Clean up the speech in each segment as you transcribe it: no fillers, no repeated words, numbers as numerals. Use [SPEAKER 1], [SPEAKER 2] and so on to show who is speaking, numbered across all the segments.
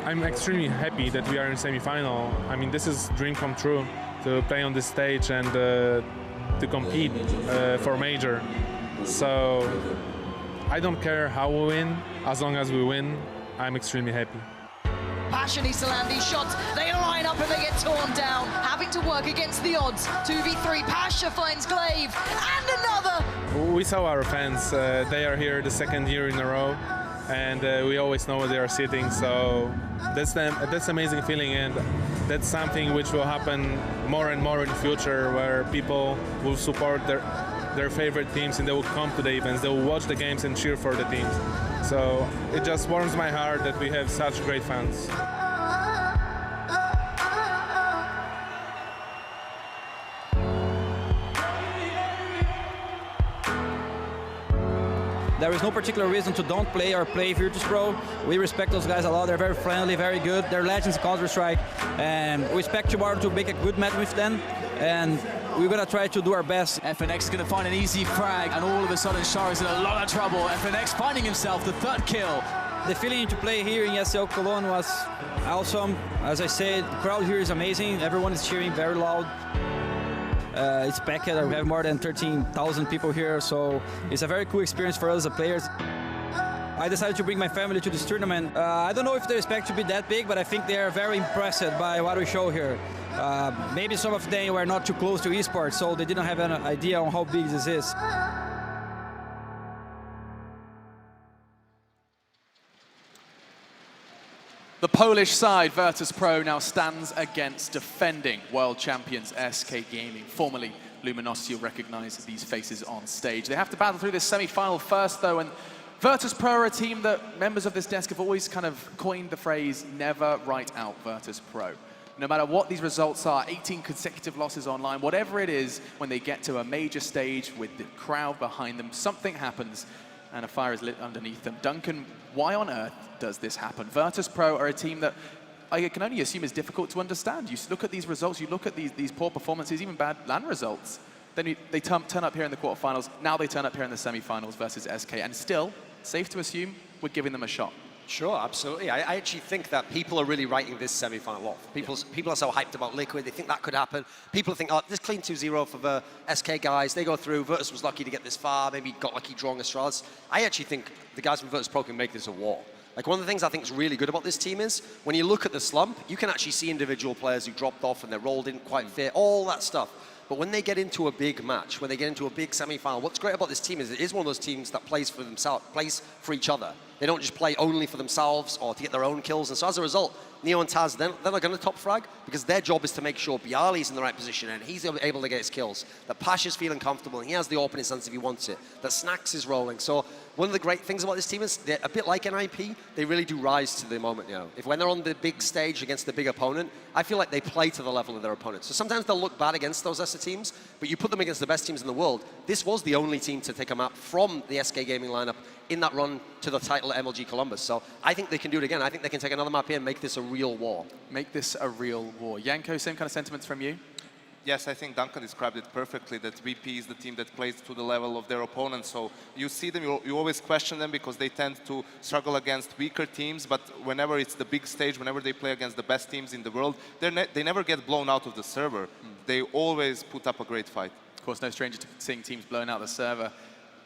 [SPEAKER 1] I'm extremely happy that we are in semi-final. I mean, this is dream come true to play on this stage and to compete for major. So I don't care how we win, as long as we win, I'm extremely happy.
[SPEAKER 2] Pasha needs to land these shots. They line up and they get torn down, having to work against the odds. 2v3, Pasha finds Glaive, and another!
[SPEAKER 1] We saw our fans, they are here the second year in a row, and we always know where they are sitting, so that's an amazing feeling, and that's something which will happen more and more in the future, where people will support their favorite teams and they will come to the events, they will watch the games and cheer for the teams. So it just warms my heart that we have such great fans.
[SPEAKER 3] There is no particular reason to don't play or play Virtus.pro. We respect those guys a lot. They're very friendly, very good. They're legends in Counter-Strike. And we expect tomorrow to make a good match with them. And we're going to try to do our best.
[SPEAKER 4] FNX is going to find an easy frag, and all of a sudden Shar is in a lot of trouble. FNX finding himself the third kill.
[SPEAKER 3] The feeling to play here in ESL Cologne was awesome. As I said, the crowd here is amazing. Everyone is cheering very loud. It's packed. We have more than 13,000 people here, so it's a very cool experience for us as players. I decided to bring my family to this tournament. I don't know if they expect to be that big, but I think they are very impressed by what we show here. Maybe some of them were not too close to esports, so they didn't have an idea on how big this is.
[SPEAKER 5] The Polish side, Virtus.pro, now stands against defending world champions SK Gaming. Formerly Luminosity, you'll recognize these faces on stage. They have to battle through this semi-final first, though, and Virtus.pro are a team that members of this desk have always kind of coined the phrase, never write out Virtus.pro. No matter what these results are, 18 consecutive losses online, whatever it is, when they get to a major stage with the crowd behind them, something happens and a fire is lit underneath them. Duncan, why on earth does this happen? Virtus.pro are a team that I can only assume is difficult to understand. You look at these results, you look at these poor performances, even bad LAN results. Then they turn up here in the quarterfinals, now they turn up here in the semifinals versus SK, and still, safe to assume, we're giving them a shot.
[SPEAKER 6] Sure, absolutely. I actually think that people are really writing this semi-final off. People are so hyped about Liquid, they think that could happen. People think, oh, this clean 2-0 for the SK guys, they go through, Virtus was lucky to get this far, maybe got lucky drawing Astralis. I actually think the guys from Virtus.pro can make this a war. Like, one of the things I think is really good about this team is, when you look at the slump, you can actually see individual players who dropped off and their role didn't quite fit, all that stuff. But when they get into a big match, when they get into a big semi-final, what's great about this team is it is one of those teams that plays for themselves, plays for each other. They don't just play only for themselves or to get their own kills. And so as a result, Neo and Taz, they're not going to top frag because their job is to make sure Bialy's in the right position and he's able to get his kills, that Pasha's feeling comfortable and he has the opening stance if he wants it, that Snacks is rolling. So one of the great things about this team is they're a bit like NIP, they really do rise to the moment, you know. When they're on the big stage against the big opponent, I feel like they play to the level of their opponent. So sometimes they'll look bad against those ESL teams, but you put them against the best teams in the world. This was the only team to take a map from the SK Gaming lineup in that run to the title at MLG Columbus. So I think they can do it again. I think they can take another map here and make this a real war.
[SPEAKER 5] Make this a real war. Janko, same kind of sentiments from you?
[SPEAKER 7] Yes, I think Duncan described it perfectly, that VP is the team that plays to the level of their opponents. So you see them, you always question them because they tend to struggle against weaker teams, but whenever it's the big stage, whenever they play against the best teams in the world, they never get blown out of the server. They always put up a great fight.
[SPEAKER 5] Of course, no stranger to seeing teams blown out the server.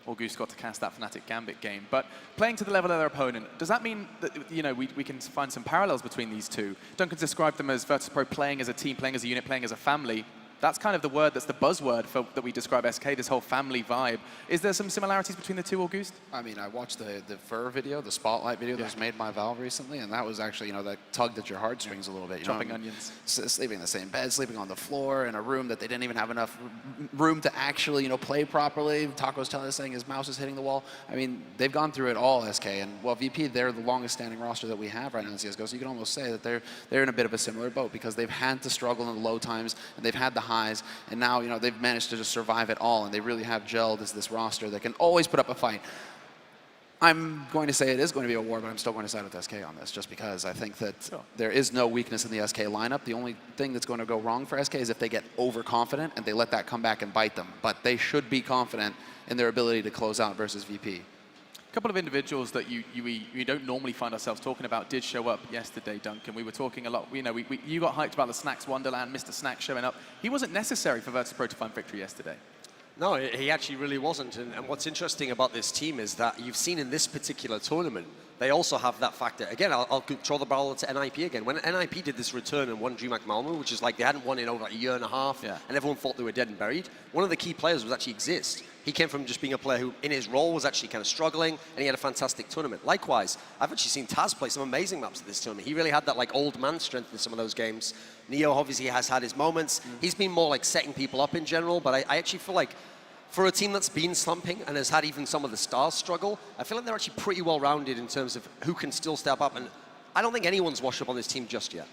[SPEAKER 5] August got to cast that Fnatic Gambit game. But playing to the level of their opponent, does that mean that, you know, we can find some parallels between these two? Duncan's described them as Virtus.pro playing as a team, playing as a unit, playing as a family. That's kind of the word, that's the buzzword that we describe SK, this whole family vibe. Is there some similarities between the two, August?
[SPEAKER 8] I mean, I watched the Fur video, the Spotlight video that was made by Valve recently, and that was actually, you know, that tugged at your heartstrings a little bit.
[SPEAKER 5] Chopping onions.
[SPEAKER 8] Sleeping in the same bed, sleeping on the floor, in a room that they didn't even have enough room to actually, you know, play properly. Taco's telling us, saying his mouse is hitting the wall. I mean, they've gone through it all, SK, and well, VP, they're the longest standing roster that we have right now in CSGO, so you can almost say that they're in a bit of a similar boat because they've had to struggle in the low times, and they've had the highs, and now, you know, they've managed to just survive it all, and they really have gelled as this roster that can always put up a fight. I'm going to say it is going to be a war, but I'm still going to side with SK on this, just because I think that there is no weakness in the SK lineup. The only thing that's going to go wrong for SK is if they get overconfident and they let that come back and bite them. But they should be confident in their ability to close out versus VP.
[SPEAKER 5] A couple of individuals that you don't normally find ourselves talking about did show up yesterday, Duncan. We were talking a lot, you know, you got hyped about the Snacks Wonderland, Mr. Snack showing up. He wasn't necessary for Virtus Pro to find victory yesterday.
[SPEAKER 6] No, he actually really wasn't. And what's interesting about this team is that you've seen in this particular tournament, they also have that factor. Again, I'll throw the ball to NIP again. When NIP did this return and won DreamHack Malmö, which is like they hadn't won in over a year and a half, and everyone thought they were dead and buried, one of the key players was actually Exist. He came from just being a player who, in his role, was actually kind of struggling, and he had a fantastic tournament. Likewise, I've actually seen Taz play some amazing maps at this tournament. He really had that like old man strength in some of those games. Neo obviously has had his moments. He's been more like setting people up in general, but I actually feel like for a team that's been slumping and has had even some of the stars struggle, I feel like they're actually pretty well-rounded in terms of who can still step up. And I don't think anyone's washed up on this team just yet.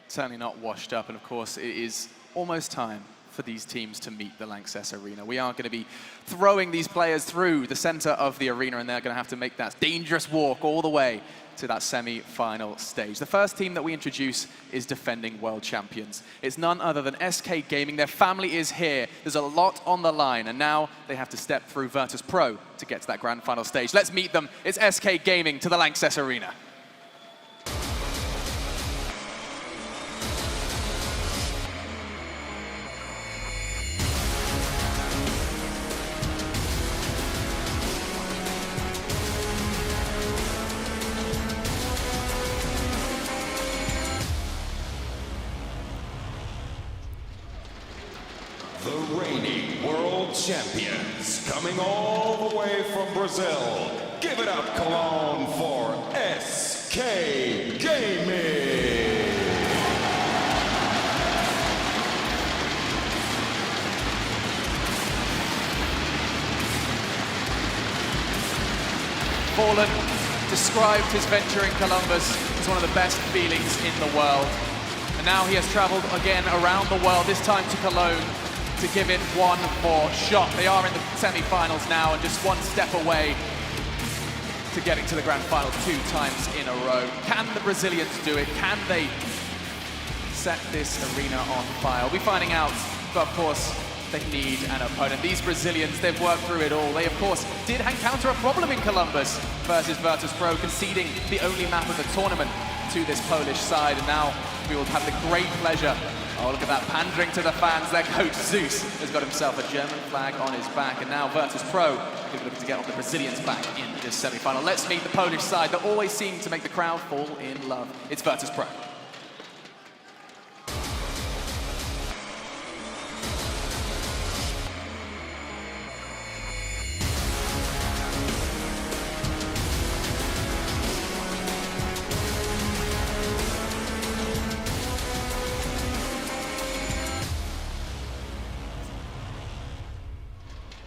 [SPEAKER 5] Certainly not washed up. And of course, it is almost time for these teams to meet the LANXESS arena. We are going to be throwing these players through the center of the arena, and they're going to have to make that dangerous walk all the way to that semi-final stage. The first team that we introduce is defending world champions. It's none other than SK Gaming. Their family is here. There's a lot on the line, and now they have to step through Virtus Pro to get to that grand final stage. Let's meet them. It's SK Gaming to the LANXESS arena.
[SPEAKER 9] The reigning world champions, coming all the way from Brazil. Give it up, Cologne, for SK Gaming.
[SPEAKER 5] Fallen described his venture in Columbus as one of the best feelings in the world. And now he has traveled again around the world, this time to Cologne, to give it one more shot. They are in the semi-finals now and just one step away to getting to the grand finals 2 times in a row. Can the Brazilians do it? Can they set this arena on fire? We'll be finding out, but of course, they need an opponent. These Brazilians, they've worked through it all. They, of course, did encounter a problem in Columbus versus Virtus Pro, conceding the only map of the tournament to this Polish side, and now we will have the great pleasure. Oh, look at that, pandering to the fans. Their coach, Zeus, has got himself a German flag on his back. And now Virtus Pro is looking to get off the Brazilians back in this semi-final. Let's meet the Polish side that always seem to make the crowd fall in love. It's Virtus Pro.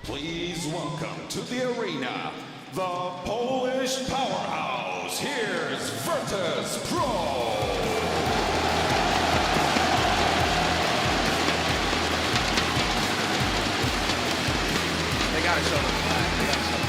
[SPEAKER 9] Please welcome to the arena, the Polish powerhouse. Here's Virtus Pro.
[SPEAKER 5] They got to show them flag. They got to show them.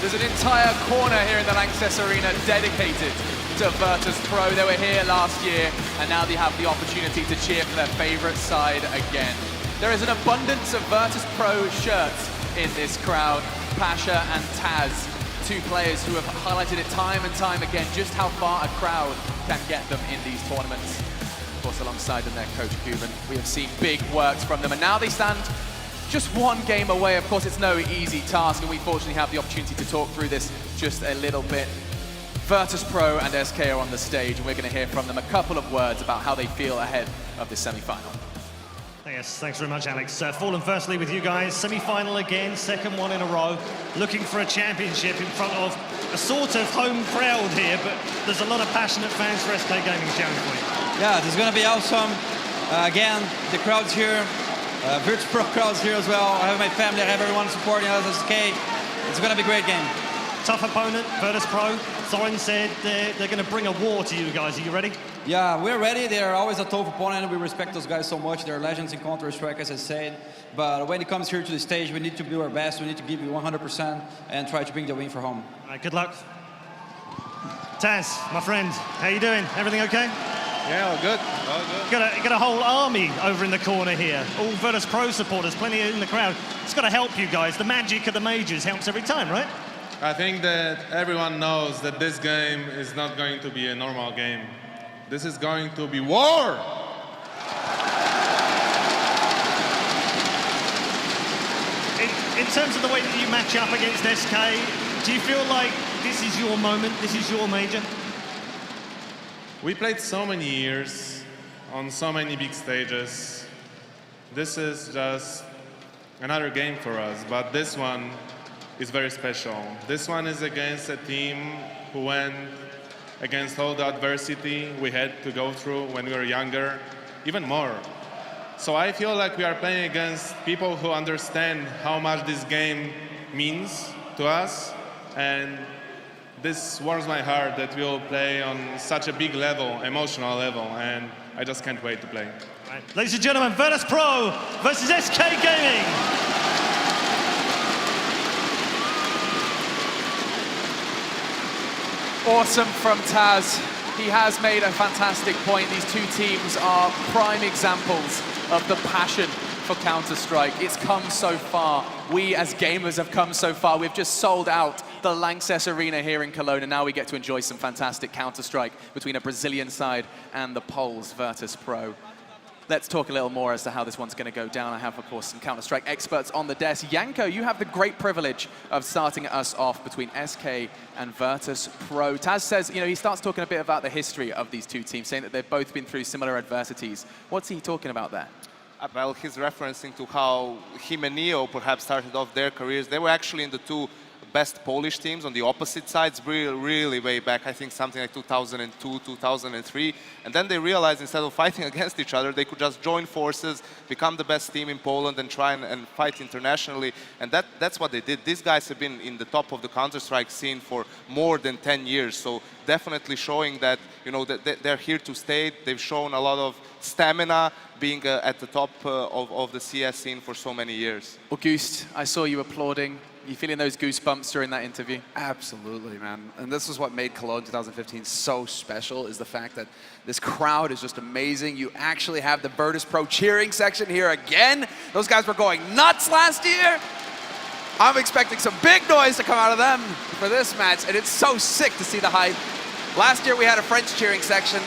[SPEAKER 5] There's an entire corner here in the LANXESS arena dedicated to Virtus Pro. They were here last year, and now they have the opportunity to cheer for their favorite side again. There is an abundance of Virtus Pro shirts in this crowd. Pasha and Taz, 2 players who have highlighted it time and time again, just how far a crowd can get them in these tournaments. Of course, alongside them, their coach Cuban. We have seen big works from them, and now they stand just 1 game away. Of course, it's no easy task, and we fortunately have the opportunity to talk through this just a little bit. Virtus Pro and SK are on the stage, and we're going to hear from them a couple of words about how they feel ahead of this semi-final.
[SPEAKER 10] Yes, thanks very much, Alex. Fallen firstly with you guys. Semi-final again, 2nd one in a row. Looking for a championship in front of a sort of home crowd here, but there's a lot of passionate fans for SK Gaming cheering for you.
[SPEAKER 3] Yeah, this is going to be awesome. Again, the crowd's here. Virtus Pro crowd's here as well. I have my family, I have everyone supporting us, SK. It's going to be a great game.
[SPEAKER 10] Tough opponent, Virtus Pro. Soren said they're going to bring a war to you guys. Are you ready?
[SPEAKER 3] Yeah, we're ready. They're always a tough opponent. We respect those guys so much. They're legends in Counter-Strike, as I said. But when it comes here to the stage, we need to do our best. We need to give you 100% and try to bring the win for home.
[SPEAKER 10] All right, good luck. Taz, my friend, how you doing? Everything okay?
[SPEAKER 1] Yeah, all good. All good.
[SPEAKER 10] You got a whole army over in the corner here. All Virtus Pro supporters, plenty in the crowd. It's got to help you guys. The magic of the majors helps every time, right?
[SPEAKER 1] I think that everyone knows that this game is not going to be a normal game. This is going to be war!
[SPEAKER 10] In terms of the way that you match up against SK, do you feel like this is your moment, this is your major?
[SPEAKER 1] We played so many years on so many big stages. This is just another game for us, but this one is very special. This one is against a team who went against all the adversity we had to go through when we were younger, even more. So I feel like we are playing against people who understand how much this game means to us, and this warms my heart that we will play on such a big level, emotional level, and I just can't wait to play.
[SPEAKER 10] Right. Ladies and gentlemen, Virtus Pro versus SK Gaming.
[SPEAKER 5] Awesome from Taz. He has made a fantastic point. These two teams are prime examples of the passion for Counter-Strike. It's come so far. We as gamers have come so far. We've just sold out the LANXESS arena here in Cologne, and now we get to enjoy some fantastic Counter-Strike between a Brazilian side and the Poles Virtus Pro. Let's talk a little more as to how this one's going to go down. I have, of course, some Counter-Strike experts on the desk. Janko, you have the great privilege of starting us off between SK and Virtus Pro. Taz says, you know, he starts talking a bit about the history of these two teams, saying that they've both been through similar adversities. What's he talking about there?
[SPEAKER 7] Well, he's referencing to how him and Neo perhaps started off their careers. They were actually in the two best Polish teams on the opposite sides, really way back, I think something like 2002, 2003. And then they realized instead of fighting against each other, they could just join forces, become the best team in Poland and try and fight internationally. And that's what they did. These guys have been in the top of the Counter-Strike scene for more than 10 years. So definitely showing that, you know, that they're here to stay. They've shown a lot of stamina being at the top of the CS scene for so many years.
[SPEAKER 5] August, I saw you applauding. You feeling those goosebumps during that interview?
[SPEAKER 8] Absolutely, man. And this is what made Cologne 2015 so special, is the fact that this crowd is just amazing. You actually have the Virtus Pro cheering section here again. Those guys were going nuts last year. I'm expecting some big noise to come out of them for this match, and it's so sick to see the hype. Last year we had a French cheering section.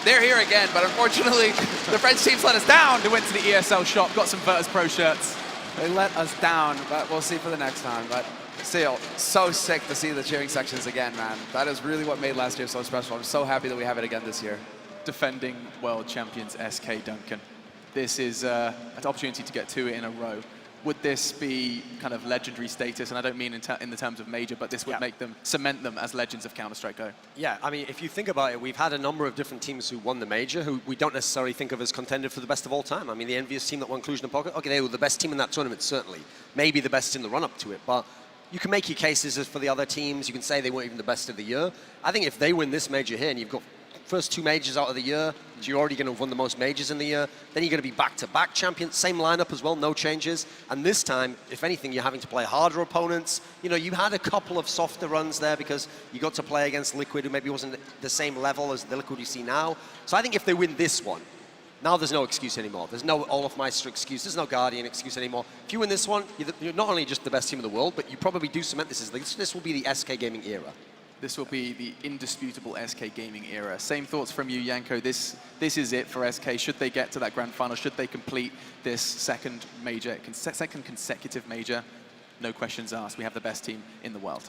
[SPEAKER 8] They're here again, but unfortunately the French teams let us down.
[SPEAKER 5] They went to the ESL shop, got some Virtus Pro shirts.
[SPEAKER 8] They let us down, but we'll see for the next time. But still, so sick to see the cheering sections again, man. That is really what made last year so special. I'm so happy that we have it again this year.
[SPEAKER 5] Defending world champions SK Duncan. This is an opportunity to get two in a row. Would this be kind of legendary status? And I don't mean in the terms of major, but this would make them, cement them as legends of Counter-Strike Go.
[SPEAKER 6] Yeah, I mean, if you think about it, we've had a number of different teams who won the major who we don't necessarily think of as contender for the best of all time. I mean, the envious team that won Cluj Napoca, okay, they were the best team in that tournament, certainly. Maybe the best in the run-up to it, but you can make your cases for the other teams. You can say they weren't even the best of the year. I think if they win this major here and you've got first two majors out of the year, so you're already going to have won the most majors in the year. Then you're going to be back-to-back champions, same lineup as well, no changes. And this time, if anything, you're having to play harder opponents. You know, you had a couple of softer runs there because you got to play against Liquid, who maybe wasn't the same level as the Liquid you see now. So I think if they win this one, now there's no excuse anymore. There's no Olaf Meister excuse. There's no Guardian excuse anymore. If you win this one, you're not only just the best team in the world, but you probably do cement this as this will be the SK Gaming era.
[SPEAKER 5] This will be the indisputable SK Gaming era. Same thoughts from you, Janko. This is it for SK. Should they get to that grand final? Should they complete this second consecutive major? No questions asked. We have the best team in the world.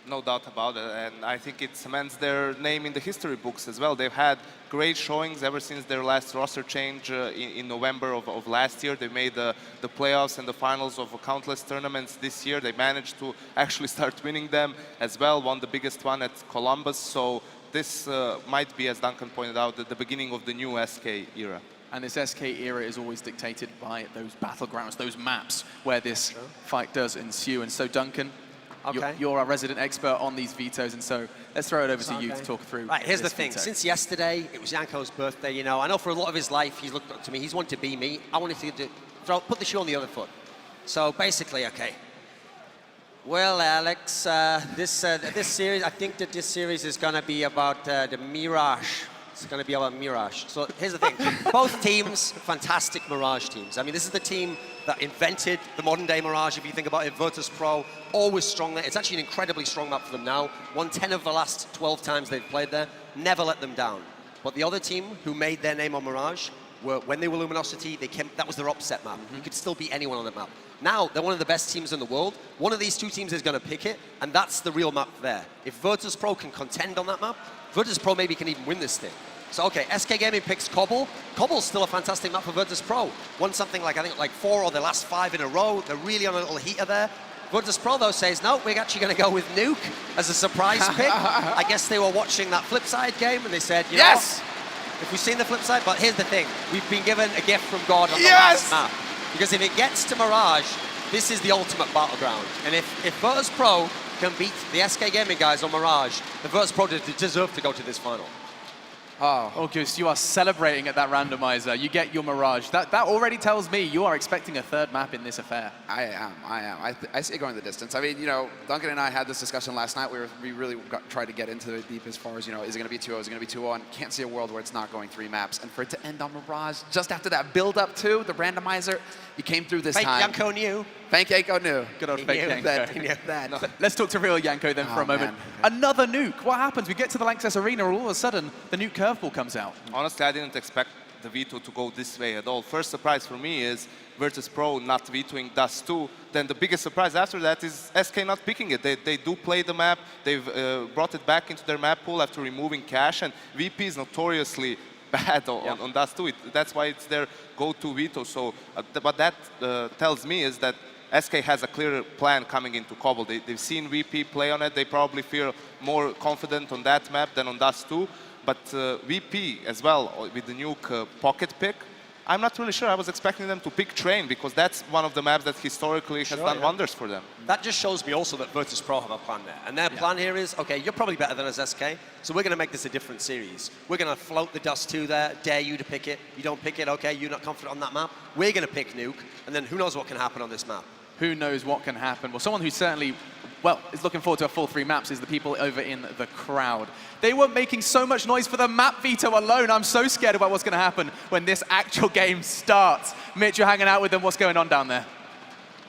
[SPEAKER 7] No doubt about it, and I think it cements their name in the history books as well. They've had great showings ever since their last roster change in November of last year. They made the playoffs and the finals of countless tournaments this year. They managed to actually start winning them as well, won the biggest one at Columbus. So this might be, as Duncan pointed out, the beginning of the new SK era.
[SPEAKER 5] And this SK era is always dictated by those battlegrounds, those maps where this fight does ensue. And so, Duncan, you're our resident expert on these vetoes, and so let's throw it over to you to talk through.
[SPEAKER 6] Right, here's the thing. Since yesterday, it was Janko's birthday, you know. I know for a lot of his life, he's looked up to me. He's wanted to be me. I wanted to put the shoe on the other foot. So basically, okay. Well, Alex, this series, I think that this series is going to be about the Mirage It's going to be our Mirage. So here's the thing. Both teams, fantastic Mirage teams. I mean, this is the team that invented the modern-day Mirage, if you think about it. Virtus Pro, always strong there. It's actually an incredibly strong map for them now. Won 10 of the last 12 times they've played there. Never let them down. But the other team who made their name on Mirage, when they were Luminosity, that was their upset map. You could still beat anyone on that map. Now, they're one of the best teams in the world. One of these two teams is going to pick it, and that's the real map there. If Virtus Pro can contend on that map, Virtus Pro maybe can even win this thing. So, okay, SK Gaming picks Cbble. Cbble's still a fantastic map for Virtus Pro. Won something like, I think, like 4 or the last 5 in a row. They're really on a little heater there. Virtus Pro, though, says, no, we're actually going to go with Nuke as a surprise pick. I guess they were watching that Flipside game, and they said, you know what? If we've seen the flip side, but here's the thing. We've been given a gift from God on the last map. Because if it gets to Mirage, this is the ultimate battleground. And if Virtus Pro can beat the SK Gaming guys on Mirage, the Virtus Pro deserve to go to this final.
[SPEAKER 5] Oh, August, you are celebrating at that randomizer. You get your Mirage. That already tells me you are expecting a third map in this affair.
[SPEAKER 8] I am. I see it going the distance. I mean, you know, Duncan and I had this discussion last night. We really tried to get into it deep as far as, you know, is it going to be 2-0, is it going to be 2-1? Can't see a world where it's not going 3 maps. And for it to end on Mirage, just after that build-up to the randomizer, you came through this time.
[SPEAKER 6] Yanko knew.
[SPEAKER 8] Thank Yanko knew.
[SPEAKER 5] Good old fake Yanko.
[SPEAKER 8] He knew that.
[SPEAKER 5] No. Let's talk to real Yanko then for a moment.
[SPEAKER 8] Man.
[SPEAKER 5] Another nuke. What happens? We get to the LANXESS arena, all of a sudden, the nuke curveball comes out.
[SPEAKER 7] Honestly, I didn't expect the veto to go this way at all. First surprise for me is Virtus Pro not vetoing Dust 2. Then the biggest surprise after that is SK not picking it. They do play the map. They've brought it back into their map pool after removing Cash, and VP is notoriously bad on Dust 2. That's why it's their go-to veto. So, what that tells me is that SK has a clear plan coming into Cbble. They've seen VP play on it. They probably feel more confident on that map than on Dust 2. But VP as well, with the nuke pocket pick, I'm not really sure. I was expecting them to pick Train, because that's one of the maps that historically has done wonders for them.
[SPEAKER 6] That just shows me also that Virtus Pro have a plan there. And their plan here is, okay, you're probably better than us, SK, so we're going to make this a different series. We're going to float the Dust 2 there, dare you to pick it. You don't pick it, okay, you're not confident on that map. We're going to pick Nuke, and then who knows what can happen on this map.
[SPEAKER 5] Who knows what can happen? Well, someone who certainly, well, is looking forward to a full 3 maps is the people over in the crowd. They were making so much noise for the map veto alone. I'm so scared about what's going to happen when this actual game starts. Mitch, you're hanging out with them. What's going on down there?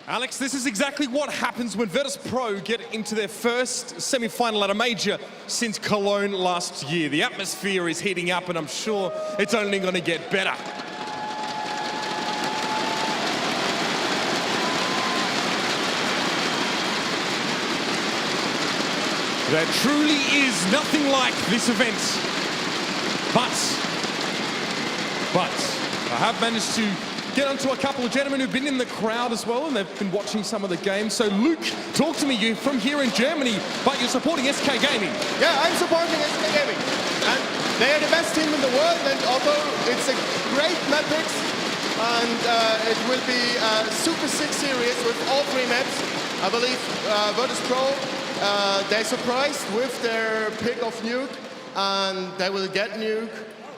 [SPEAKER 11] Alex, this is exactly what happens when Virtus Pro get into their first semi-final at a major since Cologne last year. The atmosphere is heating up, and I'm sure it's only going to get better. There truly is nothing like this event. But I have managed to get onto a couple of gentlemen who've been in the crowd as well, and they've been watching some of the games. So Luke, talk to me. You're from here in Germany, but you're supporting SK Gaming.
[SPEAKER 12] Yeah, I'm supporting SK Gaming. And they are the best team in the world, and although it's a great map mix, and it will be a Super 6 series with all 3 maps, I believe Virtus Pro, they're surprised with their pick of Nuke, and they will get Nuke,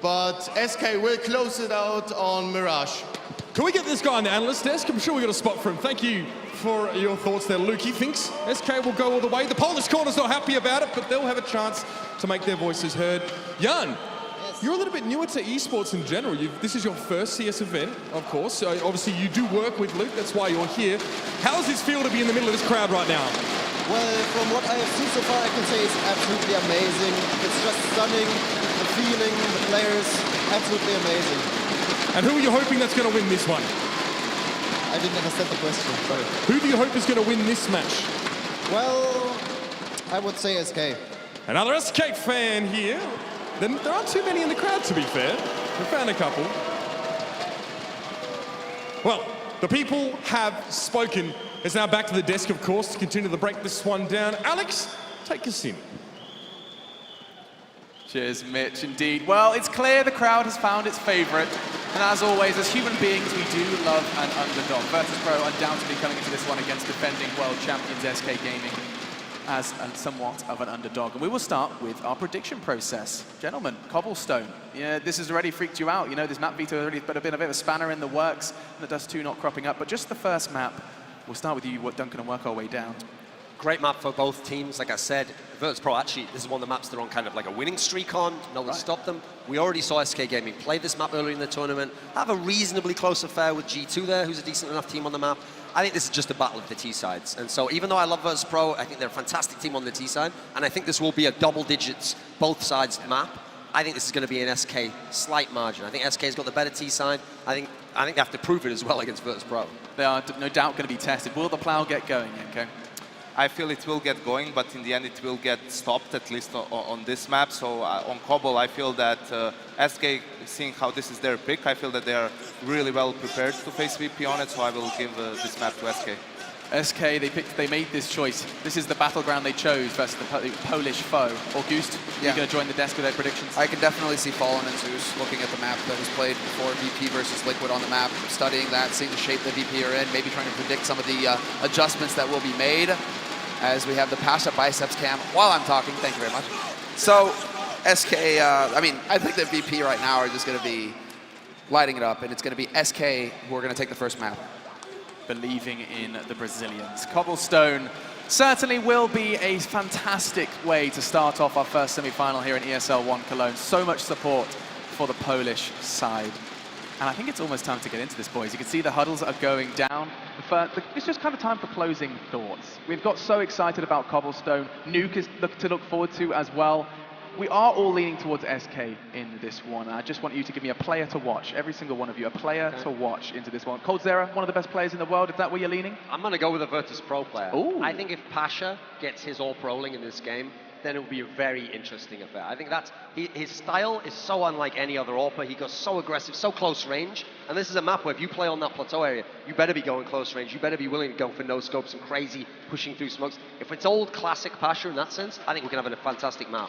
[SPEAKER 12] but SK will close it out on Mirage.
[SPEAKER 11] Can we get this guy on the analyst desk? I'm sure we got a spot for him. Thank you for your thoughts there, Luke. He thinks SK will go all the way. The Polish corner's not happy about it, but they'll have a chance to make their voices heard. Jan, you're a little bit newer to esports in general. This is your first CS event, of course. So obviously, you do work with Luke. That's why you're here. How does this feel to be in the middle of this crowd right now?
[SPEAKER 12] Well, from what I have seen so far, I can say it's absolutely amazing. It's just stunning, the feeling, the players, absolutely amazing.
[SPEAKER 11] And who are you hoping that's going to win this one?
[SPEAKER 12] I didn't understand the question, sorry.
[SPEAKER 11] Who do you hope is going to win this match?
[SPEAKER 12] Well, I would say SK.
[SPEAKER 11] Another SK fan here. Then there aren't too many in the crowd, to be fair. We found a couple. Well, the people have spoken. It's now back to the desk, of course, to continue to break this one down. Alex, take us in.
[SPEAKER 5] Cheers, Mitch, indeed. Well, it's clear the crowd has found its favourite. And as always, as human beings, we do love an underdog. Virtus Pro undoubtedly coming into this one against defending world champions SK Gaming as somewhat of an underdog. And we will start with our prediction process. Gentlemen, Cobblestone. Yeah, this has already freaked you out. You know, this map veto has already been a bit of a spanner in the works. And the Dust 2 not cropping up. But just the first map. We'll start with you, Duncan, and work our way down.
[SPEAKER 6] Great map for both teams. Like I said, Virtus Pro, actually, this is one of the maps they're on kind of like a winning streak on. No one stopped them. We already saw SK Gaming play this map earlier in the tournament, have a reasonably close affair with G2 there, who's a decent enough team on the map. I think this is just a battle of the T sides. And so even though I love Virtus Pro, I think they're a fantastic team on the T side, and I think this will be a double digits, both sides map. I think this is going to be an SK slight margin. I think SK's got the better T side. I think they have to prove it as well against Virtus Pro.
[SPEAKER 5] They are no doubt going to be tested. Will the plow get going, Yenko?
[SPEAKER 7] I feel it will get going, but in the end it will get stopped, at least on this map. So on Cbble, I feel that SK, seeing how this is their pick, I feel that they are really well prepared to face VP on it, so I will give this map to SK.
[SPEAKER 5] SK, they made this choice. This is the battleground they chose versus the Polish foe. August, you're going to join the desk with their predictions?
[SPEAKER 8] I can definitely see Fallen and Zeus looking at the map that was played before VP versus Liquid on the map, studying that, seeing the shape that VP are in, maybe trying to predict some of the adjustments that will be made. As we have the Pasha biceps cam while I'm talking. Thank you very much. So, SK, I mean, I think that VP right now are just going to be lighting it up, and it's going to be SK who are going to take the first map.
[SPEAKER 5] Believing in the Brazilians. Cobblestone certainly will be a fantastic way to start off our first semi-final here in ESL One Cologne. So much support for the Polish side. And I think it's almost time to get into this, boys. You can see the huddles are going down. It's just kind of time for closing thoughts. We've got so excited about Cobblestone. Nuke is to look forward to as well. We are all leaning towards SK in this one. I just want you to give me a player to watch. Every single one of you, a player to watch into this one. Coldzera, one of the best players in the world. Is that where you're leaning?
[SPEAKER 6] I'm going to go with a Virtus Pro player.
[SPEAKER 5] Ooh.
[SPEAKER 6] I think if Pasha gets his AWP rolling in this game, then it will be a very interesting affair. I think his style is so unlike any other AWPer. He goes so aggressive, so close range. And this is a map where if you play on that plateau area, you better be going close range. You better be willing to go for no scopes and crazy pushing through smokes. If it's old classic Pasha in that sense, I think we can have a fantastic map.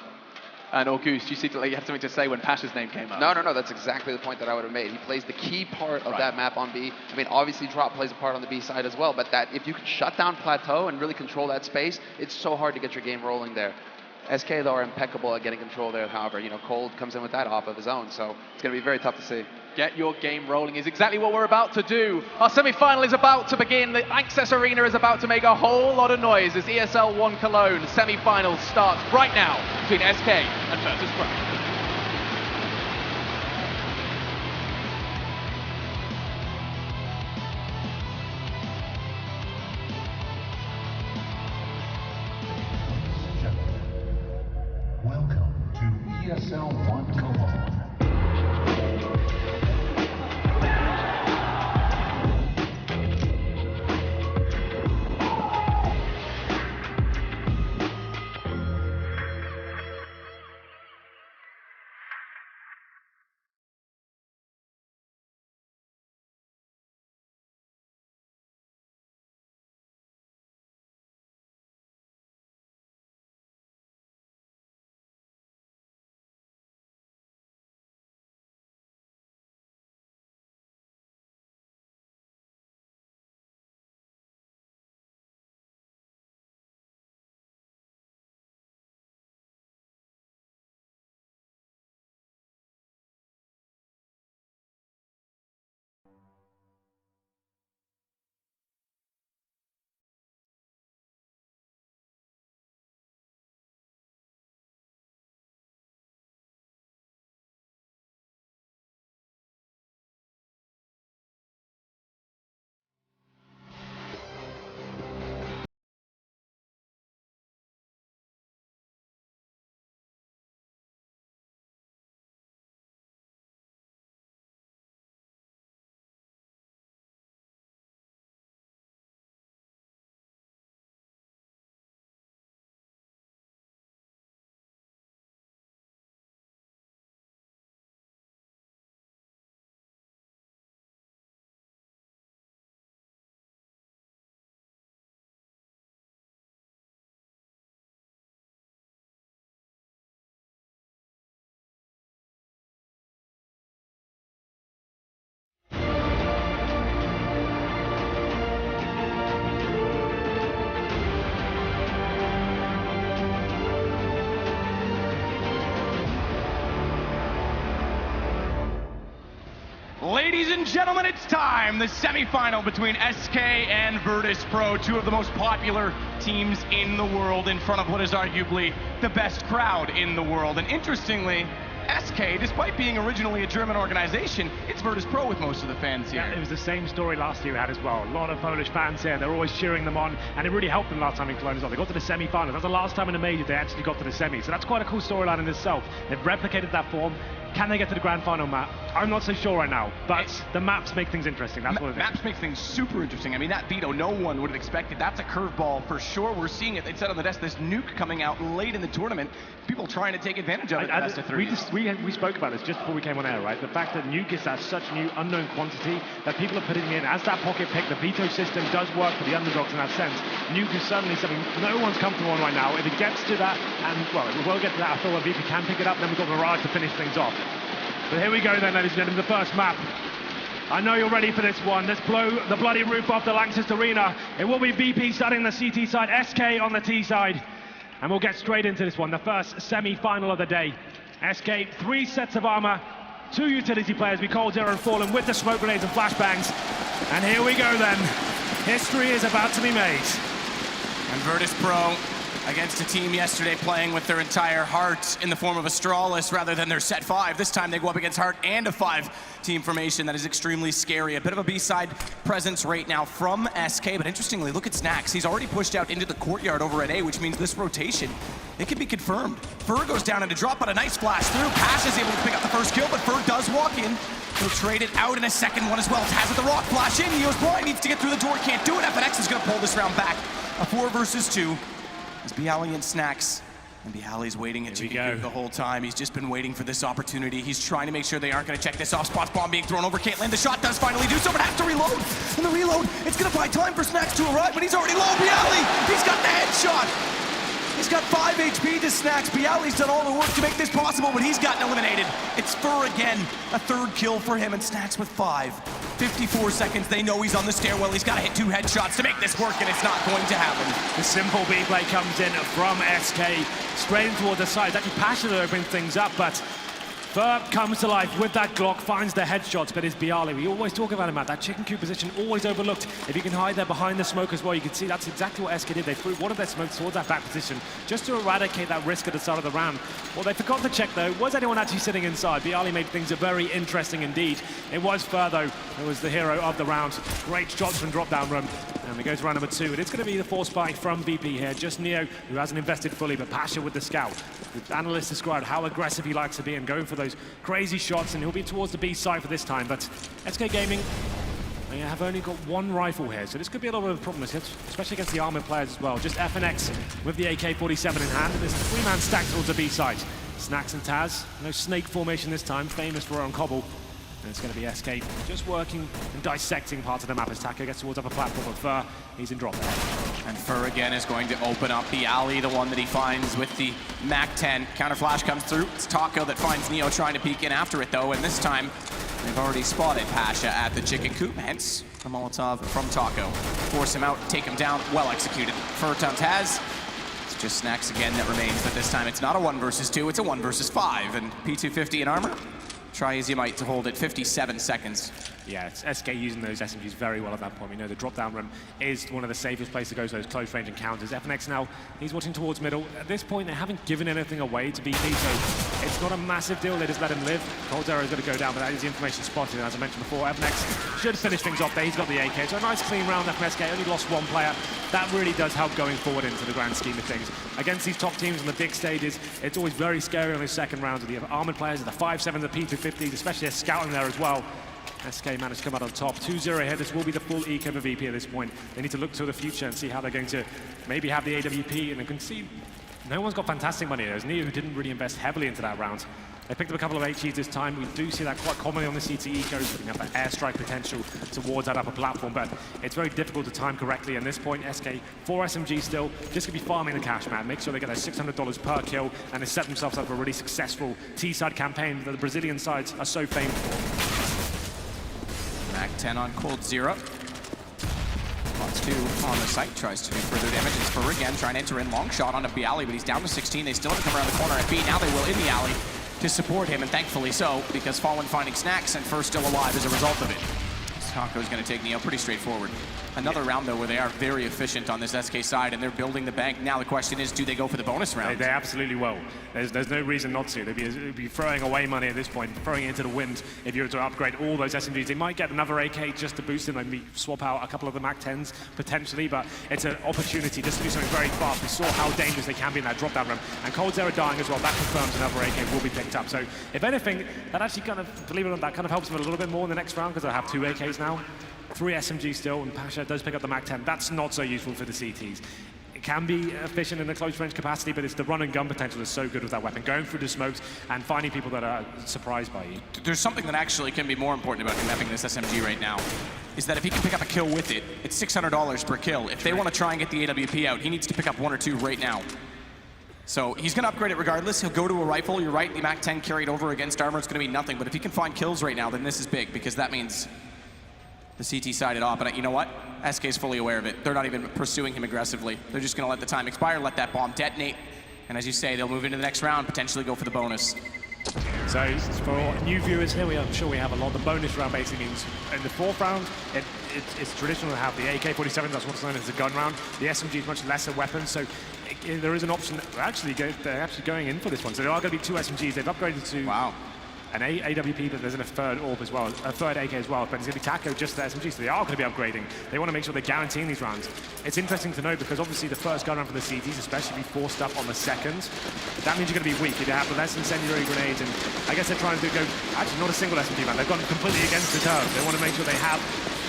[SPEAKER 5] And August, you seem like you have something to say when Pasha's name came up.
[SPEAKER 8] No, that's exactly the point that I would have made. He plays the key part of that map on B. I mean, obviously Drop plays a part on the B side as well, but that if you can shut down Plateau and really control that space, it's so hard to get your game rolling there. SK, though, are impeccable at getting control there. However, you know, Cold comes in with that off of his own, so it's going to be very tough to see.
[SPEAKER 5] Get your game rolling is exactly what we're about to do. Our semi-final is about to begin. The LANXESS arena is about to make a whole lot of noise as ESL One Cologne semi-final starts right now between SK and Virtus Pro.
[SPEAKER 9] Welcome to ESL One Cologne.
[SPEAKER 13] Ladies and gentlemen, it's time. The semifinal between SK and Virtus Pro, two of the most popular teams in the world, in front of what is arguably the best crowd in the world. And interestingly, SK, despite being originally a German organization, it's Virtus Pro with most of the fans here.
[SPEAKER 14] Yeah, it was the same story last year we had as well. A lot of Polish fans here, they're always cheering them on, and it really helped them last time in Cologne as well. They got to the semi-finals. That's the last time in a major they actually got to the semi, so that's quite a cool storyline in itself. They've replicated that form. Can they get to the grand final, Matt? I'm not so sure right now, but the maps make things interesting. That's what it is.
[SPEAKER 13] Maps make things super interesting. I mean, that veto, no one would have expected. That's a curveball for sure. We're seeing it. They said on the desk, this nuke coming out late in the tournament. People trying to take advantage of it. Best of three.
[SPEAKER 14] We spoke about this just before we came on air, right? The fact that nuke is at such new unknown quantity that people are putting in as that pocket pick. The veto system does work for the underdogs in that sense. Nuke is certainly something no one's comfortable on right now. If it gets to that, and well, it will get to that, I feel like VP can pick it up, then we've got Mirage to finish things off. But here we go then, ladies and gentlemen, the first map. I know you're ready for this one. Let's blow the bloody roof off the LANXESS arena. It will be VP starting the CT side, SK on the T side. And we'll get straight into this one, the first semi-final of the day. SK, 3 sets of armor, 2 utility players, we call Zero and Fallen with the smoke grenades and flashbangs. And here we go then. History is about to be made.
[SPEAKER 13] And Virtus Pro against a team yesterday playing with their entire heart in the form of a strawless rather than their set 5. This time they go up against heart and a 5-team formation that is extremely scary. A bit of a B-side presence right now from SK, but interestingly, look at Snax. He's already pushed out into the courtyard over at A, which means this rotation, it could be confirmed. Fur goes down into drop, but a nice flash through. Pash is able to pick up the first kill, but Fur does walk in. He'll trade it out in a second one as well. Taz with the rock flash in. Neo's blind, needs to get through the door, can't do it. FNX is gonna pull this round back. A 4 versus 2. It's Bialy and Snax. And Bialy's waiting at Chicken the whole time. He's just been waiting for this opportunity. He's trying to make sure they aren't going to check this off. Spots bomb being thrown over Caitlyn. The shot does finally do so, but has to reload. And the reload, it's going to buy time for Snax to arrive, but he's already low. Bialy, he's got the headshot. He's got 5 HP to Snax. Bialy's done all the work to make this possible, but he's gotten eliminated. It's Fur again. A 3rd kill for him, and Snax with 5. 54 seconds, they know he's on the stairwell. He's got to hit 2 headshots to make this work, and it's not going to happen.
[SPEAKER 14] The simple B-play comes in from SK, straight in towards the side. It's actually Pasha to open things up, but Fur comes to life with that Glock, finds the headshots, but it's Bialy. We always talk about him, Matt. That chicken coop position, always overlooked. If you can hide there behind the smoke as well, you can see that's exactly what SK did. They threw one of their smokes towards that back position just to eradicate that risk at the start of the round. What they forgot to check, though, was anyone actually sitting inside? Bialy made things very interesting indeed. It was Fur, though, who was the hero of the round. Great shots from drop-down room. And we go to round number 2. And it's going to be the 4 spike from VP here. Just Neo, who hasn't invested fully, but Pasha with the scout. The analyst described how aggressive he likes to be and going for those crazy shots, and he'll be towards the B side for this time. But SK Gaming, they have only got 1 rifle here, so this could be a little bit of a problem, especially against the armored players as well. Just FNX with the AK-47 in hand, and there's a 3-man stack towards the B side. Snax and Taz, no snake formation this time, famous for on Cbble. And it's going to be SK just working and dissecting parts of the map as Taco gets towards upper platform of Fur. He's in drop there.
[SPEAKER 13] And Fur again is going to open up the alley, the one that he finds with the MAC-10. Counter flash comes through. It's Taco that finds Neo trying to peek in after it, though. And this time, they've already spotted Pasha at the chicken coop. Hence, the Molotov from Taco. Force him out, take him down. Well executed. Fur on Taz. It's just Snax again that remains, but this time it's not a 1 versus 2, it's a 1 versus 5. And P250 in armor. Try as you might to hold it. 57 seconds.
[SPEAKER 14] Yeah, it's SK using those SMGs very well at that point. We know the drop-down room is one of the safest places to go to those close-range encounters. FNX now, he's watching towards middle. At this point, they haven't given anything away to VP, so it's not a massive deal. They just let him live. Cold Arrow is going to go down, but that is the information spotted. And as I mentioned before, FNX should finish things off there. He's got the AK, so a nice clean round. FNX only lost 1 player. That really does help going forward into the grand scheme of things. Against these top teams on the big stages, it's always very scary on those second rounds with the armored players, the 5-7, the P250s, especially a scout in there as well. SK managed to come out on top. 2-0 ahead. This will be the full eco for VP at this point. They need to look to the future and see how they're going to maybe have the AWP, and they can see no one's got fantastic money. There's Neo, who didn't really invest heavily into that round. They picked up a couple of HEs this time. We do see that quite commonly on the CT ecos, putting up that airstrike potential towards that upper platform, but it's very difficult to time correctly. At this point, SK, 4 SMG still, just gonna be farming the cash, man. Make sure they get their $600 per kill, and they set themselves up for a really successful T-side campaign that the Brazilian sides are so famed for.
[SPEAKER 13] MAC-10 on Cold Zero. Lots 2 on the site, tries to do further damage. It's Fur again, trying to enter in long shot onto Bialy, but he's down to 16. They still have to come around the corner at B. Now they will in the alley. to support him, and thankfully so, because Fallen finding snacks and First still alive as a result of it. Taco's going to take Neo pretty straightforward. Another round, though, where they are very efficient on this SK side, and they're building the bank. Now the question is, do they go for the bonus round?
[SPEAKER 14] They absolutely will. There's no reason not to. They'd be throwing away money at this point, throwing it into the wind if you were to upgrade all those SMGs. They might get another AK just to boost them, maybe swap out a couple of the MAC-10s, potentially, but it's an opportunity just to do something very fast. We saw how dangerous they can be in that drop-down room, and Cold Zero dying as well. That confirms another AK will be picked up. So, if anything, that actually kind of, believe it or not, that kind of helps them a little bit more in the next round, because they'll have 2 AKs now. 3 SMGs still, and Pasha does pick up the MAC-10. That's not so useful for the CTs. It can be efficient in the close range capacity, but it's the run and gun potential that's so good with that weapon. Going through the smokes and finding people that are surprised by you.
[SPEAKER 13] There's something that actually can be more important about him having this SMG right now, is that if he can pick up a kill with it, it's $600 per kill. If they want to try and get the AWP out, he needs to pick up 1 or 2 right now. So he's going to upgrade it regardless. He'll go to a rifle. You're right, the MAC-10 carried over against armor, it's going to be nothing. But if he can find kills right now, then this is big, because that means the CT sided off, but you know what? SK is fully aware of it. They're not even pursuing him aggressively. They're just going to let the time expire, let that bomb detonate, and as you say, they'll move into the next round, potentially go for the bonus.
[SPEAKER 14] So for new viewers here, I'm sure we have a lot. The bonus round basically means in the 4th round, it's traditional to have the AK-47, that's what's known as the gun round. The SMG is much lesser weapon, so there is an option that they're actually going in for this one. So there are going to be 2 SMGs. They've upgraded to an AWP, but there's a 3rd AWP as well, a 3rd AK as well, but it's going to be Taco just the SMG, so they are going to be upgrading. They want to make sure they're guaranteeing these rounds. It's interesting to know because obviously the first gun round for the CTs, especially if you forced up on the 2nd, that means you're going to be weak. You have less incendiary grenades, and I guess they're trying to go, actually not a single SMG round, they've gone completely against the curve. They want to make sure they have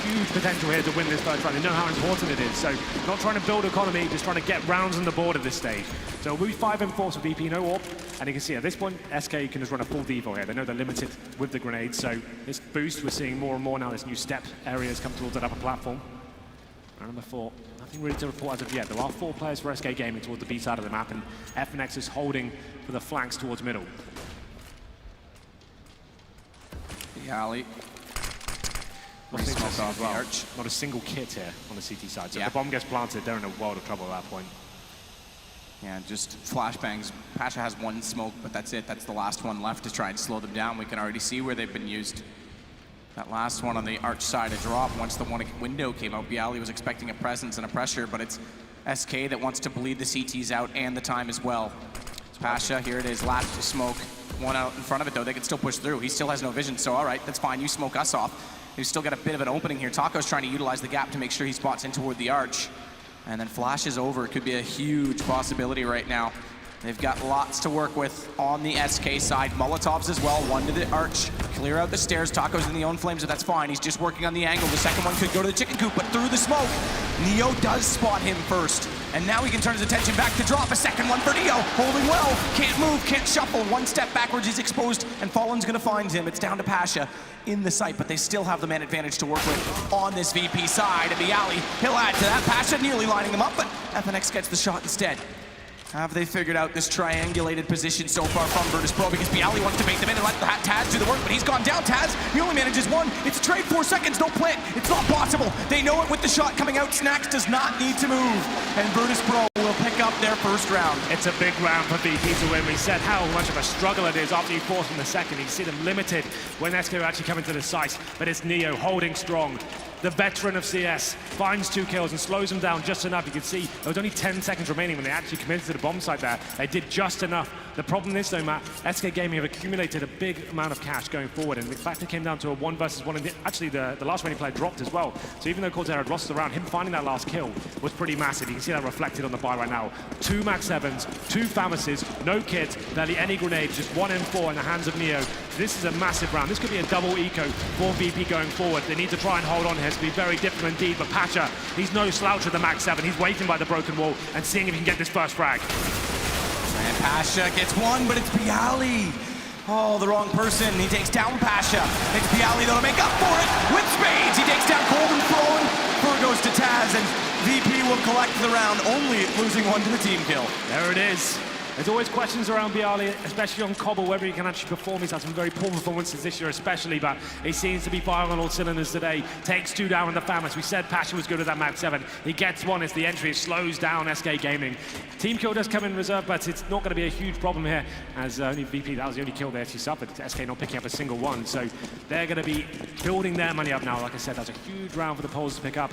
[SPEAKER 14] huge potential here to win this first round. They know how important it is, so not trying to build economy, just trying to get rounds on the board at this stage. So we'll be 5 and 4 for VP, no AWP, and you can see at this point, SK can just run a full devo here. They know they're limited with the grenades, so this boost, we're seeing more and more now, this new step areas come towards that upper platform. Round number 4, nothing really to report as of yet. There are 4 players for SK Gaming towards the B side of the map, and LANXESS holding for the flanks towards middle.
[SPEAKER 13] The alley.
[SPEAKER 14] Not a single kit here on the CT side, so if the bomb gets planted, they're in a world of trouble at that point.
[SPEAKER 13] Yeah, just flashbangs. Pasha has 1 smoke, but that's it. That's the last one left to try and slow them down. We can already see where they've been used. That last one on the arch side, a drop. Once the one window came out, Bialy was expecting a presence and a pressure, but it's SK that wants to bleed the CTs out and the time as well. Pasha, here it is, last smoke. 1 out in front of it, though. They can still push through. He still has no vision, so all right, that's fine. You smoke us off. He's still got a bit of an opening here. Taco's trying to utilize the gap to make sure he spots in toward the arch. And then flashes over. It could be a huge possibility right now. They've got lots to work with on the SK side. Molotovs as well, 1 to the arch. Clear out the stairs. Taco's in the own flames, but that's fine. He's just working on the angle. The second one could go to the chicken coop, but through the smoke, Neo does spot him first. And now he can turn his attention back to drop. A second one for Neo. Holding well. Can't move, can't shuffle. 1 step backwards, he's exposed, and Fallen's gonna find him. It's down to Pasha in the site, but they still have the man advantage to work with on this VP side. And Bialy, he'll add to that. Pasha nearly lining them up, but FNX gets the shot instead. Have they figured out this triangulated position so far from Virtus.pro, because Bialy wants to bait them in and let Taz do the work, but he's gone down. Taz, he only manages 1. It's a trade, 4 seconds, no plant. It's not possible. They know it with the shot coming out. Snacks does not need to move, and Virtus.pro will pick up their first round.
[SPEAKER 14] It's a big round for VP to win. We said how much of a struggle it is after you force from the second. You see them limited when SK actually come into the site, but it's Neo holding strong. The veteran of CS finds 2 kills and slows them down just enough. You can see there was only 10 seconds remaining when they actually committed to the bomb site there. They did just enough. The problem is, though, Matt, SK Gaming have accumulated a big amount of cash going forward, and in fact, it came down to a 1 versus 1, and actually the last remaining player dropped as well. So even though Corsair had lost the round, him finding that last kill was pretty massive. You can see that reflected on the buy right now. 2 Max 7s, 2 Famases, no kits, barely any grenades, just 1 M4 in the hands of Neo. This is a massive round. This could be a double eco for VP going forward. They need to try and hold on here. It's going to be very difficult indeed, but Pasha, he's no slouch with the Max 7. He's waiting by the broken wall and seeing if he can get this first frag.
[SPEAKER 13] And Pasha gets 1, but it's Bialy. Oh, the wrong person. He takes down Pasha. It's Bialy, though, to make up for it with spades. He takes down Golden Throne. Fur goes to Taz, and VP will collect the round, only losing 1 to the team kill.
[SPEAKER 14] There it is. There's always questions around Bialy, especially on Cobble, whether he can actually perform. He's had some very poor performances this year especially, but he seems to be firing on all cylinders today. Takes 2 down in the FAMAS. We said Pasha was good at that map 7. He gets 1 as the entry. It slows down SK Gaming. Team kill does come in reserve, but it's not going to be a huge problem here, as only VP, that was the only kill they actually suffered. SK not picking up a single one, so they're going to be building their money up now. Like I said, that's a huge round for the Poles to pick up.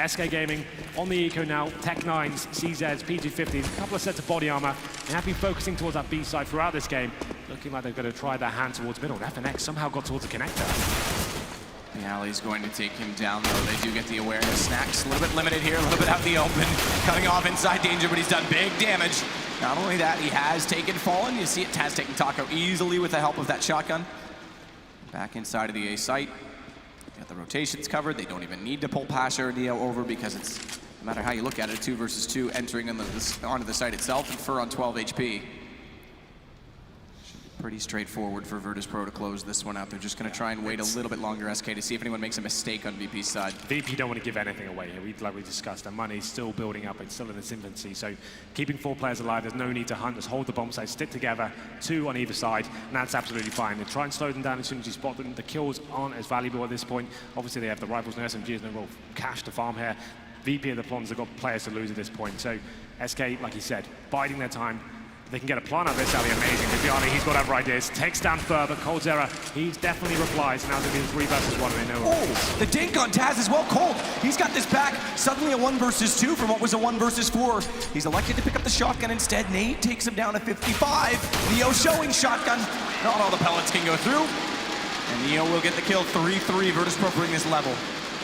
[SPEAKER 14] SK Gaming on the eco now, Tech-9s, CZs, P250s, a couple of sets of body armor. They have been focusing towards that B side throughout this game. Looking like they're going to try their hand towards middle. FNX somehow got towards the connector.
[SPEAKER 13] Bialy's going to take him down, though. They do get the awareness. Snacks a little bit limited here, a little bit out in the open. Cutting off inside danger, but he's done big damage. Not only that, he has taken Fallen. You see it, Taz taking Taco easily with the help of that shotgun. Back inside of the A site. Got the rotations covered. They don't even need to pull Pasha or Neo over because it's, no matter how you look at it, 2 versus 2 entering onto the site itself, and Fur on 12 HP. Pretty straightforward for Virtus.pro to close this one out. They're just going to try and wait a little bit longer, SK, to see if anyone makes a mistake on VP's side.
[SPEAKER 10] VP don't want to give anything away here. Like we discussed, the money's still building up. It's still in its infancy. So keeping 4 players alive, there's no need to hunt. Just hold the bomb site, stick together, 2 on either side, and that's absolutely fine. And try and slow them down as soon as you spot them. The kills aren't as valuable at this point. Obviously, they have the rifles and SMGs, no real cash to farm here. VP and the Plons have got players to lose at this point. So SK, like you said, biding their time. They can get a plan on this, that'll be amazing. Bialy, he's got other ideas. Takes down Fur, but Coldzera, he definitely replies. Now it's going to be 3 versus 1, and they know.
[SPEAKER 13] Oh, the dink on Taz as well. Cold, he's got this back. Suddenly a 1 versus 2 from what was a 1 versus 4. He's elected to pick up the shotgun instead. Nate takes him down to 55. Neo showing shotgun. Not all the pellets can go through. And Neo will get the kill. 3-3, Virtus.pro bring this level.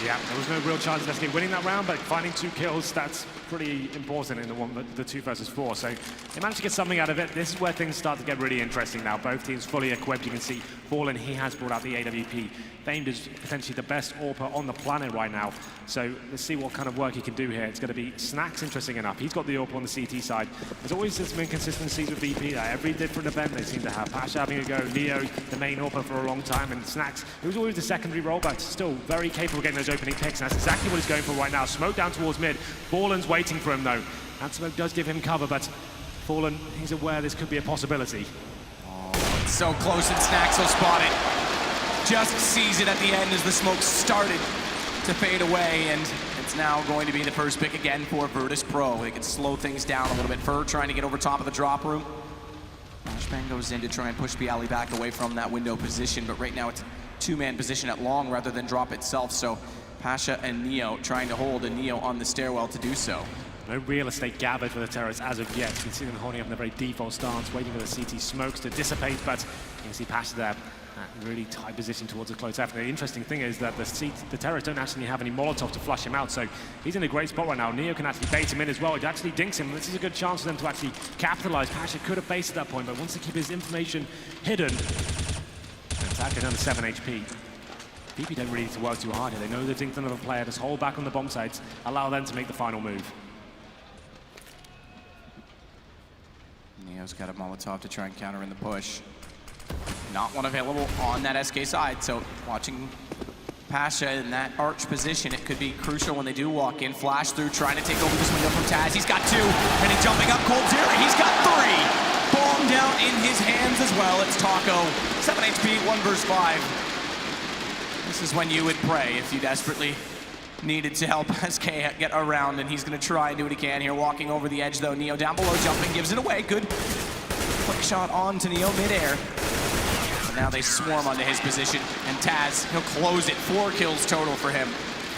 [SPEAKER 10] Yeah, there was no real chance of SK winning that round, but finding 2 kills, that's pretty important in the 2 versus 4. So they managed to get something out of it. This is where things start to get really interesting now. Both teams fully equipped. You can see Fallen, he has brought out the AWP. Famed is potentially the best AWPer on the planet right now. So let's see what kind of work he can do here. It's going to be Snacks, interesting enough. He's got the AWP on the CT side. There's always some inconsistencies with VP. Every different event they seem to have. Pasha having a go, Neo, the main AWPer for a long time, and Snacks, who's always the secondary role, but still very capable of getting those opening picks, and that's exactly what he's going for right now. Smoke down towards mid. Fallen's waiting for him though. That smoke does give him cover, but Fallen, he's aware this could be a possibility.
[SPEAKER 13] Oh, it's so close, and Snacks will spot it. Just sees it at the end as the smoke started to fade away, and it's now going to be the first pick again for Virtus.pro. They can slow things down a little bit. Fur trying to get over top of the drop room. Flashbang goes in to try and push Bialy back away from that window position, but right now it's a 2-man position at long rather than drop itself, so Pasha and Neo trying to hold, and Neo on the stairwell to do so.
[SPEAKER 10] No real estate gathered for the terrorists as of yet. You can see them holding up in a very default stance, waiting for the CT smokes to dissipate, but you can see Pasha there. Really tight position towards the close after. The interesting thing is that the terrorists don't actually have any Molotov to flush him out, so he's in a great spot right now. Neo can actually bait him in as well. He actually dinks him. This is a good chance for them to actually capitalize. Pasha could have based at that point, but wants to keep his information hidden. And attacking under 7 HP. VP don't really need to work too hard here. They know they've dinked another player. Just hold back on the bomb sites. Allow them to make the final move.
[SPEAKER 13] Neo's got a Molotov to try and counter in the push. Not one available on that SK side, so watching Pasha in that arch position, it could be crucial when they do walk in. Flash through, trying to take over this window from Taz. He's got 2, and he's jumping up Coldzera. He's got 3. Bomb down in his hands as well. It's Taco. 7 HP, 1 versus 5. This is when you would pray if you desperately needed to help SK get around, and he's going to try and do what he can here. Walking over the edge, though. Neo down below, jumping, gives it away. Good quick shot onto Neo midair. Now they swarm onto his position, and Taz, he'll close it. 4 kills total for him.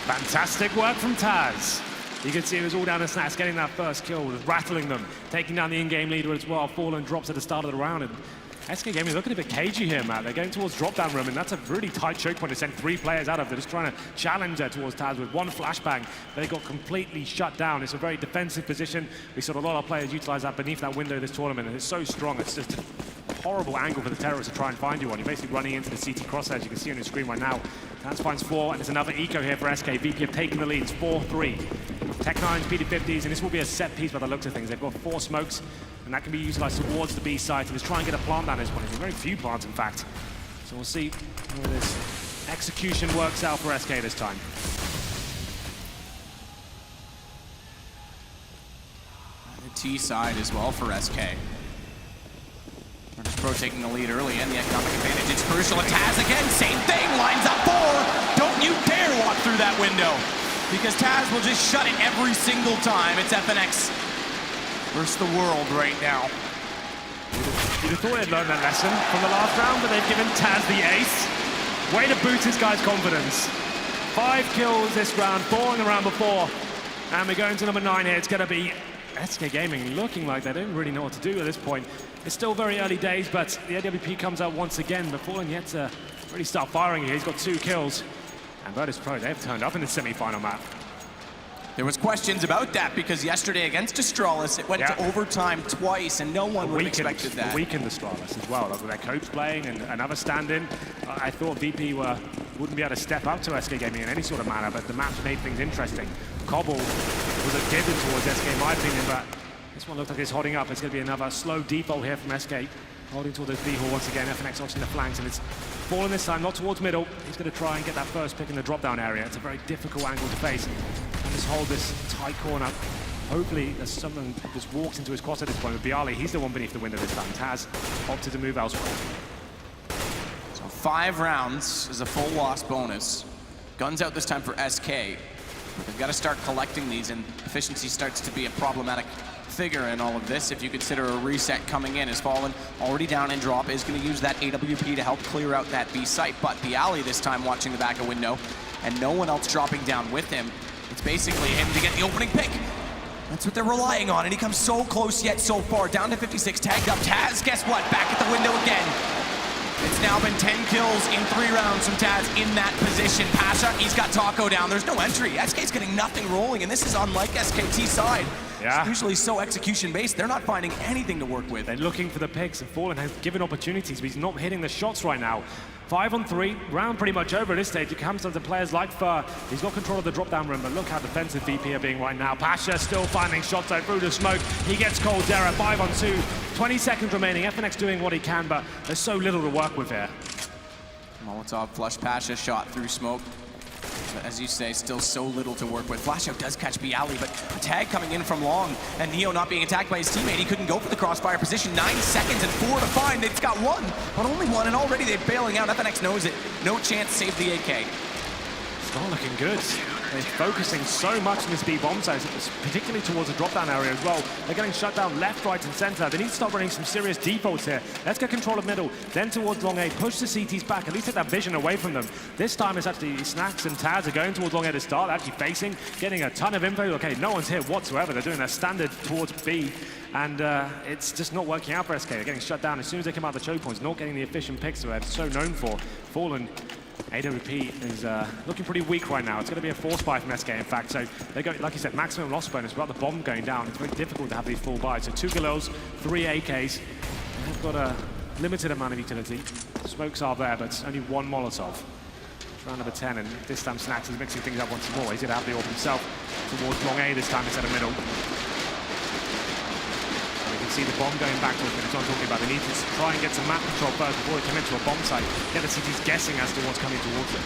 [SPEAKER 10] Fantastic work from Taz. You can see it was all down to Snacks getting that first kill, rattling them, taking down the in-game leader as well. Fallen drops at the start of the round, and SK Gaming looking a bit cagey here, Matt. They're going towards drop-down room, and that's a really tight choke point to send 3 players out of. They're just trying to challenge there towards Taz with 1 flashbang. They got completely shut down. It's a very defensive position. We saw a lot of players utilize that beneath that window this tournament, and it's so strong. It's just a horrible angle for the terrorists to try and find you on. You're basically running into the CT crosshairs. You can see on your screen right now. Taz finds 4, and there's another eco here for SK. VP have taken the lead. It's 4-3. Tech-9s, P250s, and this will be a set piece by the looks of things. They've got 4 smokes, and that can be utilized towards the B side to just try and get a plant down this point. There's very few plants, in fact. So we'll see where this execution works out for SK this time.
[SPEAKER 13] The T side as well for SK. Pro taking the lead early and the economic advantage. It's crucial. And Taz again, same thing, lines up 4. Don't you dare walk through that window, because Taz will just shut it every single time. It's FNX versus the world right now.
[SPEAKER 14] You'd have thought they'd learned that lesson from the last round, but they've given Taz the ace. Way to boost this guy's confidence. 5 kills this round, 4 in the round before. And we're going to number 9 here. It's going to be SK Gaming looking like they don't really know what to do at this point. It's still very early days, but the AWP comes out once again, but Fallen yet to really start firing here. He's got 2 kills. And Virtus Pro, they've turned up in the semi-final map.
[SPEAKER 13] There was questions about that because yesterday against Astralis, it went to overtime twice, and no one would have expected that.
[SPEAKER 14] Weakened Astralis as well. Like with their coach playing and another stand-in, I thought VP wouldn't be able to step up to SK Gaming in any sort of manner, but the match made things interesting. Cbble was a given towards SK in my opinion, but this one looked like it's holding up. It's going to be another slow default here from SK. Holding towards the B-hole once again. FNX watching the flanks, and it's Fallen this time, not towards middle. He's going to try and get that first pick in the drop-down area. It's a very difficult angle to face. And just hold this tight corner. Hopefully, there's someone that just walks into his cross at this point. With Bialy, he's the one beneath the window this time. Taz opted to move elsewhere.
[SPEAKER 13] So 5 rounds is a full loss bonus. Guns out this time for SK. They've got to start collecting these, and efficiency starts to be a problematic figure in all of this. If you consider a reset coming in, has Fallen already down in drop, is going to use that AWP to help clear out that B site, but Bialy this time watching the back of window, and no one else dropping down with him. It's basically him to get the opening pick. That's what they're relying on, and he comes so close yet so far. Down to 56, tagged up. Taz, guess what? Back at the window again. It's now been 10 kills in 3 rounds from Taz in that position. Pasha, he's got Taco down. There's no entry. SK's getting nothing rolling, and this is unlike SKT's side.
[SPEAKER 14] Yeah.
[SPEAKER 13] It's usually so execution-based. They're not finding anything to work with.
[SPEAKER 14] They're looking for the picks, and Fallen has given opportunities, but he's not hitting the shots right now. 5 on 3, round pretty much over at this stage. It comes down to players like Fur. He's got control of the drop-down room, but look how defensive VP are being right now. Pasha still finding shots out through the smoke. He gets Caldera, 5 on 2. 20 seconds remaining. FNX doing what he can, but there's so little to work with here.
[SPEAKER 13] Molotov flush Pasha shot through smoke. But as you say, still so little to work with. Flashout does catch Bialy, but a tag coming in from long, and Neo not being attacked by his teammate. He couldn't go for the crossfire position. 9 seconds and 4 to find. They've got 1, but only 1, and already they're bailing out. FNX knows it. No chance, save the AK.
[SPEAKER 14] It's not looking good. They're focusing so much on this B-bomb side, particularly towards the drop-down area as well. They're getting shut down left, right, and center. They need to start running some serious defaults here. Let's get control of middle, then towards long A, push the CTs back, at least take that vision away from them. This time it's actually Snacks and Taz are going towards long A to start, actually facing, getting a ton of info. Okay, no one's here whatsoever. They're doing their standard towards B, and it's just not working out for SK. They're getting shut down as soon as they come out of the choke points, not getting the efficient picks that they're so known for. Fallen AWP is looking pretty weak right now. It's going to be a force buy from SK, in fact. So they go, like you said, maximum loss bonus without the bomb going down. It's very difficult to have these full buys. So 2 Galils, 3 AKs. They've got a limited amount of utility. Smokes are there, but only 1 Molotov. Round number 10, and this time Snacks is mixing things up once more. He's going to have the AWP himself towards long A this time instead of middle. See the bomb going back towards minutes. I'm talking about. They need to try and get some map control first before they come into a bomb site. Get the CTs guessing as to what's coming towards them.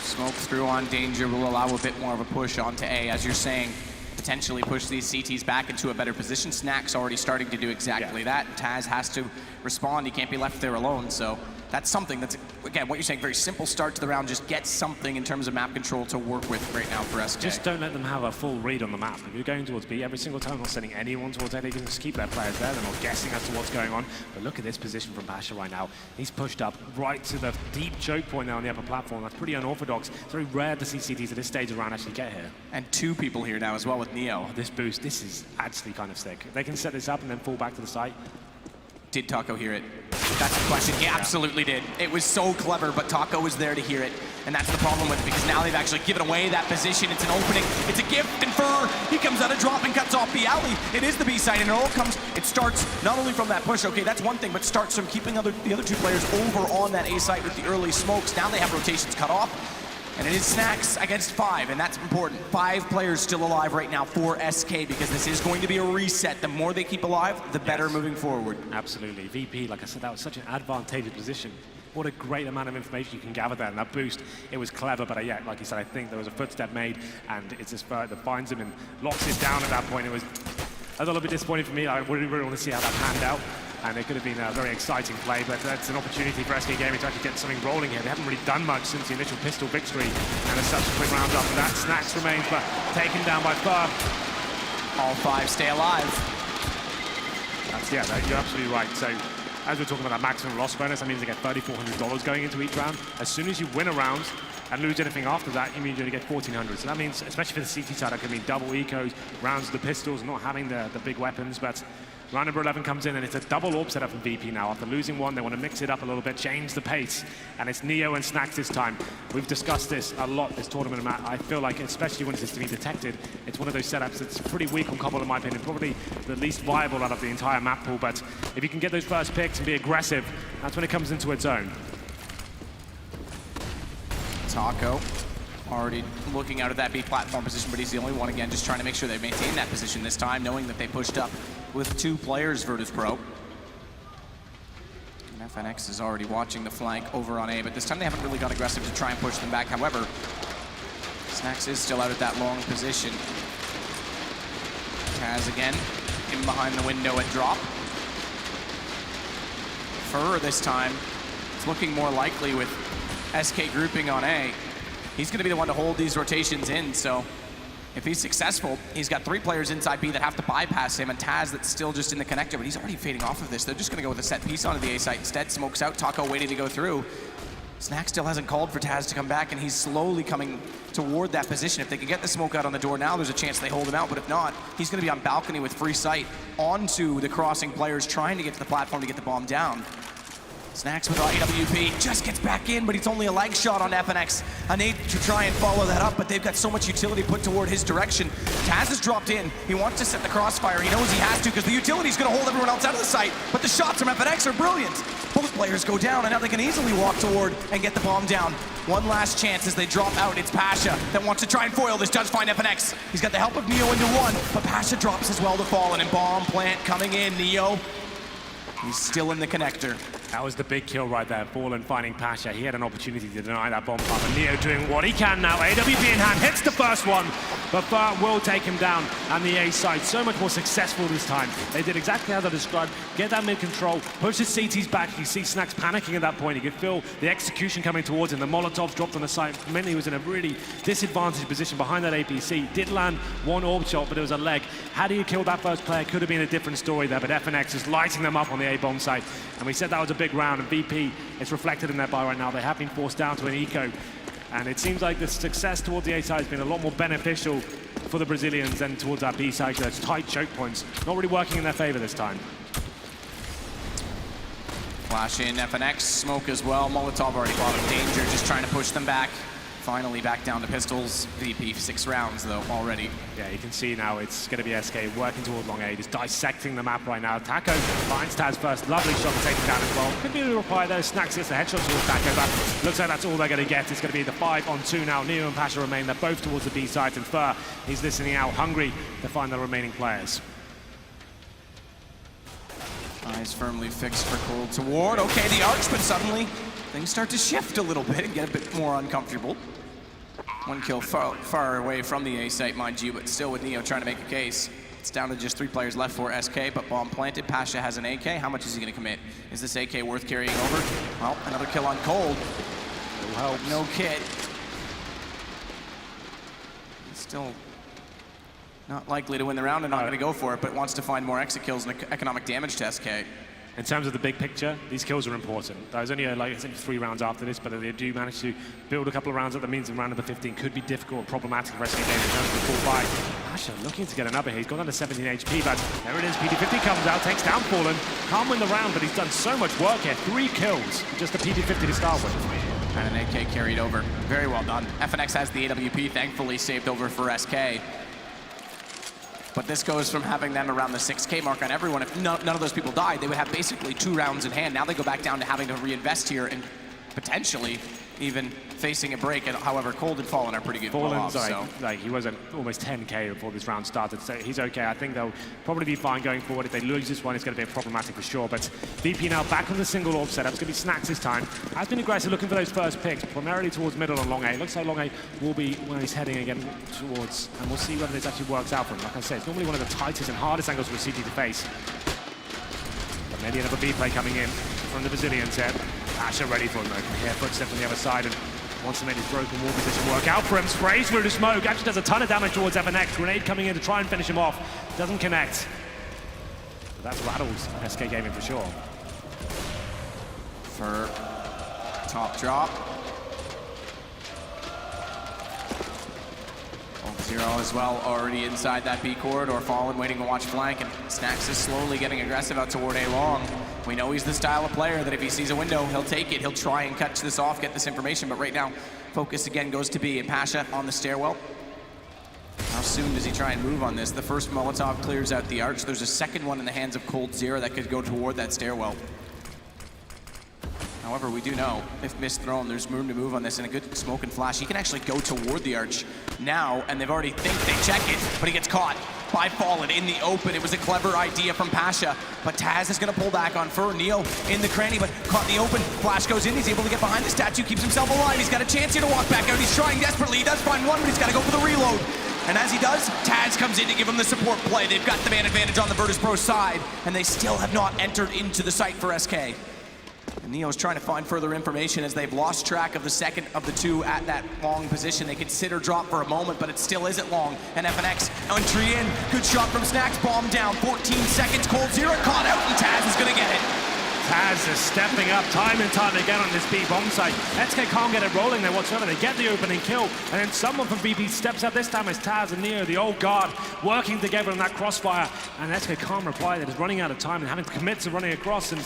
[SPEAKER 13] Smoke through on Danger will allow a bit more of a push onto A, as you're saying. Potentially push these CTs back into a better position. Snack's already starting to do exactly that. Taz has to respond. He can't be left there alone, so that's something that's, again, what you're saying, very simple start to the round. Just get something in terms of map control to work with right now for SK.
[SPEAKER 14] Just don't let them have a full read on the map. If you're going towards B every single time, not sending anyone towards A, they can just keep their players there. They're not guessing as to what's going on. But look at this position from Pasha right now. He's pushed up right to the deep choke point now on the upper platform. That's pretty unorthodox. It's very rare to see CTs at this stage of the round actually get here.
[SPEAKER 13] And 2 people here now as well with Neo.
[SPEAKER 14] Oh, this boost, this is actually kind of sick. They can set this up and then fall back to the site.
[SPEAKER 13] Did Taco hear it? That's the question. He absolutely did. It was so clever, but Taco was there to hear it. And that's the problem with it, because now they've actually given away that position. It's an opening. It's a gift, and Fur, he comes out of drop and cuts off Bialy. It is the B side, and it starts not only from that push, okay, that's one thing, but starts from keeping the other 2 players over on that A site with the early smokes. Now they have rotations cut off. And it is Snacks against 5, and that's important. 5 players still alive right now for SK, because this is going to be a reset. The more they keep alive, the better moving forward.
[SPEAKER 14] Absolutely. VP, like I said, that was such an advantageous position. What a great amount of information you can gather there, and that boost, it was clever, but yeah, like you said, I think there was a footstep made, and it's just Fur that finds him and locks it down at that point. It was a little bit disappointing for me. I really want to see how that panned out. And it could have been a very exciting play, but that's an opportunity for SK Gaming to actually get something rolling here. They haven't really done much since the initial pistol victory, and as subsequent rounds after that, Snax remains, but taken down by Fur.
[SPEAKER 13] All 5 stay alive.
[SPEAKER 14] Yeah, you're absolutely right. So, as we're talking about that maximum loss bonus, that means they get $3,400 going into each round. As soon as you win a round and lose anything after that, you mean you're going to get $1,400. So that means, especially for the CT side, that could mean double ecos, rounds of the pistols, not having the big weapons, but round number 11 comes in, and it's a double AWP setup from VP now. After losing one, they want to mix it up a little bit, change the pace, and it's Neo and Snax this time. We've discussed this a lot this tournament, Matt. I feel like, especially when it's to be detected, it's one of those setups that's pretty weak on Cbble, in my opinion, probably the least viable out of the entire map pool, but if you can get those first picks and be aggressive, that's when it comes into its own.
[SPEAKER 13] Taco already looking out of that B platform position, but he's the only one, again, just trying to make sure they maintain that position this time, knowing that they pushed up with 2 players, Virtus Pro. And FNX is already watching the flank over on A, but this time they haven't really got aggressive to try and push them back. However, Snax is still out at that long position. Taz again, in behind the window at drop. Fur this time, it's looking more likely with SK grouping on A. He's going to be the one to hold these rotations in, so if he's successful, he's got 3 players inside B that have to bypass him, and Taz that's still just in the connector, but he's already fading off of this. They're just going to go with a set piece onto the A site instead. Smokes out, Taco waiting to go through. Snax still hasn't called for Taz to come back, and he's slowly coming toward that position. If they can get the smoke out on the door now, there's a chance they hold him out, but if not, he's going to be on balcony with free sight onto the crossing players trying to get to the platform to get the bomb down. Snax with AWP, just gets back in, but it's only a leg shot on FNX. A nade to try and follow that up, but they've got so much utility put toward his direction. Taz has dropped in. He wants to set the crossfire. He knows he has to because the utility's going to hold everyone else out of the site, but the shots from FNX are brilliant. Both players go down, and now they can easily walk toward and get the bomb down. One last chance as they drop out. It's Pasha that wants to try and foil this Judge Find FNX. He's got the help of Neo into one, but Pasha drops as well to Fallen, and bomb plant coming in. Neo, he's still in the connector.
[SPEAKER 14] That was the big kill right there. Fallen finding Pasha. He had an opportunity to deny that bomb pump, and Neo doing what he can now. AWP in hand, hits the first one, but Fur will take him down, and the A side so much more successful this time. They did exactly as I described. Get that mid control, push the CTs back. You see Snax panicking at that point. You could feel the execution coming towards him. The Molotovs dropped on the side. Meant he was in a really disadvantaged position behind that APC. Did land one AWP shot, but it was a leg. Had he killed that first player, could have been a different story there, but FNX is lighting them up on the A bomb site. And we said that was a big round, and VP is reflected in their buy right now. They have been forced down to an eco, and it seems like the success towards the A side has been a lot more beneficial for the Brazilians than towards our B side. Those tight choke points not really working in their favor this time.
[SPEAKER 13] Flash in, FNX, smoke as well. Molotov already bought him danger, just trying to push them back. Finally back down to pistols. VP 6 rounds though already.
[SPEAKER 14] Yeah, you can see now it's going to be SK working toward long A, just dissecting the map right now. Taco finds Taz first, lovely shot to take him down as well. Could be a reply though. Snax gets the headshot towards Taco, but looks like that's all they're going to get. It's going to be the 5-on-2 now. Neo and Pasha remain. They're both towards the B side, and Fur, he's listening out, hungry to find the remaining players.
[SPEAKER 13] Eyes firmly fixed for Cold toward. Okay, the arch, but suddenly things start to shift a little bit and get a bit more uncomfortable. One kill far away from the A site, mind you, but still with Neo trying to make a case. It's down to just 3 players left for SK, but bomb planted. Pasha has an AK. How much is he going to commit? Is this AK worth carrying over? Well, another kill on Cold. No help, no kit. Still not likely to win the round and not going to go for it, but wants to find more exit kills and economic damage to SK.
[SPEAKER 14] In terms of the big picture, these kills are important. There's only, like I said, 3 rounds after this, but if they do manage to build a couple of rounds up, that means in round number 15 could be difficult, problematic for SK Gaming in terms of the full fight. Pasha looking to get another hit. He's gone down to 17 HP, but there it is. PD50 comes out, takes down Fallen. Can't win the round, but he's done so much work here. 3 kills, just a PD50 to start with.
[SPEAKER 13] And an AK carried over. Very well done. FNX has the AWP, thankfully saved over for SK. But this goes from having them around the 6K mark on everyone. If none of those people died, they would have basically 2 rounds in hand. Now they go back down to having to reinvest here and potentially even facing a break. And however, Cold and Fallen are pretty good.
[SPEAKER 14] Fallen's
[SPEAKER 13] off,
[SPEAKER 14] like he was at almost 10k before this round started, so he's okay. I think they'll probably be fine going forward. If they lose this one, it's going to be problematic for sure. But VP now back on the single orb setup. It's going to be Snacks this time. Has been aggressive, looking for those first picks, primarily towards middle and long A. It looks like long A will be where he's heading again towards, and we'll see whether this actually works out for him. Like I said, it's normally one of the tightest and hardest angles for a CT to face. But maybe another B play coming in from the Brazilians here. Pasha ready for him though. Here, footstep on the other side, and wants to make his broken wall position work out for him. Sprays through the smoke, actually does a ton of damage towards FNX. Grenade coming in to try and finish him off. Doesn't connect. But that's rattles SK Gaming for sure.
[SPEAKER 13] For top drop. 0 as well, already inside that B corridor. Fallen waiting to watch flank, and Snacks is slowly getting aggressive out toward A long. We know he's the style of player that if he sees a window, he'll take it. He'll try and cut this off, get this information, but right now, focus again goes to B, and Pasha on the stairwell. How soon does he try and move on this? The first Molotov clears out the arch. There's a second one in the hands of Cold Zero that could go toward that stairwell. However, we do know if missed thrown, there's room to move on this, and a good smoke and flash. He can actually go toward the arch now, and they've already think they check it, but he gets caught by Fallen in the open. It was a clever idea from Pasha, but Taz is gonna pull back on Fur. Neo in the cranny, but caught in the open. Flash goes in, he's able to get behind the statue, keeps himself alive. He's got a chance here to walk back out. He's trying desperately. He does find one, but he's gotta go for the reload. And as he does, Taz comes in to give him the support play. They've got the man advantage on the Virtus Pro side, and they still have not entered into the site for SK. And Neo's trying to find further information as they've lost track of the second of the two at that long position. They consider drop for a moment, but it still isn't long. And FNX entry in, good shot from Snacks, bomb down, 14 seconds, Cold Zero caught out, and Taz is gonna get it.
[SPEAKER 14] Taz is stepping up time and time again on this B bomb site. SK can't get it rolling there whatsoever. They get the opening kill, and then someone from BP steps up. This time it's Taz and Neo, the old guard, working together on that crossfire. And SK can't reply. They're just running out of time and having to commit to running across. And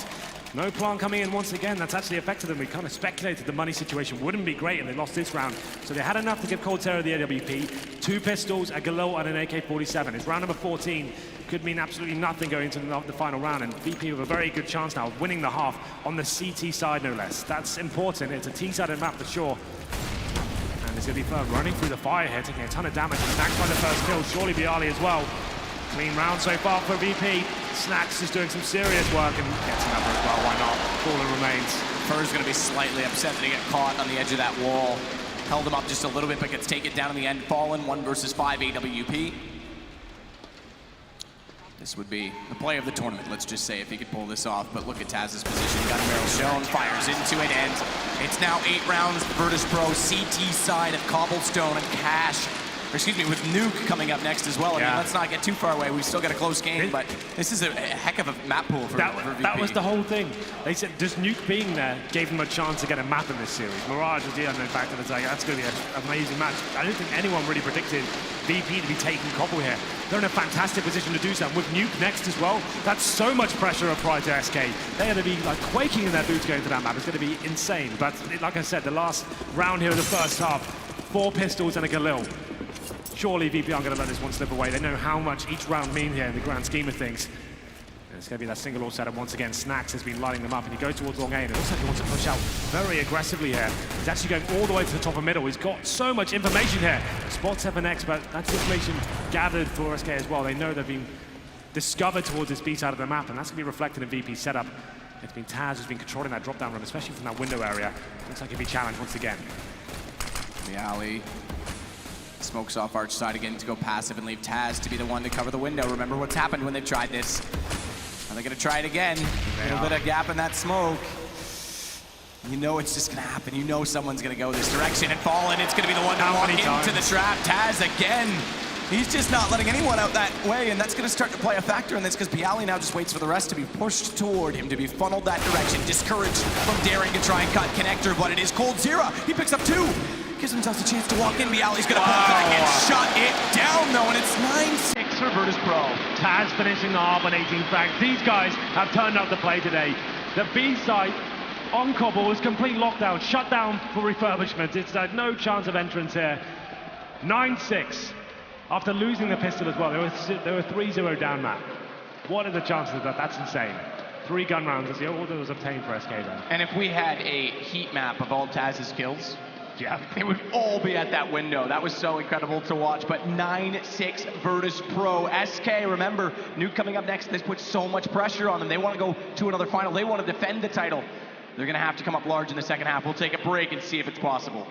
[SPEAKER 14] no plan coming in once again. That's actually affected them. We kind of speculated the money situation wouldn't be great, and they lost this round. So they had enough to give Cold Terror the AWP. 2 pistols, a Galil, and an AK-47. It's round number 14. Could mean absolutely nothing going into the final round, and VP with a very good chance now of winning the half on the CT side, no less. That's important. It's a T-sided map for sure. And it's going to be Firm running through the fire here, taking a ton of damage. Snacks by the first kill, surely Bialy as well. Clean round so far for VP. Snacks is doing some serious work and gets another as well. Why not? Fallen remains.
[SPEAKER 13] Fur's going to be slightly upset that he got caught on the edge of that wall. Held him up just a little bit, but gets taken down in the end. Fallen 1 versus 5 AWP. This would be the play of the tournament, let's just say, if he could pull this off. But look at Taz's position. Gun barrel shown, fires into it, and it's now 8 rounds. Virtus Pro CT side of Cobblestone and Cash. Or excuse me, with Nuke coming up next as well. I mean, let's not get too far away. We've still got a close game, but this is a heck of a map pool for VP.
[SPEAKER 14] That was the whole thing. They said just Nuke being there gave them a chance to get a map in this series. Mirage was the unknown factor. It's like, that's going to be an amazing match. I don't think anyone really predicted VP to be taking Cobble here. They're in a fantastic position to do so. With Nuke next as well, that's so much pressure applied to SK. They're going to be like quaking in their boots going to that map. It's going to be insane. But like I said, the last round here of the first half, 4 pistols and a Galil. Surely VP aren't going to let this one slip away. They know how much each round means here in the grand scheme of things. And it's going to be that single all setup once again. Snacks has been lighting them up, and he goes towards long A, and it looks like he wants to push out very aggressively here. He's actually going all the way to the top of middle. He's got so much information here. Spots FNX, but that's information gathered for SK as well. They know they've been discovered towards this B side of the map, and that's going to be reflected in VP's setup. It's been Taz who's been controlling that drop-down run, especially from that window area. Looks like he'll be challenged once again.
[SPEAKER 13] The alley. Smokes off arch side again to go passive and leave Taz to be the one to cover the window. Remember what's happened when they've tried this. Are they going to try it again? A little bit of gap in that smoke. You know it's just going to happen. You know someone's going to go this direction and fall, and it's going to be the one to walk into the trap. Taz again. He's just not letting anyone out that way, and that's going to start to play a factor in this because Bialy now just waits for the rest to be pushed toward him, to be funneled that direction, discouraged from daring to try and cut connector, but it is Cold Zero. He picks up 2. Gives himself a chance to walk in. Bialy's going to pull back and shut it down, though, and it's 9-6 for Virtus Pro.
[SPEAKER 14] Taz finishing the half on 18 frags. These guys have turned out to play today. The B site on Cobble is complete lockdown, shut down for refurbishment. It's no chance of entrance here. 9-6 after losing the pistol as well. They were 3-0 down, Matt. What are the chances of that? That's insane. 3 gun rounds as the order was obtained for SK then.
[SPEAKER 13] And if we had a heat map of all Taz's kills, yeah, they would all be at that window. That was so incredible to watch. But 9-6 Virtus Pro. SK, remember, Nuke coming up next. This puts so much pressure on them. They want to go to another final. They want to defend the title. They're going to have to come up large in the second half. We'll take a break and see if it's possible.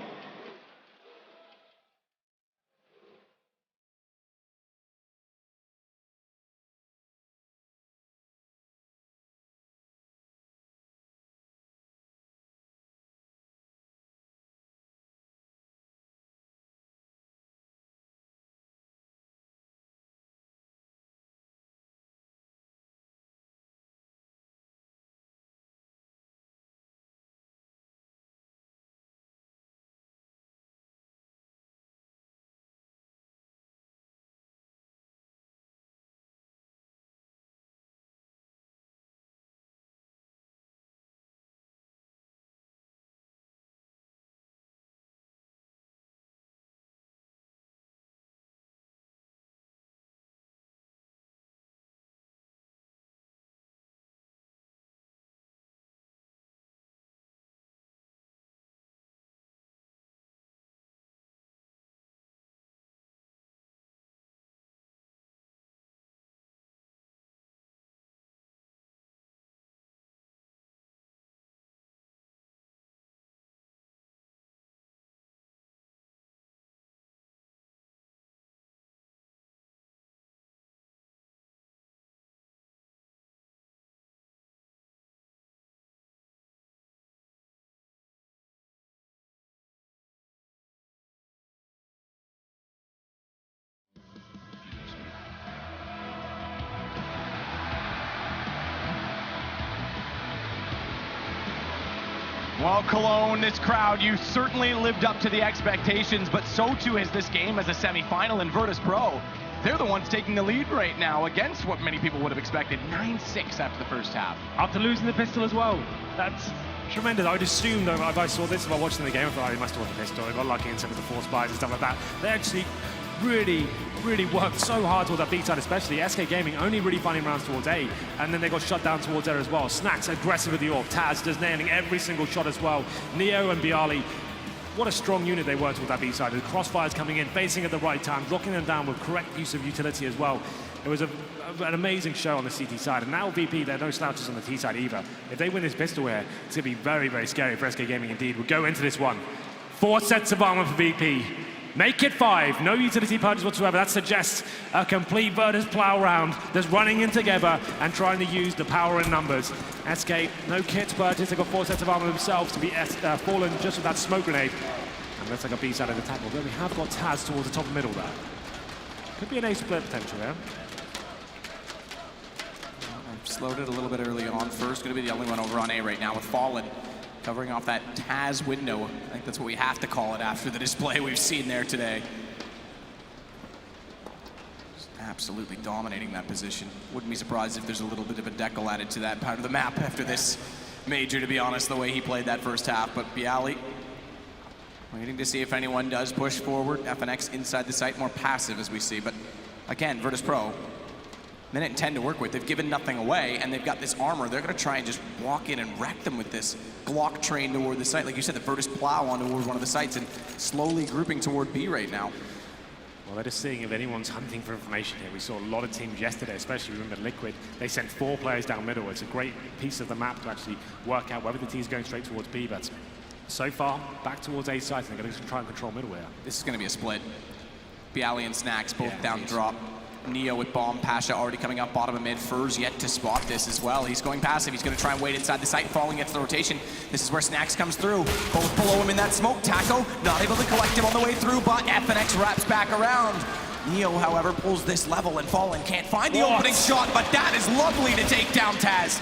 [SPEAKER 13] Well, Cologne, this crowd, you certainly lived up to the expectations, but so too has this game as a semi-final in Virtus Pro. They're the ones taking the lead right now against what many people would have expected. 9-6 after the first half.
[SPEAKER 14] After losing the pistol as well. That's tremendous. I would assume, though, if I saw this, if I watched in the game, I thought, he must have won the pistol. They got lucky in some of the force buys and stuff like that. They actually really worked so hard toward that B side, especially. SK Gaming only really finding rounds towards A, and then they got shut down towards there as well. Snacks aggressive with the AWP. Taz just nailing every single shot as well. Neo and Bialy, what a strong unit they were toward that B side. The crossfires coming in, facing at the right time, locking them down with correct use of utility as well. It was an amazing show on the CT side, and now VP, they're no slouches on the T side either. If they win this pistol here, it's going to be very scary for SK Gaming indeed. We'll go into this one. 4 sets of armor for VP. Make it 5, no utility purges whatsoever. That suggests a complete Virtus plow round, just running in together and trying to use the power in numbers. SK, no kits purchased, they've got 4 sets of armor themselves to be fallen just with that smoke grenade. And that's like a B side of the tackle, but we have got Taz towards the top middle there. Could be an A split potential there.
[SPEAKER 13] I've slowed it a little bit early on. First, going to be the only one over on A right now with Fallen. Covering off that Taz window. I think that's what we have to call it after the display we've seen there today. Just absolutely dominating that position. Wouldn't be surprised if there's a little bit of a decal added to that part of the map after this major, to be honest, the way he played that first half. But Bialy, waiting to see if anyone does push forward. FNX inside the site, more passive as we see. But again, Virtus Pro, they didn't intend to work with. They've given nothing away, and they've got this armor. They're going to try and just walk in and wreck them with this Glock train toward the site. Like you said, the Virtus plow on toward one of the sites and slowly grouping toward B right now.
[SPEAKER 14] Well, they're just seeing if anyone's hunting for information here. We saw a lot of teams yesterday, especially remember Liquid. They sent 4 players down middle. It's a great piece of the map to actually work out whether the team's going straight towards B. But so far, back towards A site, and they're going to try and control middle here.
[SPEAKER 13] This is going to be a split. Bialy and Snacks both down drop. Neo with bomb, Pasha already coming up bottom of mid. Furs yet to spot this as well. He's going passive. He's going to try and wait inside the site, falling into the rotation. This is where Snacks comes through. Both below him in that smoke. Taco not able to collect him on the way through, but FNX wraps back around. Neo, however, pulls this level, and Fallen can't find the opening shot, but that is lovely to take down Taz.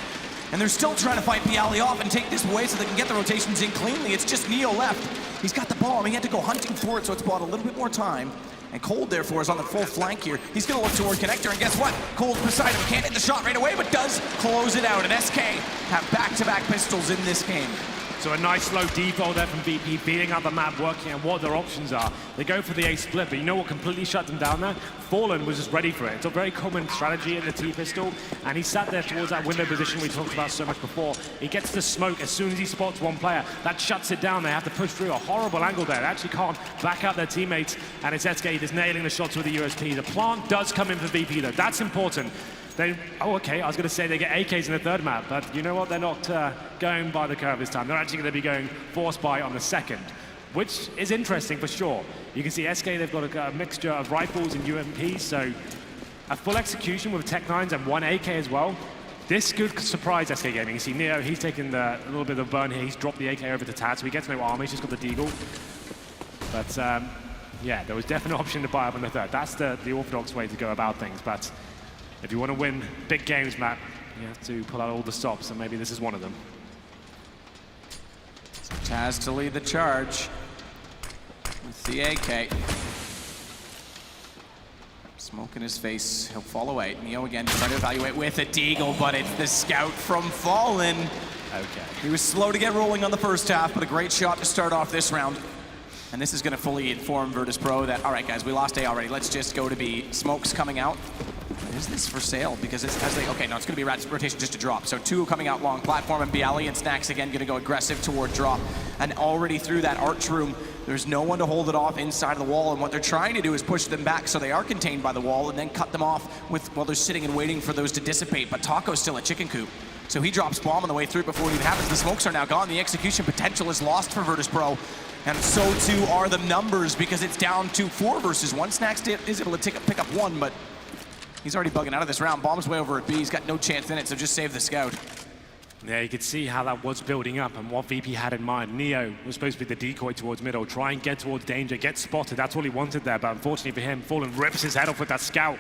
[SPEAKER 13] And they're still trying to fight Bialy off and take this away so they can get the rotations in cleanly. It's just Neo left. He's got the bomb. He had to go hunting for it, so it's bought a little bit more time. And Cold, therefore, is on the full flank here. He's going to look toward Connector, and guess what? Cold's beside him. Can't hit the shot right away, but does close it out. And SK have back-to-back pistols in this game.
[SPEAKER 14] So a nice slow default there from VP, feeling out the map, working out what their options are. They go for the A split, but you know what completely shut them down there? Fallen was just ready for it. It's a very common strategy in the T-pistol, and he sat there towards that window position we talked about so much before. He gets the smoke as soon as he spots one player. That shuts it down. They have to push through a horrible angle there. They actually can't back out their teammates, and it's SK just nailing the shots with the USP. The plant does come in for VP, though. That's important. Oh, okay, I was going to say they get AKs in the third map, but you know what? They're not going by the curve this time. They're actually going to be going force buy on the second, which is interesting for sure. You can see SK, they've got a mixture of rifles and UMPs, so a full execution with Tech-9s and one AK as well. This could surprise SK Gaming. You see Neo, he's taken a little bit of a burn here. He's dropped the AK over to Taz, so he gets no armor. He's just got the deagle. But yeah, there was definitely an option to buy up on the third. That's the orthodox way to go about things, but if you want to win big games, Matt, you have to pull out all the stops, and maybe this is one of them.
[SPEAKER 13] So Taz to lead the charge with the AK. Smoke in his face, he'll fall away. Neo again trying to evaluate with a deagle, but it's the scout from Fallen. Okay. He was slow to get rolling on the first half, but a great shot to start off this round. And this is going to fully inform Virtus.pro that, all right, guys, we lost A already. Let's just go to B. Smoke's coming out. Is this for sale? Because it's as they, okay, no, it's going to be rotation just to drop. So two coming out long platform, and Bialy and Snacks again going to go aggressive toward drop. And already through that arch room, there's no one to hold it off inside of the wall. And what they're trying to do is push them back so they are contained by the wall and then cut them off with while they're sitting and waiting for those to dissipate. But Taco's still at chicken coop. So he drops bomb on the way through before it even happens. The smokes are now gone. The execution potential is lost for Virtus.pro. And so too are the numbers because it's down to 4 versus 1. Snacks is able to pick up 1, but he's already bugging out of this round. Bomb's way over at B. He's got no chance in it, so just save the scout.
[SPEAKER 14] Yeah, you could see how that was building up and what VP had in mind. Neo was supposed to be the decoy towards middle, try and get towards danger, get spotted. That's all he wanted there, but unfortunately for him, Fallen rips his head off with that scout.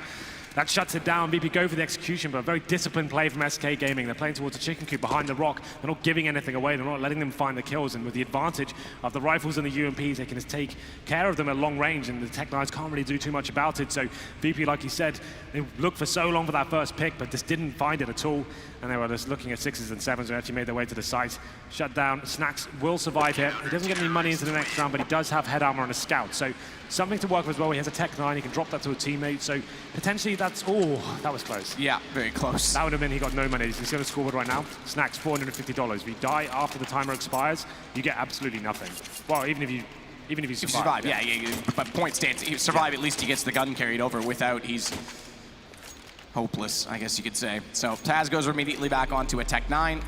[SPEAKER 14] That shuts it down. VP go for the execution, but a very disciplined play from SK Gaming. They're playing towards the chicken coop behind the rock. They're not giving anything away. They're not letting them find the kills. And with the advantage of the rifles and the UMPs, they can just take care of them at long range, and the Tech-9s can't really do too much about it. So VP, like you said, they looked for so long for that first pick, but just didn't find it at all. And they were just looking at 6s and 7s and actually made their way to the site. Shut down. Snacks will survive here. He doesn't get any money into the next round, but he does have head armor and a scout. So something to work with as well. He has a Tech-9. He can drop that to a teammate. So potentially that's... Oh, that was close.
[SPEAKER 13] Yeah, very close.
[SPEAKER 14] That would have been he got no money. He's on the scoreboard right now. Snacks, $450. If you die after the timer expires, you get absolutely nothing. Well, even if you survive.
[SPEAKER 13] Yeah. But point stands. If you survive, at least he gets the gun carried over. Without, he's hopeless, I guess you could say. So Taz goes immediately back onto a Tech-9.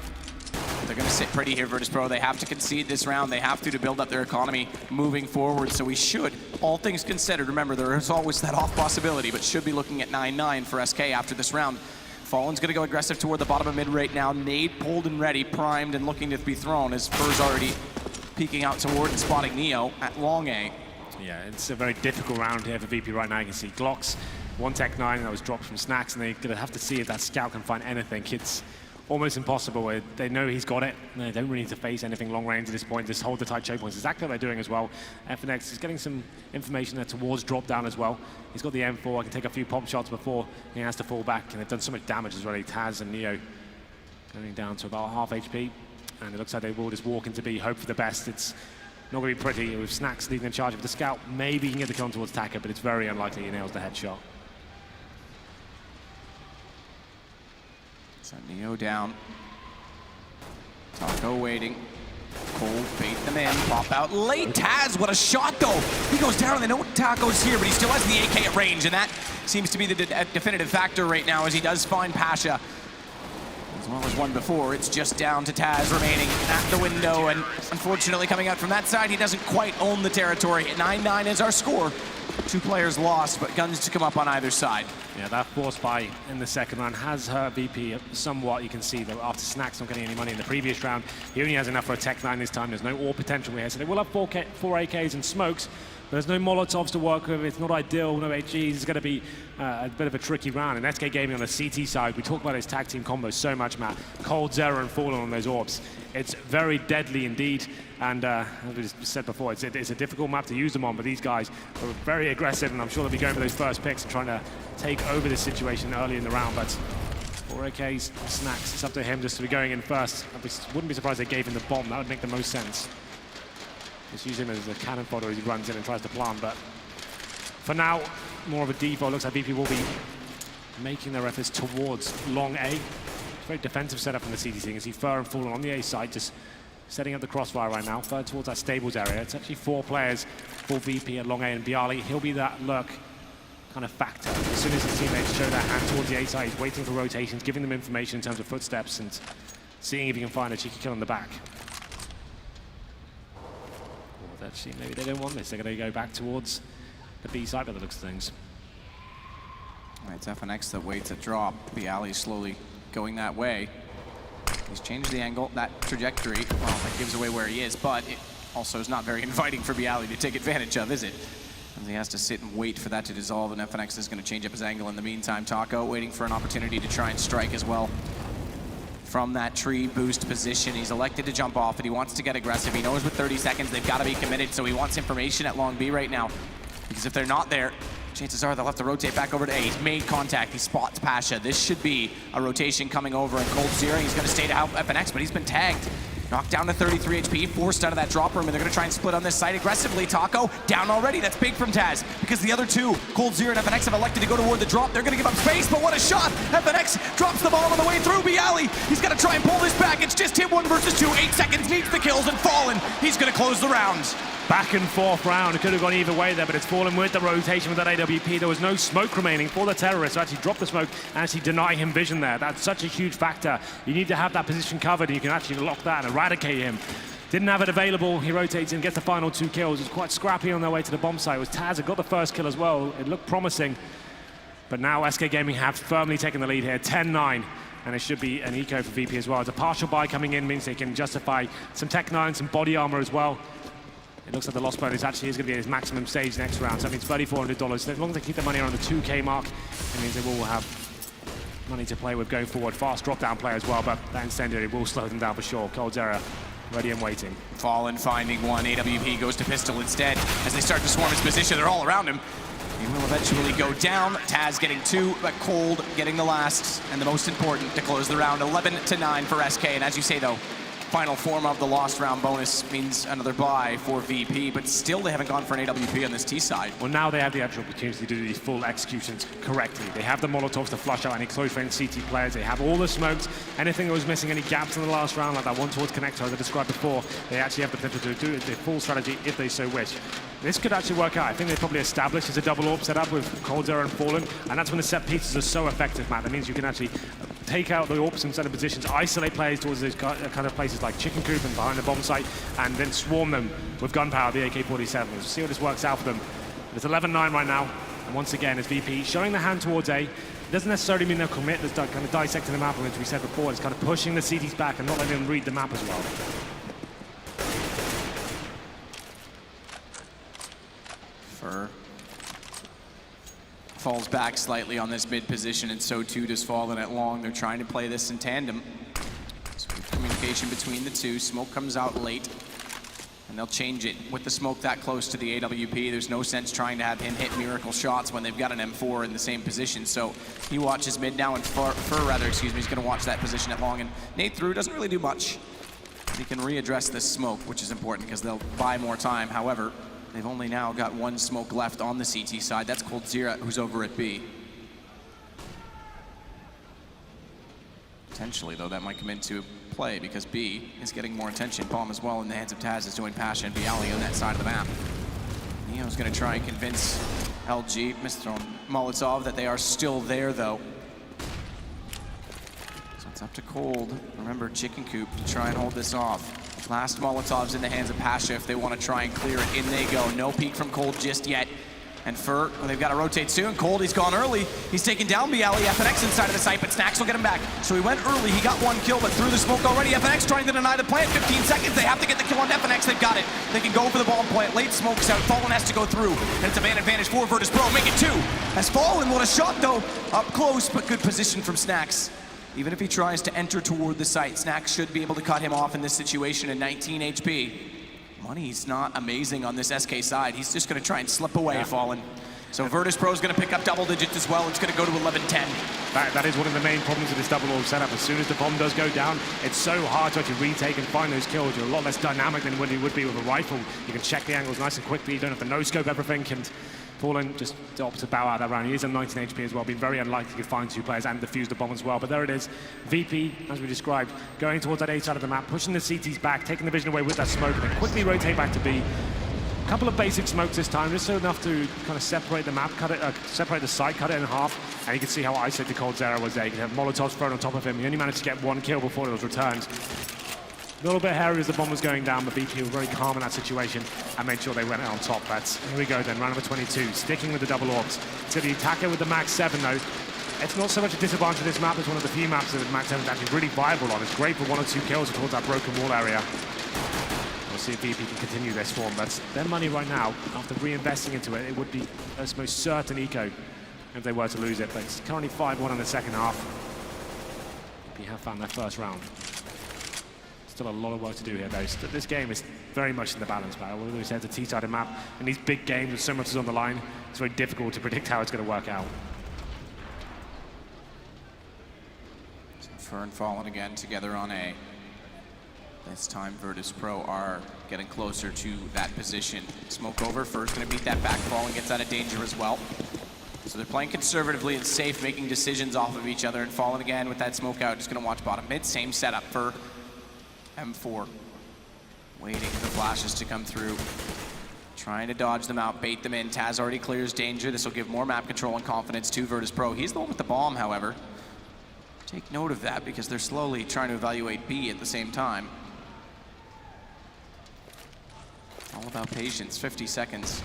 [SPEAKER 13] They're going to sit pretty here, Virtus.pro. They have to concede this round. They have to build up their economy moving forward. So we should, all things considered, remember, there is always that off possibility, but should be looking at 9-9 for SK after this round. Fallen's going to go aggressive toward the bottom of mid right now. Nade pulled and ready, primed and looking to be thrown as Fur's already peeking out toward and spotting Neo at long A.
[SPEAKER 14] Yeah, it's a very difficult round here for VP right now. You can see Glocks, one Tech-9 that was dropped from Snacks, and they're going to have to see if that scout can find anything. It's almost impossible. They know he's got it. They don't really need to face anything long range at this point. Just hold the tight choke points. Exactly what they're doing as well. FNX is getting some information there towards drop down as well. He's got the M4. I can take a few pop shots before he has to fall back. And they've done so much damage as well. Taz and Neo going down to about half HP. And it looks like they will just walk into B, hope for the best. It's not going to be pretty. With Snacks leading in charge of the scout, maybe he can get the kill towards Taka, but it's very unlikely he nails the headshot.
[SPEAKER 13] So Neo down. Taco waiting. Cole bait them in. Pop out late. Taz, what a shot though. He goes down and they know Taco's here, but he still has the AK at range, and that seems to be the definitive factor right now as he does find Pasha. As well as one before, it's just down to Taz remaining at the window, and unfortunately coming out from that side, he doesn't quite own the territory. 9-9 is our score. 2 players lost, but guns to come up on either side.
[SPEAKER 14] Yeah, that force buy in the second round has hurt VP somewhat. You can see that after Snacks not getting any money in the previous round, he only has enough for a Tech-9 this time. There's no AWP potential here, so they will have 4 AKs and smokes, but there's no Molotovs to work with. It's not ideal, no HGs. It's going to be a bit of a tricky round. And SK Gaming on the CT side, we talk about his tag team combos so much, Matt. Cold, Zera, and Fallen on those AWPs. It's very deadly indeed. And as we said before, it's a difficult map to use them on, but these guys are very aggressive, and I'm sure they'll be going for those first picks and trying to take over this situation early in the round. But For AK's Snacks, it's up to him just to be going in first. I wouldn't be surprised they gave him the bomb. That would make the most sense. Just use him as a cannon fodder as he runs in and tries to plant, but for now, more of a default. Looks like VP will be making their efforts towards long A. Very defensive setup from the CDC. You can see Fur and Fallen on the A side, just setting up the crossfire right now. Fur towards that stables area. It's actually 4 players for VP at long A, and Bialy, he'll be that lurk kind of factor. As soon as his teammates show their hand towards the A side, he's waiting for rotations, giving them information in terms of footsteps, and seeing if he can find a cheeky kill in the back. Well, actually, maybe they don't want this. They're going to go back towards the B side by the looks of things.
[SPEAKER 13] All right, it's FNX that waits at drop. Bialy slowly going that way. He's changed the angle, that trajectory. Well, that gives away where he is, but it also is not very inviting for Bialy to take advantage of, is it? He has to sit and wait for that to dissolve, and FNX is going to change up his angle in the meantime. Taco waiting for an opportunity to try and strike as well. From that tree boost position, he's elected to jump off, and he wants to get aggressive. He knows with 30 seconds they've got to be committed, so he wants information at long B right now. Because if they're not there, chances are they'll have to rotate back over to A. He's made contact, he spots Pasha. This should be a rotation coming over, and coldzera, he's going to stay to help FNX, but he's been tagged. Knocked down to 33 HP, forced out of that drop room, and they're going to try and split on this side aggressively. Taco down already. That's big from Taz, because the other two, coldzera and FNX, have elected to go toward the drop. They're going to give up space, but what a shot! FNX drops the bomb on the way through. Bialy, he's got to try and pull this back. It's just him 1 versus 2. 8 seconds, needs the kills, and Fallen, he's going to close the round.
[SPEAKER 14] Back and forth round. It could have gone either way there, but it's Fallen with the rotation with that AWP. There was no smoke remaining for the terrorists to actually drop the smoke and actually deny him vision there. That's such a huge factor. You need to have that position covered, and you can actually lock that and eradicate him. Didn't have it available. He rotates and gets the final 2 kills. It was quite scrappy on their way to the bomb site. It was Taz that got the first kill as well. It looked promising, but now SK Gaming have firmly taken the lead here, 10-9. And it should be an eco for VP as well. It's a partial buy coming in, means they can justify some Tech 9, some body armor as well. It looks like the loss bonus actually is going to be at his maximum stage next round, so that means $3,400. So as long as they keep the money around the 2K mark, it means they will have money to play with going forward. Fast drop-down play as well, but that incendiary will slow them down for sure. coldzera ready and waiting.
[SPEAKER 13] Fallen finding one. AWP goes to pistol instead. As they start to swarm his position, they're all around him. He will eventually go down. Taz getting 2, but Cold getting the last, and the most important to close the round. 11-9 for SK, and as you say though, final form of the lost round bonus means another buy for VP, but still they haven't gone for an AWP on this T side.
[SPEAKER 14] Well, now they have the actual opportunity to do these full executions correctly. They have the Molotovs to flush out any close-range CT players. They have all the smokes. Anything that was missing, any gaps in the last round, like that one towards connector as I described before, they actually have the potential to do the full strategy if they so wish. This could actually work out. I think they probably established as a double AWP setup with coldzera and Fallen, and that's when the set pieces are so effective, Matt. That means you can actually take out the AWPs in certain positions, isolate players towards those kind of places like Chicken Coop and behind the bomb site, and then swarm them with gunpowder, the AK-47. We'll see how this works out for them. But it's 11-9 right now, and once again, it's VP showing the hand towards A. It doesn't necessarily mean they'll commit. There's kind of dissecting the map, as we said before. It's kind of pushing the CTs back and not letting them read the map as well.
[SPEAKER 13] Fur falls back slightly on this mid position, and so too does Fallen at long. They're trying to play this in tandem. So communication between the two. Smoke comes out late, and they'll change it. With the smoke that close to the AWP, there's no sense trying to have him hit miracle shots when they've got an M4 in the same position. So he watches mid now, and Fur he's going to watch that position at long. And Nate through doesn't really do much. He can readdress this smoke, which is important because they'll buy more time. However, they've only now got 1 smoke left on the CT side. That's coldzera, who's over at B. Potentially, though, that might come into play because B is getting more attention. Bomb as well in the hands of Taz is doing Pasha and Bialy on that side of the map. Neo's going to try and convince LG, Mr. Molotov, that they are still there, though. So it's up to Cold. Remember, Chicken Coop to try and hold this off. Last Molotov's in the hands of Pasha if they want to try and clear it. In they go. No peek from Cold just yet. And Fur, well, they've got to rotate soon. Cold, he's gone early. He's taken down Bialy. FNX inside of the site, but Snacks will get him back. So he went early. He got 1 kill, but through the smoke already. FNX trying to deny the plant. 15 seconds. They have to get the kill on FNX. They've got it. They can go for the bomb plant. Late smoke's out. Fallen has to go through. And it's a man advantage for Virtus Pro. Make it 2. Has Fallen. What a shot, though. Up close, but good position from Snacks. Even if he tries to enter toward the site, Snacks should be able to cut him off in this situation at 19 HP. Money's not amazing on this SK side. He's just going to try and slip away, Fallen. So Virtus Pro is going to pick up double digits as well. It's going to go to 11-10.
[SPEAKER 14] That is one of the main problems with this double orb setup. As soon as the bomb does go down, it's so hard to actually retake and find those kills. You're a lot less dynamic than when you would be with a rifle. You can check the angles nice and quickly. You don't have to no-scope everything. And Fallen just opts to bow out that round. He is on 19 HP as well, being very unlikely to find two players and defuse the bomb as well. But there it is. VP, as we described, going towards that A side of the map, pushing the CTs back, taking the vision away with that smoke, and then quickly rotate back to B. A couple of basic smokes this time, just enough to kind of separate the map, separate the site, cut it in half, and you can see how isolated coldzera was there. You can have Molotovs thrown on top of him. He only managed to get one kill before it was returned. A little bit hairy as the bomb was going down, but VP were very calm in that situation and made sure they went on top. Here we go then, round number 22, sticking with the double orbs. It's going to be attacker with the max 7 though. It's not so much a disadvantage of this map, it's one of the few maps that the max 7 is actually really viable on. It's great for 1 or 2 kills towards that broken wall area. We'll see if VP can continue their form. That's their money right now. After reinvesting into it, it would be a most certain eco if they were to lose it. But it's currently 5-1 in the second half. VP have found their first round. Still a lot of work to do here, though. This game is very much in the balance battle. We always said it's a T-sided map. In these big games with so much is on the line, it's very difficult to predict how it's going to work out.
[SPEAKER 13] So Fer and Fallen again together on A. This time Virtus Pro are getting closer to that position. Smoke over, Fer's going to beat that back. Fallen gets out of danger as well. So they're playing conservatively and safe, making decisions off of each other. And Fallen again with that smoke out, just going to watch bottom mid. Same setup for M4, waiting for the flashes to come through, trying to dodge them out, bait them in. Taz already clears danger. This will give more map control and confidence to Virtus Pro. He's the one with the bomb, however. Take note of that because they're slowly trying to evaluate B at the same time. All about patience, 50 seconds.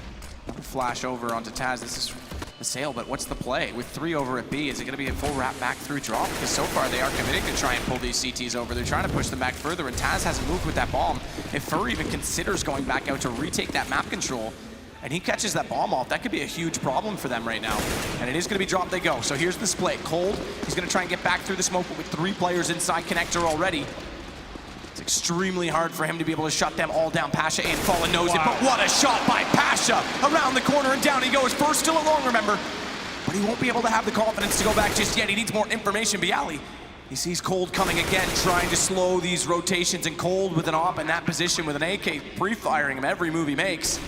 [SPEAKER 13] Flash over onto Taz. This is the sale, but what's the play? With 3 over at B, is it going to be a full wrap back through drop? Because so far they are committing to try and pull these CTs over. They're trying to push them back further, and Taz hasn't moved with that bomb. If Fer even considers going back out to retake that map control, and he catches that bomb off, that could be a huge problem for them right now. And it is going to be drop they go. So here's the split. Cold, he's going to try and get back through the smoke, but with 3 players inside connector already, it's extremely hard for him to be able to shut them all down. Pasha and Fallen knows it, but what a shot by Pasha! Around the corner and down he goes. First still alone, remember. But he won't be able to have the confidence to go back just yet. He needs more information. Bialy, he sees Cold coming again, trying to slow these rotations, and Cold with an op in that position with an AK pre-firing him every move he makes.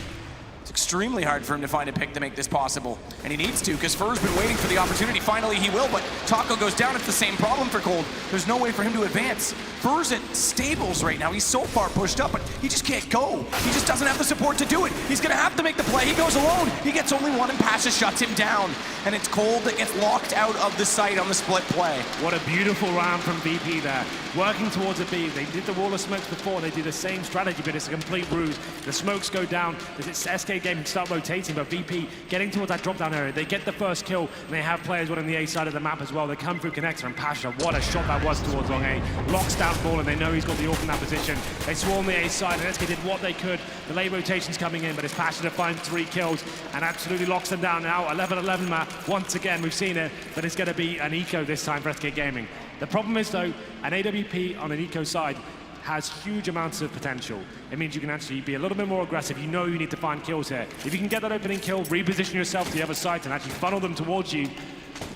[SPEAKER 13] It's extremely hard for him to find a pick to make this possible. And he needs to, because Fer's been waiting for the opportunity. Finally, he will, but Taco goes down. It's the same problem for Cold. There's no way for him to advance. Fer's at stables right now. He's so far pushed up, but he just can't go. He just doesn't have the support to do it. He's going to have to make the play. He goes alone. He gets only one, and Pasha shuts him down. And it's Cold that gets locked out of the site on the split play.
[SPEAKER 14] What a beautiful round from VP there. Working towards a B. They did the wall of smokes before. They do the same strategy, but it's a complete ruse. The smokes go down. It's SK game can start rotating, but VP getting towards that drop-down area. They get the first kill, and they have players on the A side of the map as well. They come through connector, and Pasha, what a shot that was towards long A. Locks down ball, and they know he's got the AWP in that position. They swarm the A side, and SK did what they could. The late rotation's coming in, but it's Pasha to find 3 kills, and absolutely locks them down now. 11-11 map. Once again, we've seen it, but it's going to be an eco this time for SK Gaming. The problem is, though, an AWP on an eco side has huge amounts of potential. It means you can actually be a little bit more aggressive. You know you need to find kills here. If you can get that opening kill, reposition yourself to the other side and actually funnel them towards you.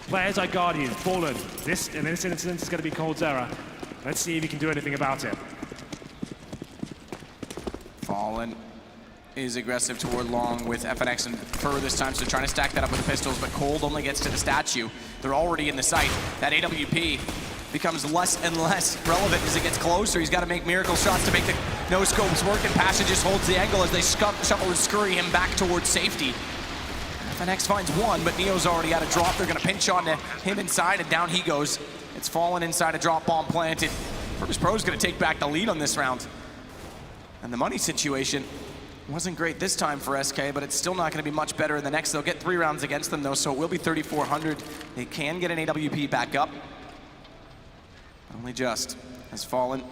[SPEAKER 14] Players like Guardian, Fallen, in this instance, it's going to be coldzera. Let's see if he can do anything about it.
[SPEAKER 13] Fallen is aggressive toward long with FNX and Fer this time, so trying to stack that up with the pistols, but Cold only gets to the statue. They're already in the site. That AWP becomes less and less relevant as it gets closer. He's got to make miracle shots to make the no-scopes work, and Pasha just holds the angle as they shuffle and scurry him back towards safety. FNX finds 1, but Neo's already at a drop. They're going to pinch onto him inside, and down he goes. It's Fallen inside, a drop bomb planted. Virtus Pro's going to take back the lead on this round. And the money situation wasn't great this time for SK, but it's still not going to be much better in the next. They'll get 3 rounds against them, though, so it will be 3,400. They can get an AWP back up. Only just, as Fallen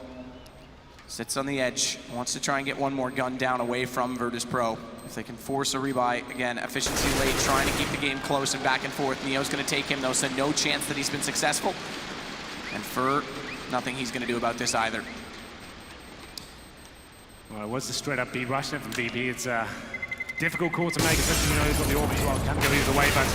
[SPEAKER 13] sits on the edge, wants to try and get one more gun down away from Virtus Pro. If they can force a rebuy, again, efficiency late, trying to keep the game close and back and forth. Neo's going to take him, though, so no chance that he's been successful. And Fer, nothing he's going to do about this either.
[SPEAKER 14] Well, it was the straight-up B rush from VP. It's difficult call to make, especially when you know he's got the orb as well. Can go either way, but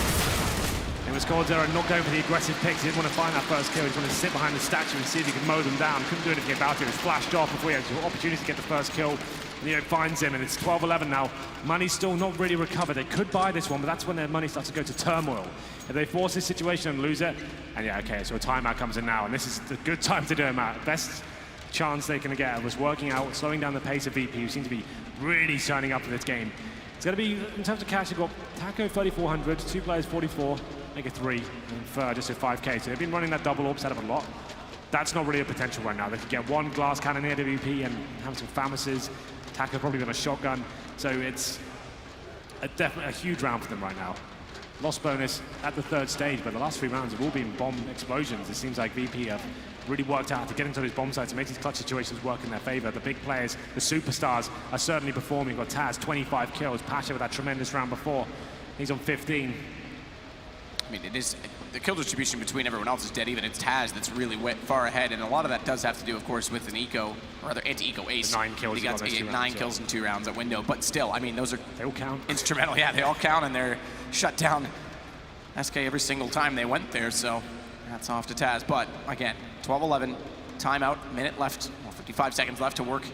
[SPEAKER 14] it was Godzilla not going for the aggressive picks. He didn't want to find that first kill. He just wanted to sit behind the statue and see if he could mow them down. Couldn't do anything about it. It was flashed off before he had the opportunity to get the first kill. Neo finds him, and it's 12-11 now. Money's still not really recovered. They could buy this one, but that's when their money starts to go to turmoil. If they force this situation and lose it, and yeah, okay, so a timeout comes in now, and this is the good time to do it, Matt. Best chance they can get was working out, slowing down the pace of VP, who seem to be really signing up for this game. It's going to be, in terms of cash, you've got Taco 3,400, 2 players 44, make it 3, and Fur just at 5k. So they've been running that double orb setup a lot. That's not really a potential right now. They could get one glass cannon near VP and have some Famuses. Taco probably got a shotgun. So it's definitely a huge round for them right now. Loss bonus at the 3rd stage, but the last 3 rounds have all been bomb explosions. It seems like VP have really worked out to get into those bomb sites and make these clutch situations work in their favor. The big players, the superstars, are certainly performing. You've got Taz, 25 kills. Pasha with that tremendous round before. He's on 15.
[SPEAKER 13] I mean, it is the kill distribution between everyone else is dead even. It's Taz that's really far ahead, and a lot of that does have to do, of course, with an eco, or rather anti-eco ace.
[SPEAKER 14] The 9 kills.
[SPEAKER 13] He got 9 kills in 2 rounds at window, but still, I mean, those are
[SPEAKER 14] they all count.
[SPEAKER 13] Instrumental. Yeah, they all count, and they're shut down SK every single time they went there. So that's off to Taz. But again, 12-11, timeout, minute left, well, 55 seconds left to work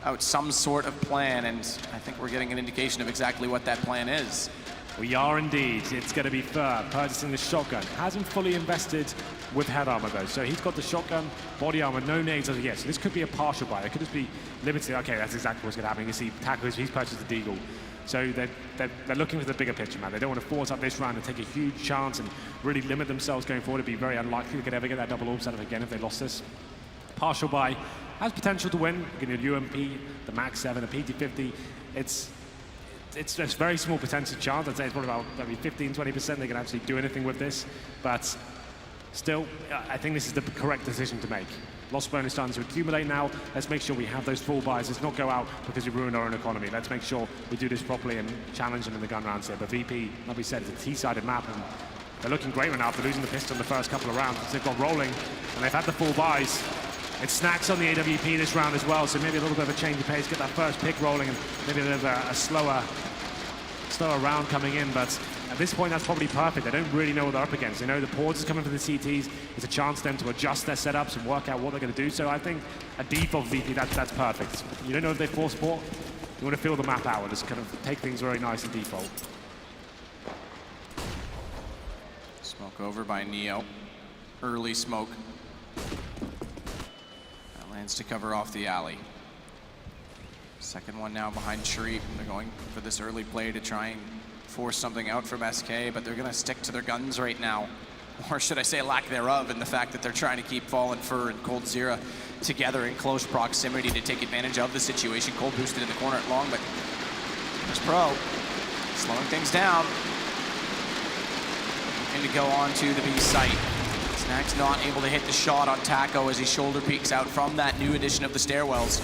[SPEAKER 13] out some sort of plan, and I think we're getting an indication of exactly what that plan is.
[SPEAKER 14] We are indeed. It's going to be Fur purchasing the shotgun. Hasn't fully invested with head armor though, so he's got the shotgun, body armor, no nades as of yet. So this could be a partial buy. It could just be limited. Okay, that's exactly what's going to happen. You see, Taco, he's purchased the Deagle. So they're looking for the bigger picture, man. They don't want to force up this round and take a huge chance and really limit themselves going forward. It'd be very unlikely they could ever get that double orb set up again if they lost this. Partial buy has potential to win. You can do UMP, the Max 7, the PT50. It's a very small percentage chance. I'd say it's probably about maybe 15-20% they can actually do anything with this. But still, I think this is the correct decision to make. Loss bonus starting to accumulate now. Let's make sure we have those full buys. Let's not go out because we ruined our own economy. Let's make sure we do this properly and challenge them in the gun rounds here. But VP, like we said, it's a T-sided map, and they're looking great right now after losing the pistol in the first couple of rounds. They've got rolling, and they've had the full buys. It's Snacks on the AWP this round as well, so maybe a little bit of a change of pace, get that first pick rolling, and maybe a bit of a slower round coming in, but at this point that's probably perfect. They don't really know what they're up against. They know the Ports is coming for the CTs. It's a chance for them to adjust their setups and work out what they're going to do. So I think a default VP, that's perfect. You don't know if they force port. You want to feel the map out and just kind of take things very nice and default.
[SPEAKER 13] Smoke over by Neo. Early smoke. That lands to cover off the alley. Second one now behind Shreep. They're going for this early play to try and force something out from SK, but they're going to stick to their guns right now. Or should I say lack thereof, in the fact that they're trying to keep Fallen Fur and Cold Zera together in close proximity to take advantage of the situation. Cold boosted in the corner at long, but there's Pro slowing things down. Looking to go on to the B site. Snacks not able to hit the shot on Taco as he shoulder peeks out from that new addition of the stairwells.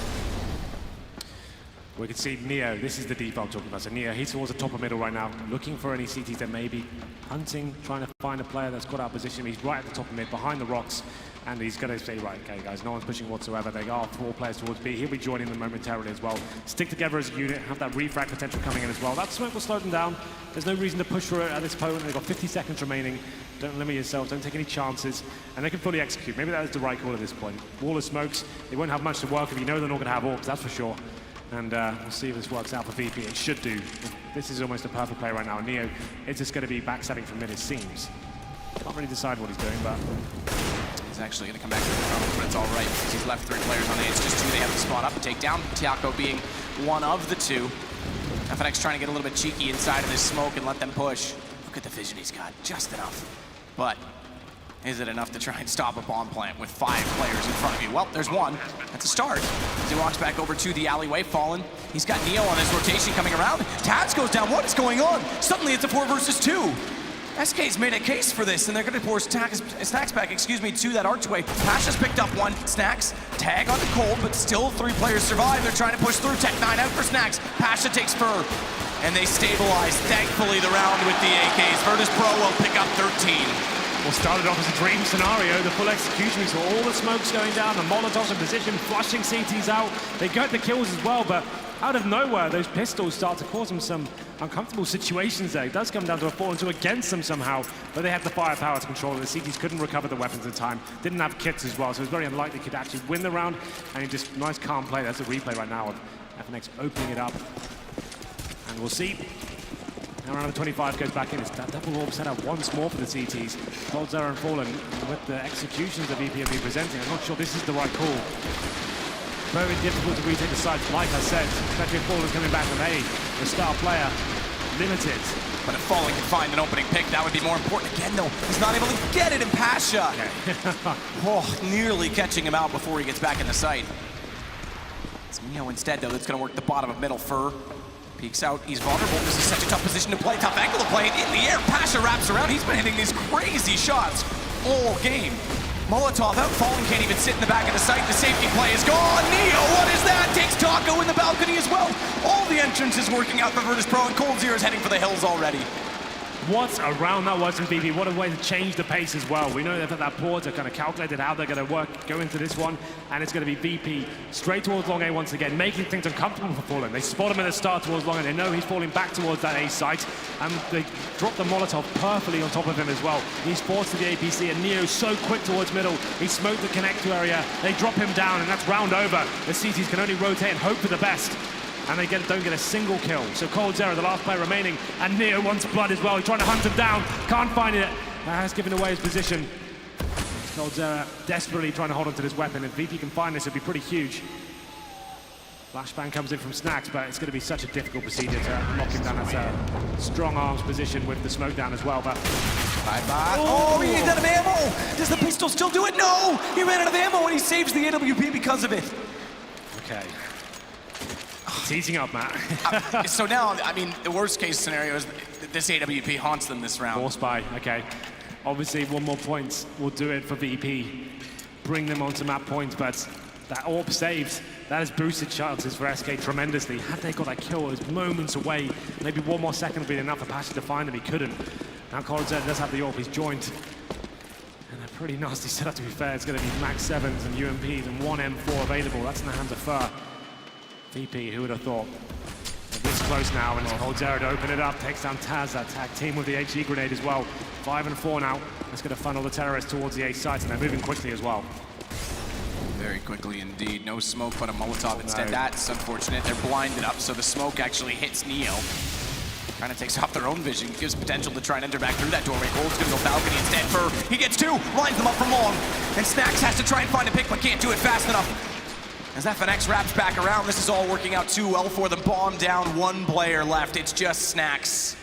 [SPEAKER 14] We can see Neo, this is the default talking about. So Neo, he's towards the top of middle right now, looking for any CTs that may be hunting, trying to find a player that's got out of position. He's right at the top of mid, behind the rocks, and he's going to say, right, okay guys, no one's pushing whatsoever. They are 4 players towards B. He'll be joining them momentarily as well. Stick together as a unit, have that refrag potential coming in as well. That smoke will slow them down. There's no reason to push for it at this point. They've got 50 seconds remaining. Don't limit yourselves, don't take any chances, and they can fully execute. Maybe that is the right call at this point. Wall of smokes, they won't have much to work with. You know they're not going to have orbs, that's for sure. And we'll see if this works out for VP. It should do. This is almost a perfect play right now. Neo, it's just going to be backsetting from mid, it seems. Can't really decide what he's doing, but...
[SPEAKER 13] He's actually going to come back to the front, but it's all right because he's left 3 players on A. It's just 2. They have the spot up and take down. Taco being one of the 2. FNX trying to get a little bit cheeky inside of this smoke and let them push. Look at the vision he's got, just enough. But is it enough to try and stop a bomb plant with 5 players in front of you? Well, there's one. That's a start. As he walks back over to the alleyway, Fallen. He's got Neo on his rotation coming around. Taz goes down. What is going on? Suddenly it's a 4 versus 2. SK's made a case for this, and they're going to force Snacks back, to that archway. Pasha's picked up one. Snacks, tag onto Cold, but still 3 players survive. They're trying to push through. Tech 9 out for Snacks. Pasha takes Fur, and they stabilize, thankfully, the round with the AKs. Virtus Pro will pick up 13.
[SPEAKER 14] Well, started off as a dream scenario. The full execution, we saw all the smokes going down, the Molotovs in position, flushing CTs out. They got the kills as well, but out of nowhere, those pistols start to cause them some uncomfortable situations there. It does come down to a 4-2 against them somehow, but they had the firepower to control it. The CTs couldn't recover the weapons in time, didn't have kits as well, so it was very unlikely they could actually win the round. And just nice calm play. That's a replay right now of FNX opening it up. And we'll see. Now round of 25 goes back in. It's that double orb set up once more for the CTs. coldzera and Fallen, with the executions that VP have been presenting, I'm not sure this is the right call. Very difficult to retake the sides, like I said, especially if Fallen's coming back with A, the star player, limited.
[SPEAKER 13] But if Fallen can find an opening pick, that would be more important. Again, though, he's not able to get it in Pasha. Okay. Nearly catching him out before he gets back in the sight. It's Neo instead, though, that's going to work the bottom of middle. Fur peeks out. He's vulnerable. This is such a tough position to play. Tough angle to play. In the air, Pasha wraps around. He's been hitting these crazy shots all game. Molotov out. Fallen can't even sit in the back of the site. The safety play is gone. Neo, what is that? Takes Taco in the balcony as well. All the entrances working out for Virtus.pro, and coldzera is heading for the hills already.
[SPEAKER 14] What a round that was from VP. What a way to change the pace as well. We know that that pause are kind of calculated how they're going to go into this one, and it's going to be VP straight towards long A once again, making things uncomfortable for Fallen. They spot him at the start towards long A. They know he's falling back towards that A site, and they drop the Molotov perfectly on top of him as well. He's forced to the APC, and Neo's so quick towards middle. He smoked the connector area. They drop him down, and that's round over. The CTs can only rotate and hope for the best. And they don't get a single kill. So coldzera, the last player remaining, and Neo wants blood as well. He's trying to hunt him down, can't find it. Has given away his position. coldzera desperately trying to hold on to this weapon. If VP can find this, it'd be pretty huge. Flashbang comes in from Snacks, but it's going to be such a difficult procedure to lock him down. That's a strong arms position with the smoke down as well. But
[SPEAKER 13] bye-bye. Oh, he ain't out of ammo. Does the pistol still do it? No, he ran out of ammo, and he saves the AWP because of it.
[SPEAKER 14] Okay. Teasing up, Matt.
[SPEAKER 13] So now, I mean, the worst case scenario is this AWP haunts them this round.
[SPEAKER 14] Force buy, okay. Obviously, one more point will do it for VP. Bring them onto map points, but that orb saved. That has boosted chances for SK tremendously. Had they got that kill, it was moments away. Maybe one more second would be enough for Pasha to find him. He couldn't. Now coldzera does have the orb. He's joined. And a pretty nasty setup, to be fair. It's going to be max 7s and UMPs and one M4 available. That's in the hands of Fur. VP, who would have thought? They're this close now, and it's coldzera to open it up. Takes down Taz, that tag team with the HE grenade as well. 5 and 4 now. That's going to funnel the terrorists towards the A sites, and they're moving quickly as well.
[SPEAKER 13] Very quickly indeed. No smoke, but a Molotov instead. That's unfortunate. They're blinded up, so the smoke actually hits Neo. Kind of takes off their own vision. Gives potential to try and enter back through that doorway. Gold's going to go balcony instead. Fur, he gets 2, lines them up from long. And Snacks has to try and find a pick, but can't do it fast enough. As FNX wraps back around, this is all working out too well for them. Bomb down, 1 player left. It's just Snacks.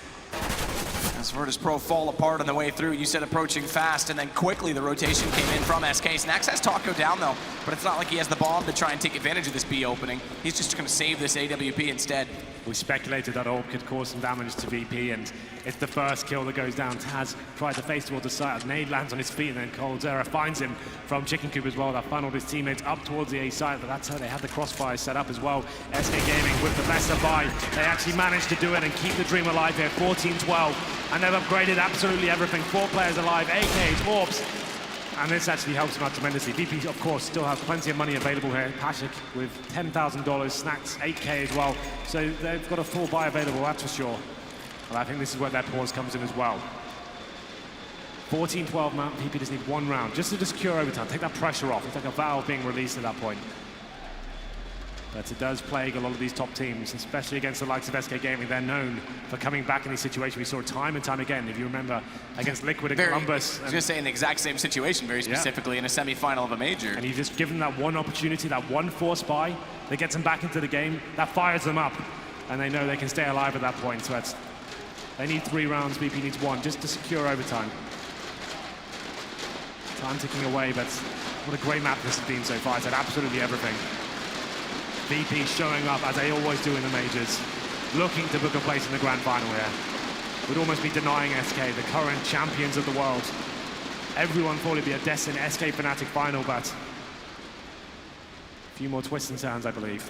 [SPEAKER 13] As Virtus.pro fall apart on the way through, you said approaching fast, and then quickly the rotation came in from SK. Snacks has Taco down though, but it's not like he has the bomb to try and take advantage of this B opening. He's just going to save this AWP instead.
[SPEAKER 14] We speculated that orb could cause some damage to VP, and it's the first kill that goes down. Taz tried to face towards the side. Nade lands on his feet, and then coldzera finds him from Chicken Coop as well. That funneled his teammates up towards the A side, but that's how they had the crossfire set up as well. SK Gaming with the lesser buy. They actually managed to do it and keep the dream alive here. 14-12, and they've upgraded absolutely everything. 4 players alive, AKs, orbs. And this actually helps them out tremendously. VP, of course, still has plenty of money available here. Pashik with $10,000, Snacks 8K as well. So they've got a full buy available, that's for sure. But I think this is where their pause comes in as well. 14-12 map, VP just need 1 round just to secure overtime, take that pressure off. It's like a valve being released at that point. But it does plague a lot of these top teams, especially against the likes of SK Gaming. They're known for coming back in these situations. We saw time and time again, if you remember, against Liquid and Columbus.
[SPEAKER 13] I was going to say in the exact same situation, very specifically in a semi-final of a major.
[SPEAKER 14] And you just give them that one opportunity, that one force buy that gets them back into the game, that fires them up, and they know they can stay alive at that point. So they need 3 rounds, VP needs 1, just to secure overtime. Time ticking away, but what a great map this has been so far. It's had absolutely everything. VP showing up, as they always do in the majors, looking to book a place in the grand final here. Would almost be denying SK, the current champions of the world. Everyone thought it'd be a destined SK Fnatic final, but a few more twists and turns, I believe.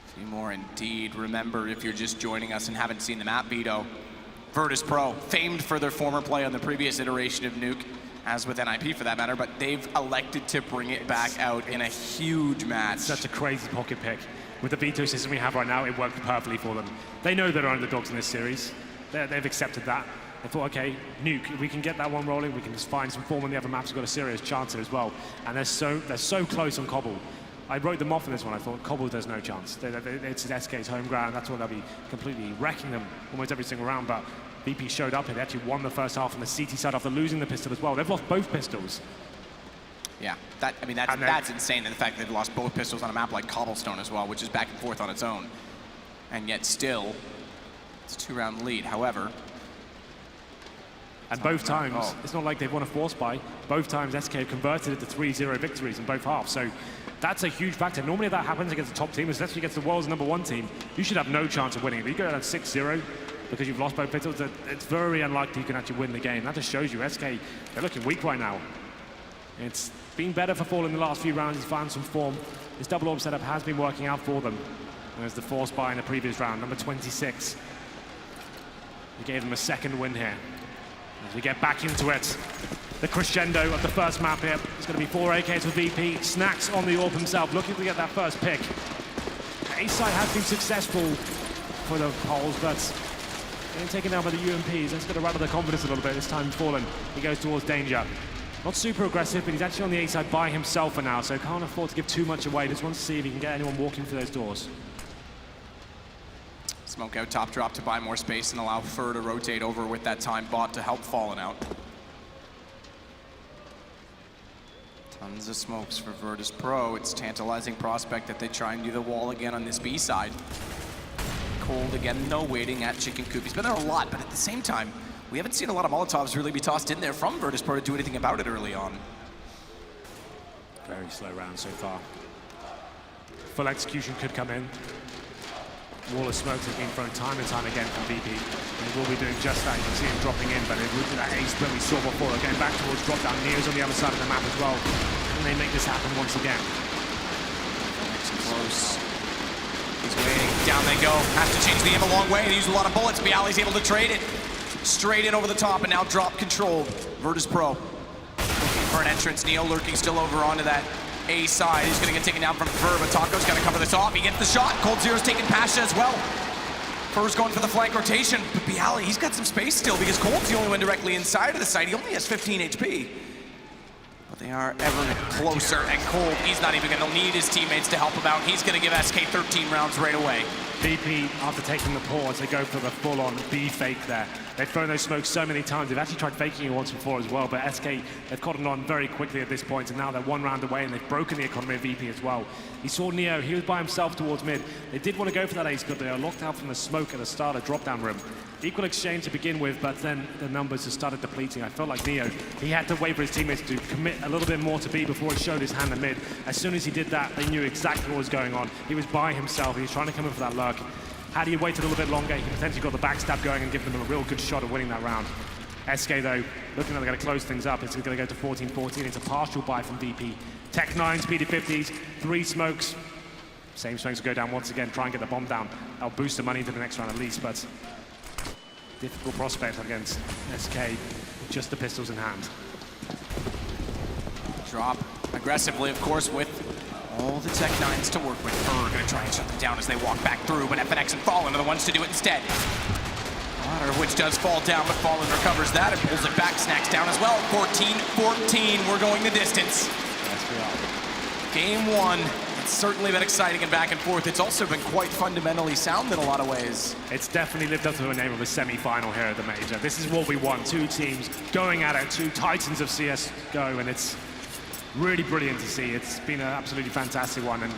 [SPEAKER 13] A few more indeed. Remember, if you're just joining us and haven't seen the map, Vito, Virtus.pro, famed for their former play on the previous iteration of Nuke, as with NIP for that matter, but they've elected to bring it back out in a huge match.
[SPEAKER 14] Such a crazy pocket pick. With the veto system we have right now, it worked perfectly for them. They know they're underdogs in this series. They've accepted that. They thought, okay, Nuke, if we can get that one rolling, we can just find some form on the other maps. We've got a serious chance here as well. And they're so close on Cbble. I wrote them off in this one. I thought, Cbble, there's no chance. It's SK's home ground. That's why they'll be completely wrecking them almost every single round. But VP showed up here. They actually won the first half on the CT side after losing the pistol as well. They've lost both pistols.
[SPEAKER 13] Yeah, that's insane. And the fact that they've lost both pistols on a map like Cobblestone as well, which is back and forth on its own. And yet still, it's a 2-round lead. However,
[SPEAKER 14] and both times, it's not like they've won a force buy. Both times SK have converted it to 3-0 victories in both halves. So that's a huge factor. Normally if that happens against the top team, especially against the world's #1 team, you should have no chance of winning. If you go down 6-0 because you've lost both pistols, it's very unlikely you can actually win the game. That just shows you SK, they're looking weak right now. It's been better for Fallen in the last few rounds. He's found some form. His double orb setup has been working out for them. There's the force buy in the previous round, number 26. He gave them a second win here. As we get back into it, the crescendo of the first map here. It's going to be 4 AKs for VP. Snacks on the orb himself, looking to get that first pick. A side has been successful for the Poles, but getting taken down by the UMPs. That's going to rattle their confidence a little bit. This time Fallen, he goes towards Danger. Not super aggressive, but he's actually on the A side by himself for now, so can't afford to give too much away. Just wants to see if he can get anyone walking through those doors.
[SPEAKER 13] Smoke out top drop to buy more space and allow Fur to rotate over with that time bot to help Fallen out. Tons of smokes for Virtus Pro. It's tantalizing prospect that they try and do the wall again on this B side. Cold again, no waiting at Chicken Coop. He's been there a lot, but at the same time, we haven't seen a lot of Molotovs really be tossed in there from Virtus Pro to do anything about it early on.
[SPEAKER 14] Very slow round so far. Full execution could come in. Wall of smokes has been thrown time and time again from VP. And will be doing just that. You can see him dropping in, but it would be that ace split we saw before. Going back towards drop down. Neo's on the other side of the map as well. And they make this happen once again.
[SPEAKER 13] Next close. He's waiting. Down they go. Has to change the aim a long way and use a lot of bullets. Bialy's able to trade it. Straight in over the top and now drop control. Virtus Pro looking for an entrance. Neo lurking still over onto that A side. He's going to get taken down from Fur, but Taco's got to cover this off. He gets the shot. Cold Zero's taking Pasha as well. Fur's going for the flank rotation, but Bialy, he's got some space still because Cold's the only one directly inside of the site. He only has 15 HP. But they are ever closer, and Cold, he's not even going to need his teammates to help him out. He's going to give SK 13 rounds right away.
[SPEAKER 14] VP, after taking the pause, they go for the full-on B fake there. They've thrown those smokes so many times. They've actually tried faking it once before as well, but SK, they've caught on very quickly at this point, and now they're 1 round away, and they've broken the economy of VP as well. He saw Neo, he was by himself towards mid. They did want to go for that ace, but they are locked out from the smoke at the start of drop-down room. Equal exchange to begin with, but then the numbers have started depleting. I felt like Neo, he had to wait for his teammates to commit a little bit more to B before he showed his hand at mid. As soon as he did that, they knew exactly what was going on. He was by himself, he was trying to come in for that lurk. Had he waited a little bit longer, he potentially got the backstab going and given them a real good shot at winning that round. SK, though, looking like they're going to close things up. It's going to go to 14-14. It's a partial buy from VP. Tech 9, speedy 50s, 3 smokes. Same smokes will go down once again, try and get the bomb down. That'll boost the money into the next round at least, but difficult prospect against SK with just the pistols in hand.
[SPEAKER 13] Drop aggressively, of course, with all the Tech 9s to work with. Fur going to try and shut them down as they walk back through, but FNX and Fallen are the ones to do it instead. Water, which does fall down, but Fallen recovers that and pulls it back. Snacks down as well. 14-14, we're going the distance.
[SPEAKER 14] Yes, we are.
[SPEAKER 13] Game 1, it's certainly been exciting and back and forth. It's also been quite fundamentally sound in a lot of ways.
[SPEAKER 14] It's definitely lived up to the name of a semi-final here at the Major. This is what we want. 2 teams going at it, 2 titans of CSGO, and it's really brilliant to see. It's been an absolutely fantastic one, and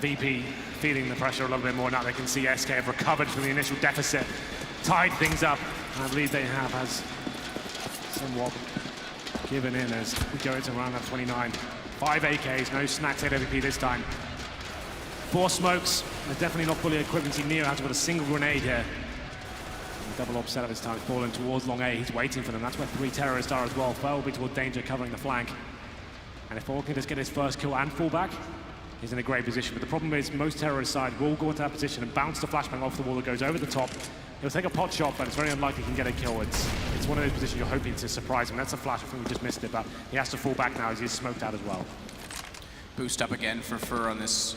[SPEAKER 14] VP feeling the pressure a little bit more now. They can see SK have recovered from the initial deficit, tied things up, and I believe they have has somewhat given in as we go into round 29. 5 AKs, no snacks at MVP this time. 4 smokes, they're definitely not fully equipped. See Neo has got a single grenade here. And double op set of his time, falling towards long A. He's waiting for them. That's where 3 terrorists are as well. Fell will be toward Danger, covering the flank. And if Fallen can just get his first kill and fall back, he's in a great position. But the problem is most terrorist side will go into that position and bounce the flashbang off the wall that goes over the top. He'll take a pot shot, but it's very unlikely he can get a kill. It's it's one of those positions you're hoping to surprise him. That's a flash. I think we just missed it, but he has to fall back now as he's smoked out as well.
[SPEAKER 13] Boost up again for Fur on this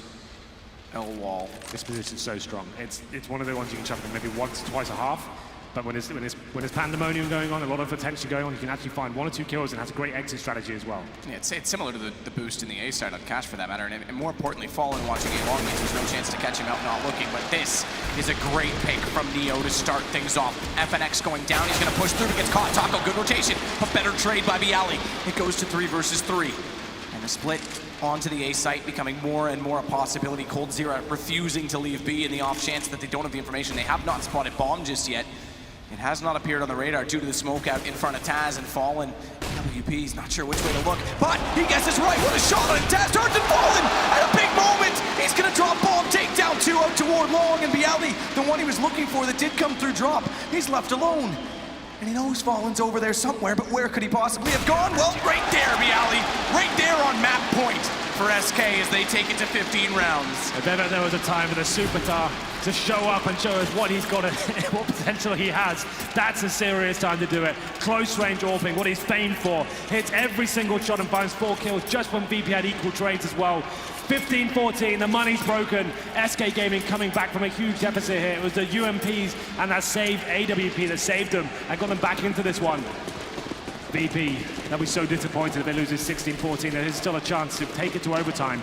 [SPEAKER 13] L wall.
[SPEAKER 14] This position's so strong. It's one of the ones you can chuck in maybe once, twice a half. But when there's pandemonium going on, a lot of attention going on, you can actually find 1 or 2 kills and has a great exit strategy as well.
[SPEAKER 13] Yeah, it's similar to the boost in the A side on Cash for that matter, and more importantly, Fallen watching A long means there's no chance to catch him out not looking, but this is a great pick from Neo to start things off. FNX going down, he's going to push through, he gets caught. Taco, good rotation, but better trade by Bialy. It goes to 3 versus 3. And the split onto the A site becoming more and more a possibility. Cold Zero refusing to leave B in the off chance that they don't have the information. They have not spotted Bomb just yet. It has not appeared on the radar due to the smoke out in front of Taz and Fallen. WP's not sure which way to look, but he guesses right. What a shot on it. Taz turns and Fallen at a big moment. He's going to drop Bomb, take down 2 out toward Long, and Bialy, the one he was looking for that did come through drop, he's left alone. And he knows Fallen's over there somewhere, but where could he possibly have gone? Well, right there, Bialy. Right there on map point for SK as they take it to 15 rounds.
[SPEAKER 14] If ever there was a time for the Superstar to show up and show us what he's got, what potential he has, that's a serious time to do it. Close range AWPing, what he's famed for. Hits every single shot and finds 4 kills just when VP had equal trades as well. 15-14, the money's broken. SK Gaming coming back from a huge deficit here. It was the UMPs and that saved AWP that saved them and got them back into this one. VP, they'll be so disappointed if they lose this 16-14. There is still a chance to take it to overtime,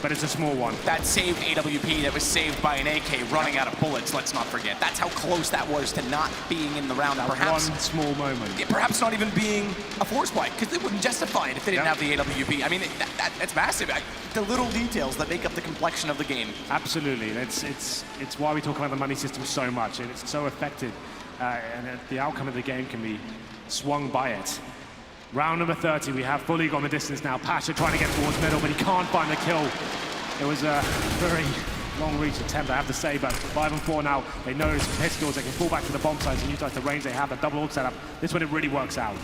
[SPEAKER 14] but it's a small one.
[SPEAKER 13] That saved AWP that was saved by an AK running out of bullets, let's not forget. That's how close that was to not being in the round.
[SPEAKER 14] That
[SPEAKER 13] perhaps
[SPEAKER 14] one small moment.
[SPEAKER 13] Yeah, perhaps not even being a force spike, because they wouldn't justify it if they didn't have the AWP. I mean, that's massive. The little details that make up the complexion of the game.
[SPEAKER 14] Absolutely. It's why we talk about the money system so much, and it's so effective, and the outcome of the game can be swung by it. Round number 30, we have fully gone the distance now. Pasha trying to get towards middle, but he can't find the kill. It was a very long reach attempt, I have to say, but 5 and 4 now. They know it's pistols, they can fall back to the bomb sites and utilize the range they have, the double ult setup. This one, it really works out.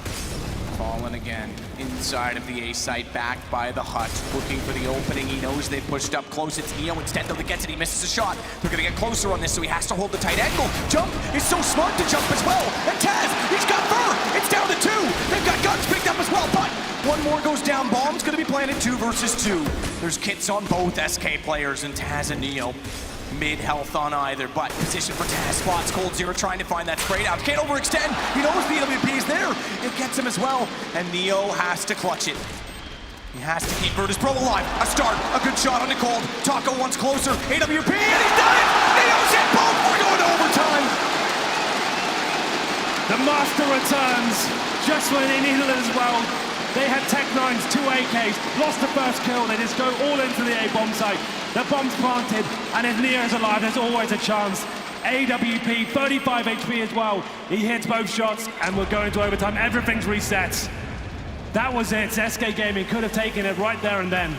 [SPEAKER 13] Fallen again, inside of the A site, backed by the hut, looking for the opening. He knows they've pushed up close. It's Neo instead, though, that gets it. He misses a shot. They're going to get closer on this, so he has to hold the tight angle. Jump is so smart to jump as well. And Taz, he's got Fur. It's down to 2. They've got guns picked up as well, but one more goes down. Bomb's going to be planted 2 versus 2. There's kits on both SK players, and Taz and Neo. Mid-health on either, but position for Taz. Spots Cold Zero trying to find that spray out. Can't overextend. He knows the AWP is there. It gets him as well, and Neo has to clutch it. He has to keep Virtus Pro alive. A start, a good shot on the cold. Taco once closer. AWP, and he's done it! Neo's hit both. We're going to overtime.
[SPEAKER 14] The master returns just when they needed it as well. They had Tech-9s, 2 AKs, lost the first kill. They just go all into the A bomb site. The bomb's planted, and if Neo's alive, there's always a chance. AWP, 35 HP as well. He hits both shots, and we're going to overtime. Everything's reset. That was it. SK Gaming could have taken it right there and then.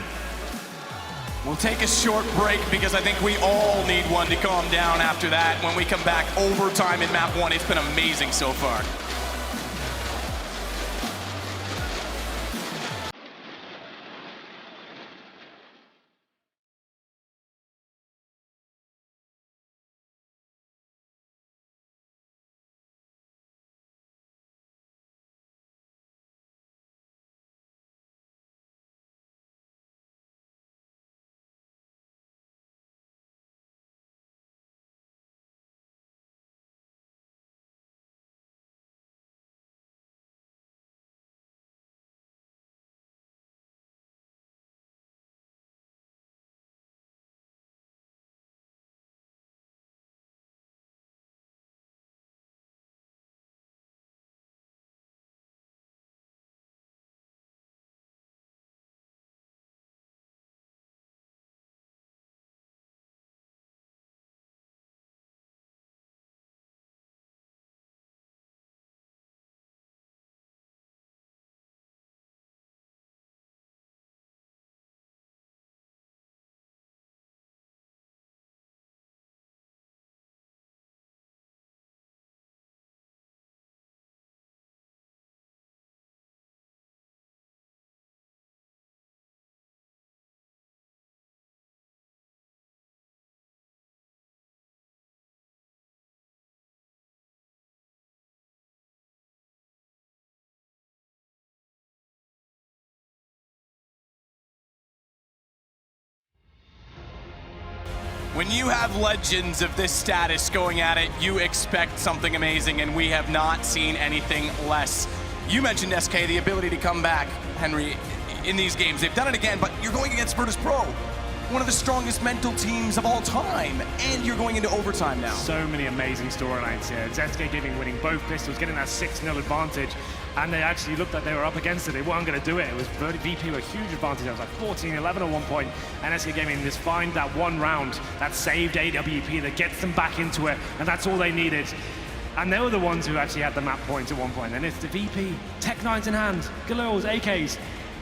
[SPEAKER 13] We'll take a short break because I think we all need one to calm down after that. When we come back, overtime in map 1. It's been amazing so far. When you have legends of this status going at it, you expect something amazing, and we have not seen anything less. You mentioned SK, the ability to come back, Henry, in these games. They've done it again, but you're going against Virtus.pro, one of the strongest mental teams of all time, and you're going into overtime now.
[SPEAKER 14] So many amazing storylines here. It's SK Gaming winning both pistols, getting that 6-0 advantage, and they actually looked like they were up against it. They weren't going to do it. It was VP with a huge advantage. It was like 14-11 at one point, and SK Gaming just find that one round that saved AWP, that gets them back into it, and that's all they needed. And they were the ones who actually had the map points at one point. And it's the VP, Tech-9s in hand, Galils, AKs.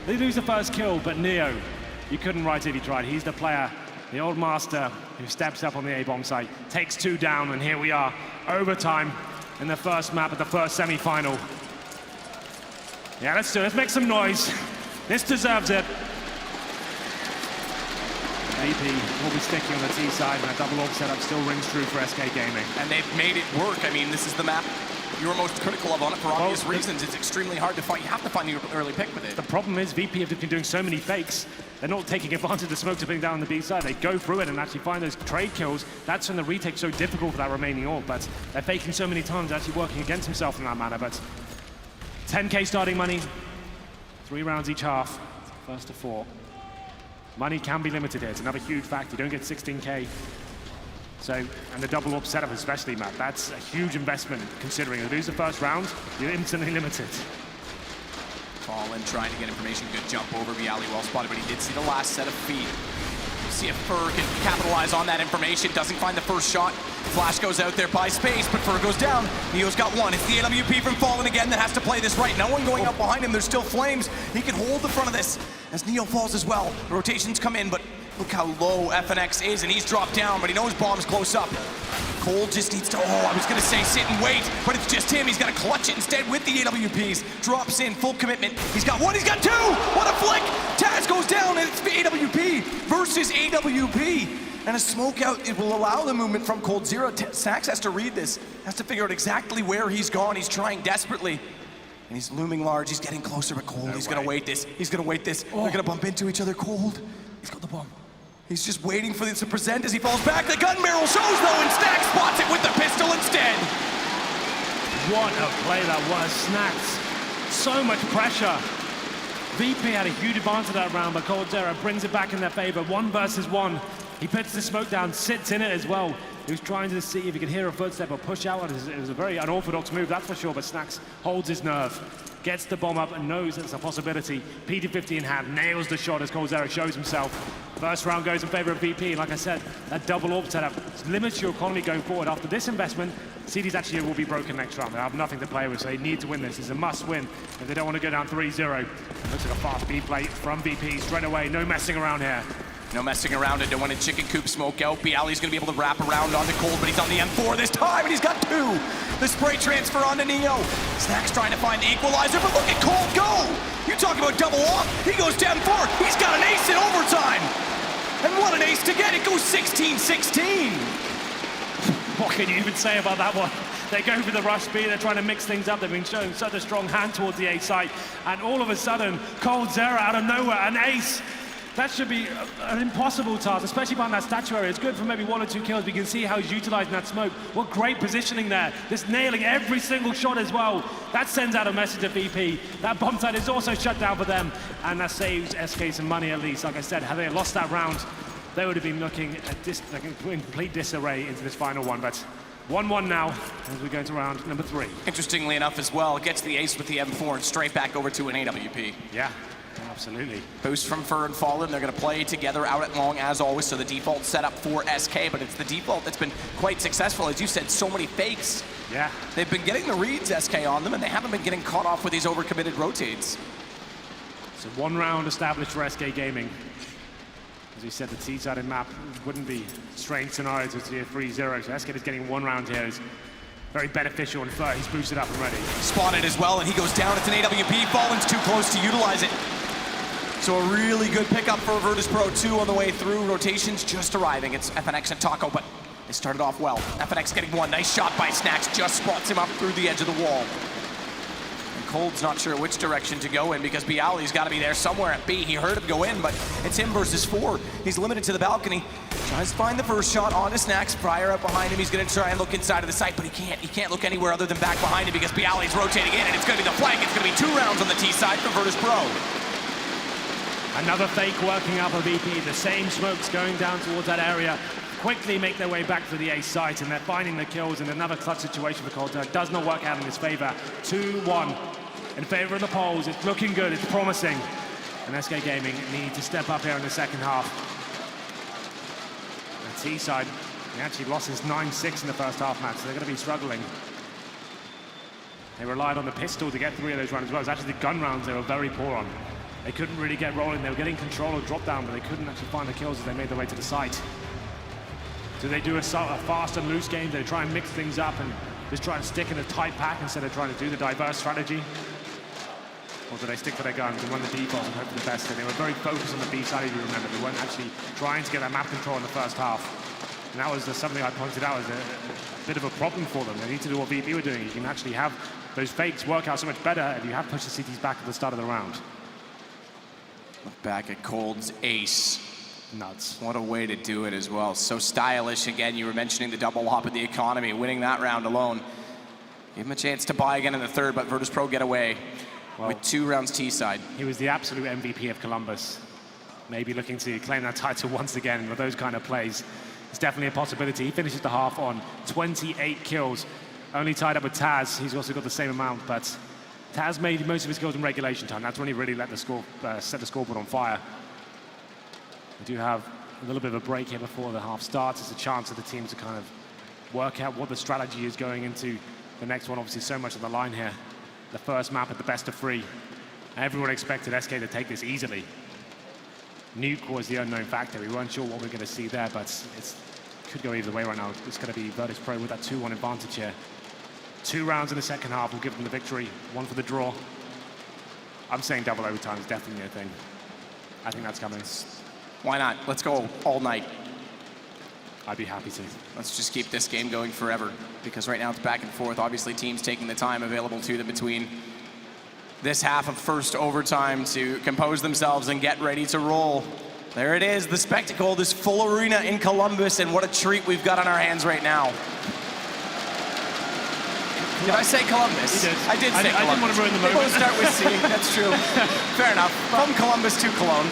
[SPEAKER 14] They lose the first kill, but Neo, you couldn't write if you tried. He's the player, the old master, who steps up on the A-bomb site, takes 2 down, and here we are, overtime in the first map of the first semi-final. Yeah, let's do it. Let's make some noise. This deserves it. VP will be sticking on the T side, and a double orb setup still rings true for SK Gaming.
[SPEAKER 13] And they've made it work. I mean, this is the map you're most critical of on it for obvious reasons. It's extremely hard to find. You have to find the early pick with it.
[SPEAKER 14] The problem is VP have been doing so many fakes. They're not taking advantage of the smoke to bring down the B side. They go through it and actually find those trade kills. That's when the retake's so difficult for that remaining orb, but they're faking so many times, actually working against himself in that manner. But 10K starting money, 3 rounds each half, first to 4. Money can be limited here. It's another huge factor. You don't get 16K. So, and the double orb setup especially, Matt, that's a huge investment considering you lose the first round, you're instantly limited.
[SPEAKER 13] Fallen trying to get information, good jump over, Bialy well spotted, but he did see the last set of feet. See if Fur can capitalize on that information, doesn't find the first shot. Flash goes out there by space, but Fur goes down. Neo's got 1. It's the AWP from Fallen again that has to play this right. No one going up behind him, there's still flames. He can hold the front of this as Neo falls as well. The rotations come in, but look how low FNX is, and he's dropped down, but he knows bomb's close up. Cole just needs to, I was gonna say sit and wait, but it's just him. He's gonna clutch it instead with the AWPs. Drops in, full commitment. He's got 1, he's got 2! What a flick! Taz goes down, and it's AWP versus AWP. And a smoke out, it will allow the movement from Cold Zero. Snax has to read this, has to figure out exactly where he's gone. He's trying desperately. And he's looming large, he's getting closer, but Cold, he's gonna wait this. He's gonna wait this. They're gonna bump into each other. Cold, he's got the bomb. He's just waiting for this to present as he falls back. The gun barrel shows though, and Snax spots it with the pistol instead.
[SPEAKER 14] What a play that was, Snax. So much pressure. VP had a huge advantage that round, but Cold Zero brings it back in their favor. 1 versus 1. He puts the smoke down, sits in it as well. He was trying to see if he could hear a footstep or push out. It was a very unorthodox move, that's for sure, but Snax holds his nerve. Gets the bomb up and knows it's a possibility. PT50 in hand, nails the shot as Cold Zero shows himself. First round goes in favor of VP. Like I said, that double orb setup limits your economy going forward. After this investment, CDs actually will be broken next round. They have nothing to play with, so they need to win this. It's a must win if they don't want to go down 3-0. Looks like a fast B play from VP straight away. No messing around here.
[SPEAKER 13] No messing around it, don't want to chicken coop smoke out. Bialy's gonna be able to wrap around onto Cold, but he's on the M4 this time, and he's got 2. The spray transfer onto Neo. Snax trying to find the equalizer, but look at Cold go! You talk about double off, he goes to M4, he's got an ace in overtime! And what an ace to get, it goes 16-16!
[SPEAKER 14] What can you even say about that one? They go for the rush B, they're trying to mix things up. They've been showing such a strong hand towards the A site, and all of a sudden, Cold Zero out of nowhere, an ace! That should be an impossible task, especially behind that statue area. It's good for maybe 1 or 2 kills. We can see how he's utilizing that smoke. What great positioning there. Just nailing every single shot as well. That sends out a message to VP. That bomb site is also shut down for them. And that saves SK some money at least. Like I said, had they lost that round, they would have been looking at in complete disarray into this final one. But 1-1 now as we go into round number 3.
[SPEAKER 13] Interestingly enough as well, gets the ace with the M4 and straight back over to an AWP.
[SPEAKER 14] Yeah. Absolutely.
[SPEAKER 13] Boost from Fur and Fallen. They're going to play together out at long as always, so the default setup for SK, but it's the default that's been quite successful. As you said, so many fakes.
[SPEAKER 14] Yeah.
[SPEAKER 13] They've been getting the reads, SK, on them, and they haven't been getting caught off with these overcommitted rotates.
[SPEAKER 14] So 1 round established for SK Gaming. As we said, the T-sided map wouldn't be strange scenario to see a 3-0, so SK is getting 1 round here is very beneficial, and Fur, he's boosted up and ready.
[SPEAKER 13] Spotted as well, and he goes down. It's an AWP. Fallen's too close to utilize it. So a really good pickup for Virtus.pro 2 on the way through. Rotations just arriving. It's FNX and Taco, but they started off well. FNX getting 1. Nice shot by Snax. Just spots him up through the edge of the wall. And Cold's not sure which direction to go in because Bialy's got to be there somewhere at B. He heard him go in, but it's him versus 4. He's limited to the balcony. Tries to find the first shot onto Snacks. Pryor up behind him. He's going to try and look inside of the site, but he can't. He can't look anywhere other than back behind him because Bialy's rotating in, and it's going to be the flank. It's going to be 2 rounds on the T side for Virtus Pro.
[SPEAKER 14] Another fake working up of VP. The same smokes going down towards that area. Quickly make their way back to the A site, and they're finding the kills in another clutch situation for Coulter. Does not work out in his favor. 2-1 in favor of the Poles. It's looking good. It's promising. And SK Gaming need to step up here in the second half. The T side, he actually lost his 9-6 in the first half match, so they're going to be struggling. They relied on the pistol to get 3 of those rounds as well. It was actually the gun rounds they were very poor on. They couldn't really get rolling. They were getting control of drop down, but they couldn't actually find the kills as they made their way to the site. Do they do a fast and loose game? Do they try and mix things up and just try and stick in a tight pack instead of trying to do the diverse strategy? Or do they stick to their guns and run the default and hope for the best? And they were very focused on the B side, if you remember. They weren't actually trying to get that map control in the first half. And that was something I pointed out as a bit of a problem for them. They need to do what VP were doing. You can actually have those fakes work out so much better if you have pushed the CTs back at the start of the round.
[SPEAKER 13] Look back at Cold's ace.
[SPEAKER 14] Nuts.
[SPEAKER 13] What a way to do it as well. So stylish. Again, you were mentioning the double hop of the economy, winning that round alone. Give him a chance to buy again in the third, but Virtus Pro get away with 2 rounds T side.
[SPEAKER 14] He was the absolute MVP of Columbus. Maybe looking to claim that title once again with those kind of plays. It's definitely a possibility. He finishes the half on 28 kills, only tied up with Taz. He's also got the same amount, but Taz made most of his kills in regulation time. That's when he really let the score, set the scoreboard on fire. We do have a little bit of a break here before the half starts. It's a chance for the team to kind of work out what the strategy is going into the next one. Obviously, so much on the line here. The first map at the best of 3. Everyone expected SK to take this easily. Nuke was the unknown factor. We weren't sure what we were going to see there, but it could go either way right now. It's going to be Virtus Pro with that 2-1 advantage here. 2 rounds in the second half will give them the victory. 1 for the draw. I'm saying double overtime is definitely a thing. I think that's coming.
[SPEAKER 13] Why not? Let's go all night.
[SPEAKER 14] I'd be happy to.
[SPEAKER 13] Let's just keep this game going forever, because right now it's back and forth. Obviously, teams taking the time available to them between this half of first overtime to compose themselves and get ready to roll. There it is, the spectacle, this full arena in Columbus, and what a treat we've got on our hands right now. Did I say Columbus?
[SPEAKER 14] You did.
[SPEAKER 13] I did say Columbus.
[SPEAKER 14] I didn't want to ruin the
[SPEAKER 13] They
[SPEAKER 14] moment.
[SPEAKER 13] both start with C, that's true. Fair enough. From Columbus to Cologne.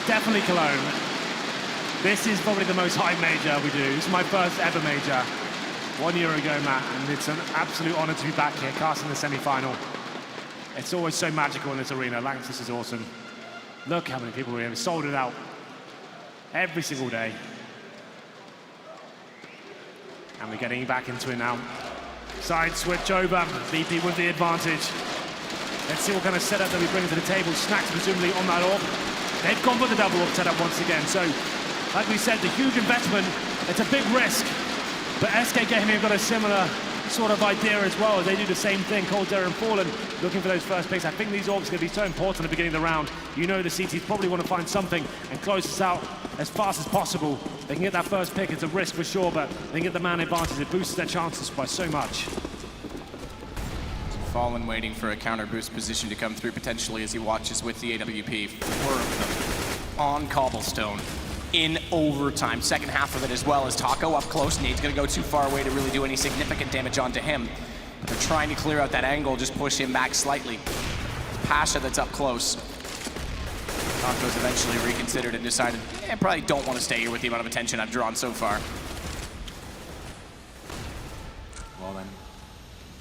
[SPEAKER 14] Definitely Cologne. This is probably the most hype major we do. This is my first ever major. 1 year ago, Matt, and it's an absolute honor to be back here, casting the semi-final. It's always so magical in this arena. LANXESS is awesome. Look how many people are here. We sold it out every single day. And we're getting back into it now. Side switch over, VP with the advantage. Let's see what kind of setup that we bring to the table. Snacks presumably on that orb. They've gone for the double orb setup once again. So, like we said, the huge investment, it's a big risk. But SK Gaming have got a similar sort of idea as well. They do the same thing. Coulter and Fallen looking for those first picks. I think these orbs are going to be so important at the beginning of the round. You know the CTs probably want to find something and close this out as fast as possible. They can get that first pick. It's a risk for sure, but they can get the man advantage. It boosts their chances by so much.
[SPEAKER 13] Fallen waiting for a counter boost position to come through potentially as he watches with the AWP. 4 of them on cobblestone in overtime. Second half of it as well as Taco up close. Nade's gonna go too far away to really do any significant damage onto him. But they're trying to clear out that angle, just push him back slightly. It's Pasha that's up close. Taco's eventually reconsidered and decided, I probably don't want to stay here with the amount of attention I've drawn so far.
[SPEAKER 14] Well then,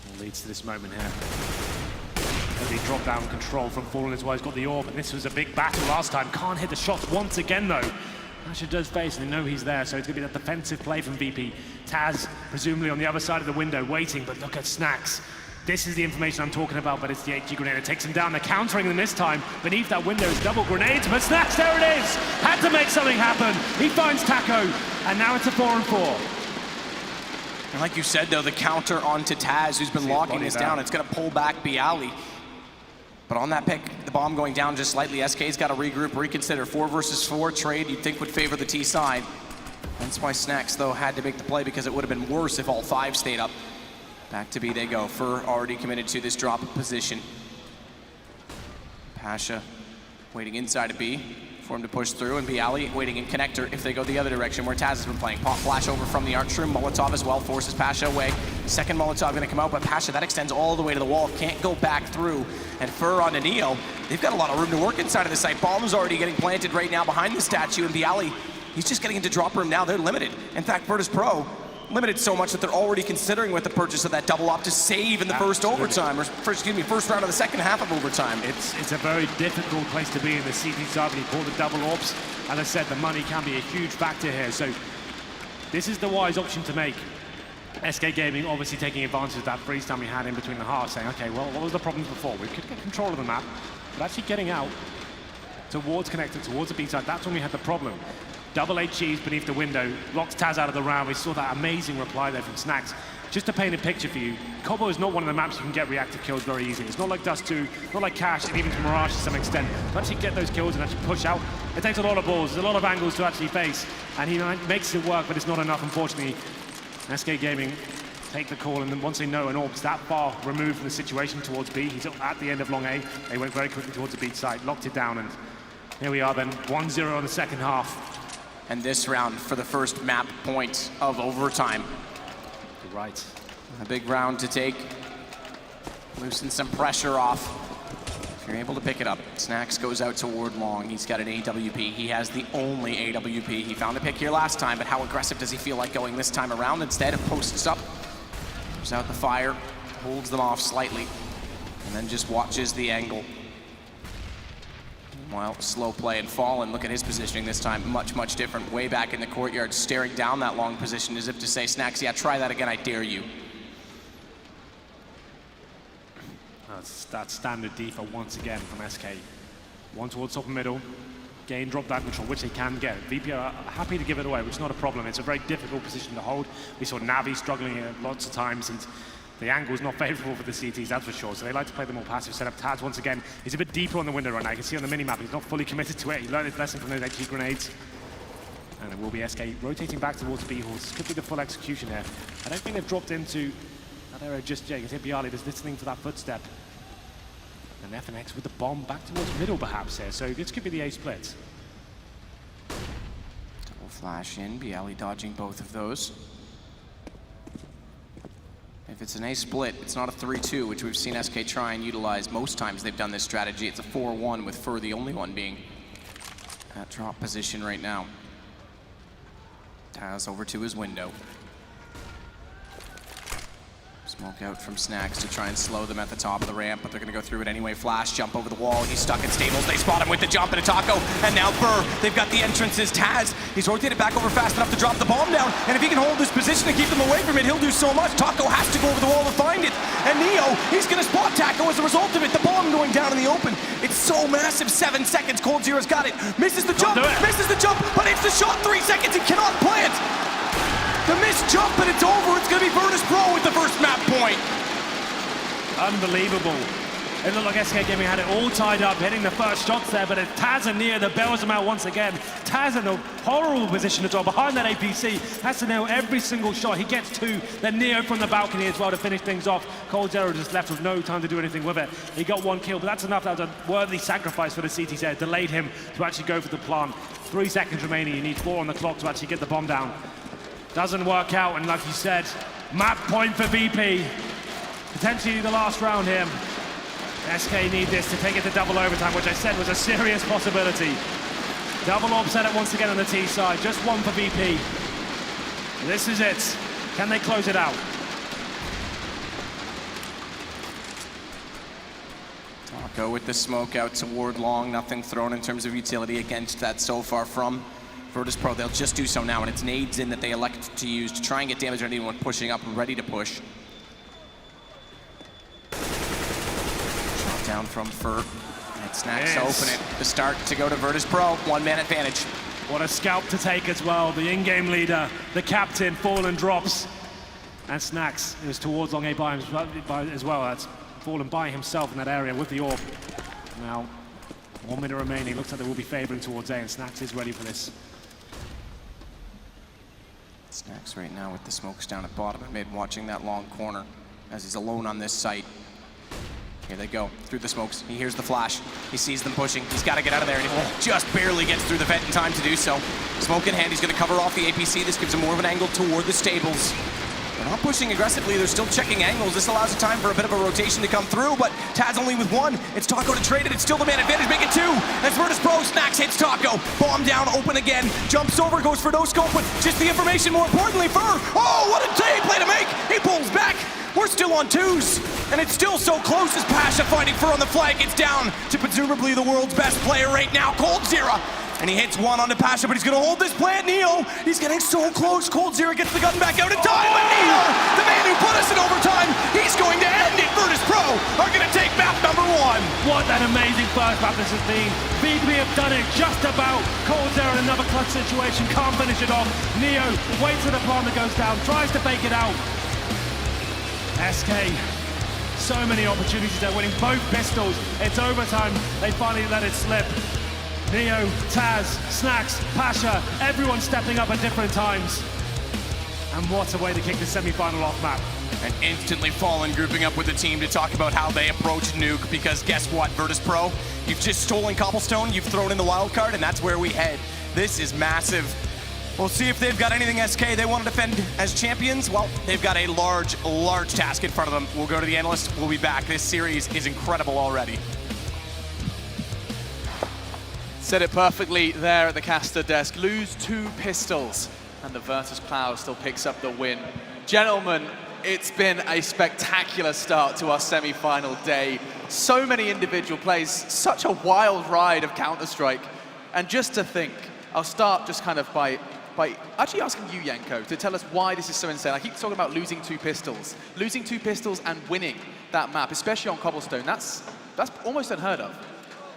[SPEAKER 14] all leads to this moment here. Heavy drop down control from Fallen as well. He's got the orb, and this was a big battle last time. Can't hit the shots once again though. Pasha does face, and they know he's there, so it's going to be that defensive play from VP. Taz, presumably on the other side of the window, waiting, but look at Snacks. This is the information I'm talking about, but it's the HG grenade that takes him down. They're countering them this time. Beneath that window is double grenades, but Snacks, there it is! Had to make something happen. He finds Taco, and now it's a 4-on-4.
[SPEAKER 13] And like you said though, the counter onto Taz, who's been locking this down, it's going to pull back Bialy. But on that pick, the bomb going down just slightly, SK's got to regroup, reconsider. 4 versus 4 trade you'd think would favor the T side. That's why Snacks, though, had to make the play, because it would have been worse if all 5 stayed up. Back to B they go. Fur already committed to this drop position. Pasha waiting inside of B. for him to push through, and Bialy waiting in connector if they go the other direction where Taz has been playing. Pop flash over from the arch room. Molotov as well forces Pasha away. Second Molotov going to come out, but Pasha, that extends all the way to the wall. Can't go back through. And Fur on Neo, they've got a lot of room to work inside of the site. Bomb's already getting planted right now behind the statue, and Bialy, he's just getting into drop room now. They're limited. In fact, Virtus Pro limited so much that they're already considering with the purchase of that double op to save in the first overtime, or first round of the second half of overtime.
[SPEAKER 14] It's a very difficult place to be in the CT side when you call the double ops. As I said, the money can be a huge factor here. So this is the wise option to make. SK Gaming obviously taking advantage of that freeze time we had in between the halves, saying, okay, well, what was the problems before? We could get control of the map, but actually getting out towards connector, towards the B side, that's when we had the problem. Double HGs beneath the window, locks Taz out of the round. We saw that amazing reply there from Snacks. Just to paint a picture for you, Cbble is not one of the maps you can get reactive kills very easily. It's not like Dust 2, not like Cash, and even to Mirage to some extent. To actually get those kills and actually push out, it takes a lot of balls, there's a lot of angles to actually face, and he makes it work, but it's not enough, unfortunately. SK Gaming take the call, and then once they know an Orb's that far removed from the situation towards B, he's at the end of long A, they went very quickly towards the B side, locked it down, and here we are then, 1-0 in the second half.
[SPEAKER 13] And this round for the first map point of overtime.
[SPEAKER 14] Right.
[SPEAKER 13] A big round to take. Loosen some pressure off. If you're able to pick it up, Snacks goes out toward long. He's got an AWP. He has the only AWP. He found a pick here last time, but how aggressive does he feel like going this time around? Instead of posts up, moves out the fire, holds them off slightly, and then just watches the angle. Well, slow play and Fallen, look at his positioning this time, much different. Way back in the courtyard, staring down that long position as if to say, Snacks, yeah, try that again, I dare you.
[SPEAKER 14] That's standard default once again from SK. One towards top and middle, gain, drop that control, which they can get. VP are happy to give it away, which is not a problem. It's a very difficult position to hold. We saw Navi struggling lots of times, and the angle's not favorable for the CTs, that's for sure. So they like to play the more passive setup. Taz, once again, he's a bit deeper on the window right now. You can see on the mini-map, he's not fully committed to it. He learned his lesson from those HG grenades. And it will be SK rotating back towards B-Horse. This could be the full execution here. I don't think they've dropped into that area just yet. You can see Bialy just listening for that footstep. And FNX with the bomb back towards middle, perhaps, here. So this could be the A split.
[SPEAKER 13] Double flash in, Bialy dodging both of those. If it's an A split, it's not a 3-2, which we've seen SK try and utilize most times they've done this strategy. It's a 4-1 with Fur the only one being at drop position right now. Taz over to his window. Smoke out from Snacks to try and slow them at the top of the ramp, but they're going to go through it anyway. Flash, jump over the wall. He's stuck in stables. They spot him with the jump and a taco. And now Fur, they've got the entrances. Taz, he's rotated back over fast enough to drop the bomb down. And if he can hold this position and keep them away from it, he'll do so much. Taco has to go over the wall to find it. And Neo, he's going to spot Taco as a result of it. The bomb going down in the open. It's so massive. 7 seconds. Cold Zero's got it. Misses the jump. Misses the jump. But it's the shot. 3 seconds. He cannot plant. The missed jump, and it's over. It's going to be Virtus Pro with the first map point.
[SPEAKER 14] Unbelievable. It looked like SK Gaming had it all tied up, hitting the first shots there, but it's Taz and Neo that bails them out once again. Taz in a horrible position as well, behind that APC, has to nail every single shot. He gets 2, then Neo from the balcony as well to finish things off. Cold Zero just left with no time to do anything with it. He got 1 kill, but that's enough. That was a worthy sacrifice for the CTs there. Delayed him to actually go for the plant. 3 seconds remaining, you need 4 on the clock to actually get the bomb down. Doesn't work out, and like you said, map point for VP. Potentially the last round here. SK need this to take it to double overtime, which I said was a serious possibility. Double orb set it once again on the T side, just 1 for VP. This is it. Can they close it out?
[SPEAKER 13] Go with the smoke out toward long. Nothing thrown in terms of utility against that so far from Virtus Pro. They'll just do so now, and it's nades in that they elect to use to try and get damage on anyone pushing up and ready to push. Shot down from Fur. And Snacks to open it. The start to go to Virtus Pro. 1-man advantage.
[SPEAKER 14] What a scalp to take as well. The in-game leader, the captain, Fallen drops. And Snacks is towards long A by as well. That's Fallen by himself in that area with the orb. Now, 1 minute remaining. Looks like they will be favoring towards A, and Snacks is ready for this.
[SPEAKER 13] Snacks right now with the smokes down at bottom and mid, watching that long corner as he's alone on this site. Here they go, through the smokes. He hears the flash. He sees them pushing. He's got to get out of there, and he just barely gets through the vent in time to do so. Smoke in hand, he's going to cover off the APC. This gives him more of an angle toward the stables. They're not pushing aggressively, they're still checking angles. This allows a time for a bit of a rotation to come through, but Taz only with one. It's Taco to trade it, it's still the man advantage, make it two. As Virtus Pro, Snax hits Taco. Bomb down, open again. Jumps over, goes for no scope, but just the information more importantly for, oh, what a day play to make! He pulls back. We're still on twos, and it's still so close as Pasha fighting Fur on the flag gets down to presumably the world's best player right now, coldzera. And he hits one onto Pasha, but he's gonna hold this play at Neo. He's getting so close. coldzera gets the gun back out in time, but Neo, the man who put us in overtime, he's going to end it. Virtus Pro are gonna take map number one.
[SPEAKER 14] What an amazing first map this has been. VP have done it just about. coldzera in another clutch situation, can't finish it off. Neo waits for the bomb that goes down, tries to fake it out. SK, so many opportunities. They're winning both pistols. It's overtime. They finally let it slip. Neo, Taz, Snax, Pasha, everyone stepping up at different times. And what a way to kick the semi-final off, map.
[SPEAKER 13] And instantly Fallen grouping up with the team to talk about how they approach Nuke, because guess what, Virtus Pro? You've just stolen Cobblestone, you've thrown in the wild card, and that's where we head. This is massive. We'll see if they've got anything SK they want to defend as champions. Well, they've got a large, large task in front of them. We'll go to the analyst, we'll be back. This series is incredible already.
[SPEAKER 5] Said it perfectly there at the caster desk. Lose two pistols, and the Virtus Plow still picks up the win. Gentlemen, it's been a spectacular start to our semi-final day. So many individual plays, such a wild ride of Counter-Strike. And just to think, I'll start just kind of by actually asking you, Yanko, to tell us why this is so insane. I keep talking about losing two pistols. Losing two pistols and winning that map, especially on Cobblestone, that's almost unheard of.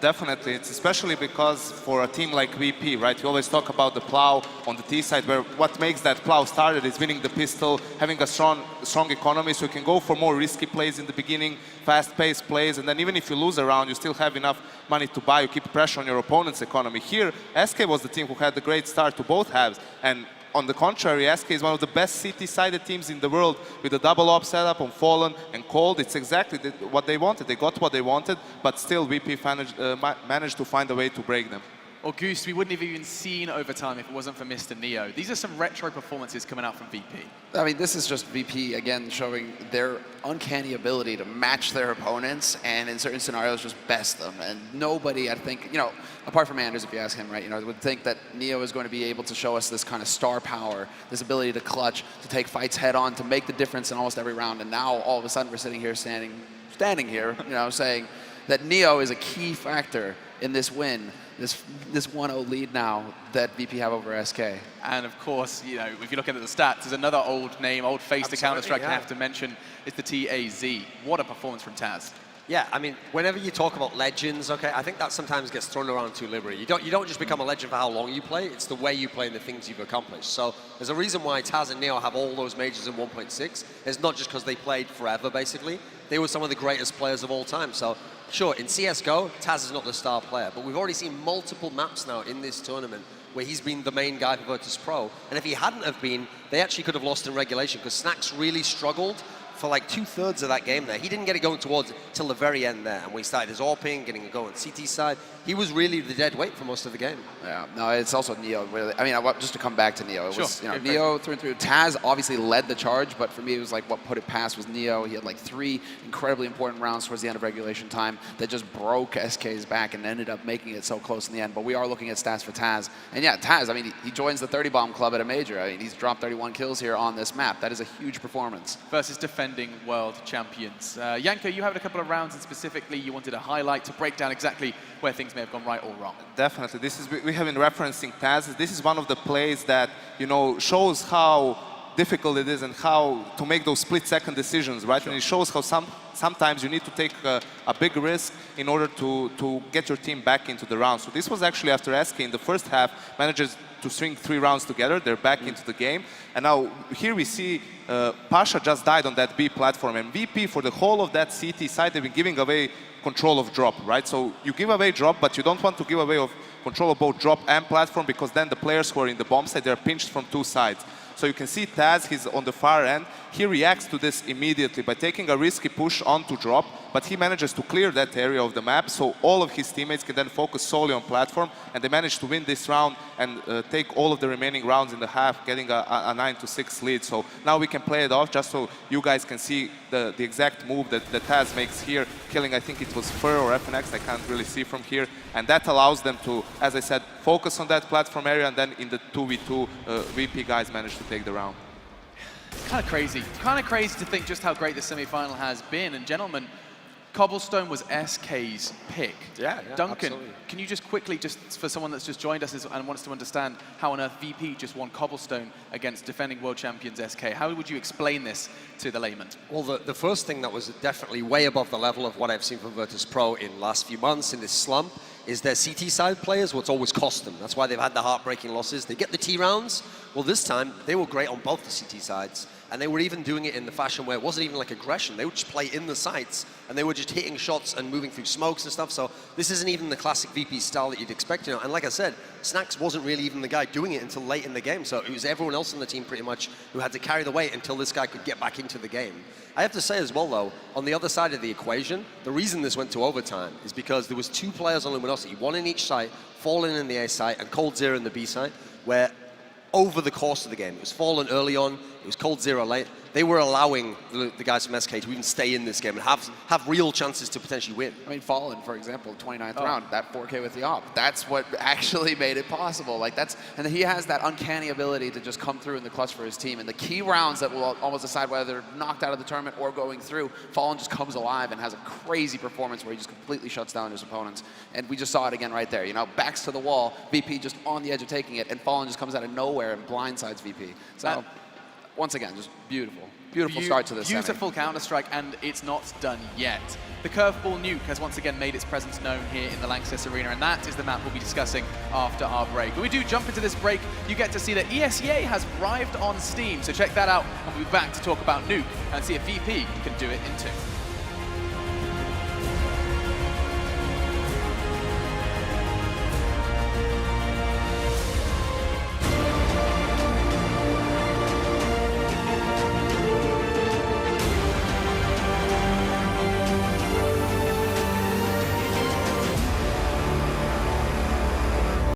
[SPEAKER 7] Definitely, it's especially because for a team like VP, right, we always talk about the Plow on the T side, where what makes that Plow started is winning the pistol, having a strong economy, so you can go for more risky plays in the beginning, fast-paced plays, and then even if you lose a round, you still have enough money to buy, you keep pressure on your opponent's economy. Here, SK was the team who had the great start to both halves, and on the contrary, SK is one of the best CT-sided teams in the world with a double op setup on Fallen and Cold. It's exactly what they wanted. They got what they wanted, but still VP managed to find a way to break them.
[SPEAKER 5] Auguste, we wouldn't have even seen overtime if it wasn't for Mr. Neo. These are some retro performances coming out from VP.
[SPEAKER 8] I mean, this is just VP, again, showing their uncanny ability to match their opponents and in certain scenarios just best them. And nobody, I think, you know, apart from Anders, if you ask him, right, you know, would think that Neo is going to be able to show us this kind of star power, this ability to clutch, to take fights head on, to make the difference in almost every round. And now, all of a sudden, we're sitting here standing here, you know, saying that Neo is a key factor in this win. This 1-0 lead now that VP have over SK.
[SPEAKER 5] And of course, you know, if you look at the stats, there's another old name, old face to Counter-Strike I have to mention. It's the TAZ. What a performance from Taz.
[SPEAKER 6] Yeah, I mean, whenever you talk about legends, okay, I think that sometimes gets thrown around too liberally. You don't just become a legend for how long you play, it's the way you play and the things you've accomplished. So there's a reason why Taz and Neo have all those majors in 1.6. It's not just because they played forever, basically. They were some of the greatest players of all time. So sure, in CSGO, Taz is not the star player, but we've already seen multiple maps now in this tournament where he's been the main guy for Virtus Pro. And if he hadn't have been, they actually could have lost in regulation because Snax really struggled for like 2/3 of that game there. He didn't get it going towards till the very end there. And we started his AWPing, getting it going CT side. He was really the dead weight for most of the game.
[SPEAKER 8] Yeah, no, it's also Neo, really. I mean, just to come back to Neo, it
[SPEAKER 6] Sure.
[SPEAKER 8] was, you know, Neo through and through. Taz obviously led the charge, but for me, it was like what put it past was Neo. He had like 3 incredibly important rounds towards the end of regulation time that just broke SK's back and ended up making it so close in the end. But we are looking at stats for Taz. And yeah, Taz, I mean, he joins the 30 bomb club at a major. I mean, he's dropped 31 kills here on this map. That is a huge performance.
[SPEAKER 5] Versus defending world champions. Yanko, you had a couple of rounds and specifically you wanted to highlight to break down exactly where things may have gone right or wrong.
[SPEAKER 7] Definitely. We have been referencing Taz. This is one of the plays that, you know, shows how difficult it is and how to make those split-second decisions, right? Sure. And it shows how sometimes you need to take a big risk in order to get your team back into the round. So this was actually after SK in the first half manages to string 3 rounds together. They're back into the game. And now here we see Pasha just died on that B platform. And VP, for the whole of that CT side, they've been giving away control of drop, right? So you give away drop, but you don't want to give away control of both drop and platform because then the players who are in the bomb side, they're pinched from 2 sides. So you can see Taz, he's on the far end. He reacts to this immediately by taking a risky push onto drop, but he manages to clear that area of the map, so all of his teammates can then focus solely on platform, and they manage to win this round and take all of the remaining rounds in the half, getting a 9-6 lead. So now we can play it off, just so you guys can see the exact move that Taz makes here, killing, I think it was Fur or FNX, I can't really see from here, and that allows them to, as I said, focus on that platform area, and then in the 2v2, VP guys manage to take the round.
[SPEAKER 5] Kind of crazy to think just how great the semi-final has been. And gentlemen, Cobblestone was SK's pick.
[SPEAKER 6] Yeah,
[SPEAKER 5] Duncan,
[SPEAKER 6] absolutely.
[SPEAKER 5] can you just quickly, just for someone that's just joined us and wants to understand how on earth VP just won Cobblestone against defending world champions SK, how would you explain this to the layman?
[SPEAKER 6] Well, the first thing that was definitely way above the level of what I've seen from Virtus Pro in the last few months in this slump is their CT side players, what's always cost them. That's why they've had the heartbreaking losses. They get the T rounds. Well, this time, they were great on both the CT sides. And they were even doing it in the fashion where it wasn't even like aggression. They would just play in the sites, and they were just hitting shots and moving through smokes and stuff. So this isn't even the classic VP style that you'd expect, you know. And like I said, Snacks wasn't really even the guy doing it until late in the game. So it was everyone else on the team pretty much who had to carry the weight until this guy could get back into the game. I have to say as well, though, on the other side of the equation, the reason this went to overtime is because there was 2 players on Luminosity, one in each site, Fallen in the A site and Cold Zero in the B site, where over the course of the game, it was Fallen early on, it was Cold Zero late, they were allowing the guys from SK to even stay in this game and have real chances to potentially win.
[SPEAKER 8] I mean, Fallen, for example, 29th round, that 4K with the op. That's what actually made it possible. Like and he has that uncanny ability to just come through in the clutch for his team. And the key rounds that will almost decide whether they're knocked out of the tournament or going through, Fallen just comes alive and has a crazy performance where he just completely shuts down his opponents. And we just saw it again right there. You know, backs to the wall, VP just on the edge of taking it, and Fallen just comes out of nowhere and blindsides VP. So, once again, just beautiful. Beautiful start to this
[SPEAKER 5] Beautiful Counter-Strike, and it's not done yet. The Curveball Nuke has once again made its presence known here in the LANXESS Arena, and that is the map we'll be discussing after our break. When we do jump into this break, you get to see that ESEA has arrived on Steam, so check that out, and we'll be back to talk about Nuke and see if VP can do it in 2.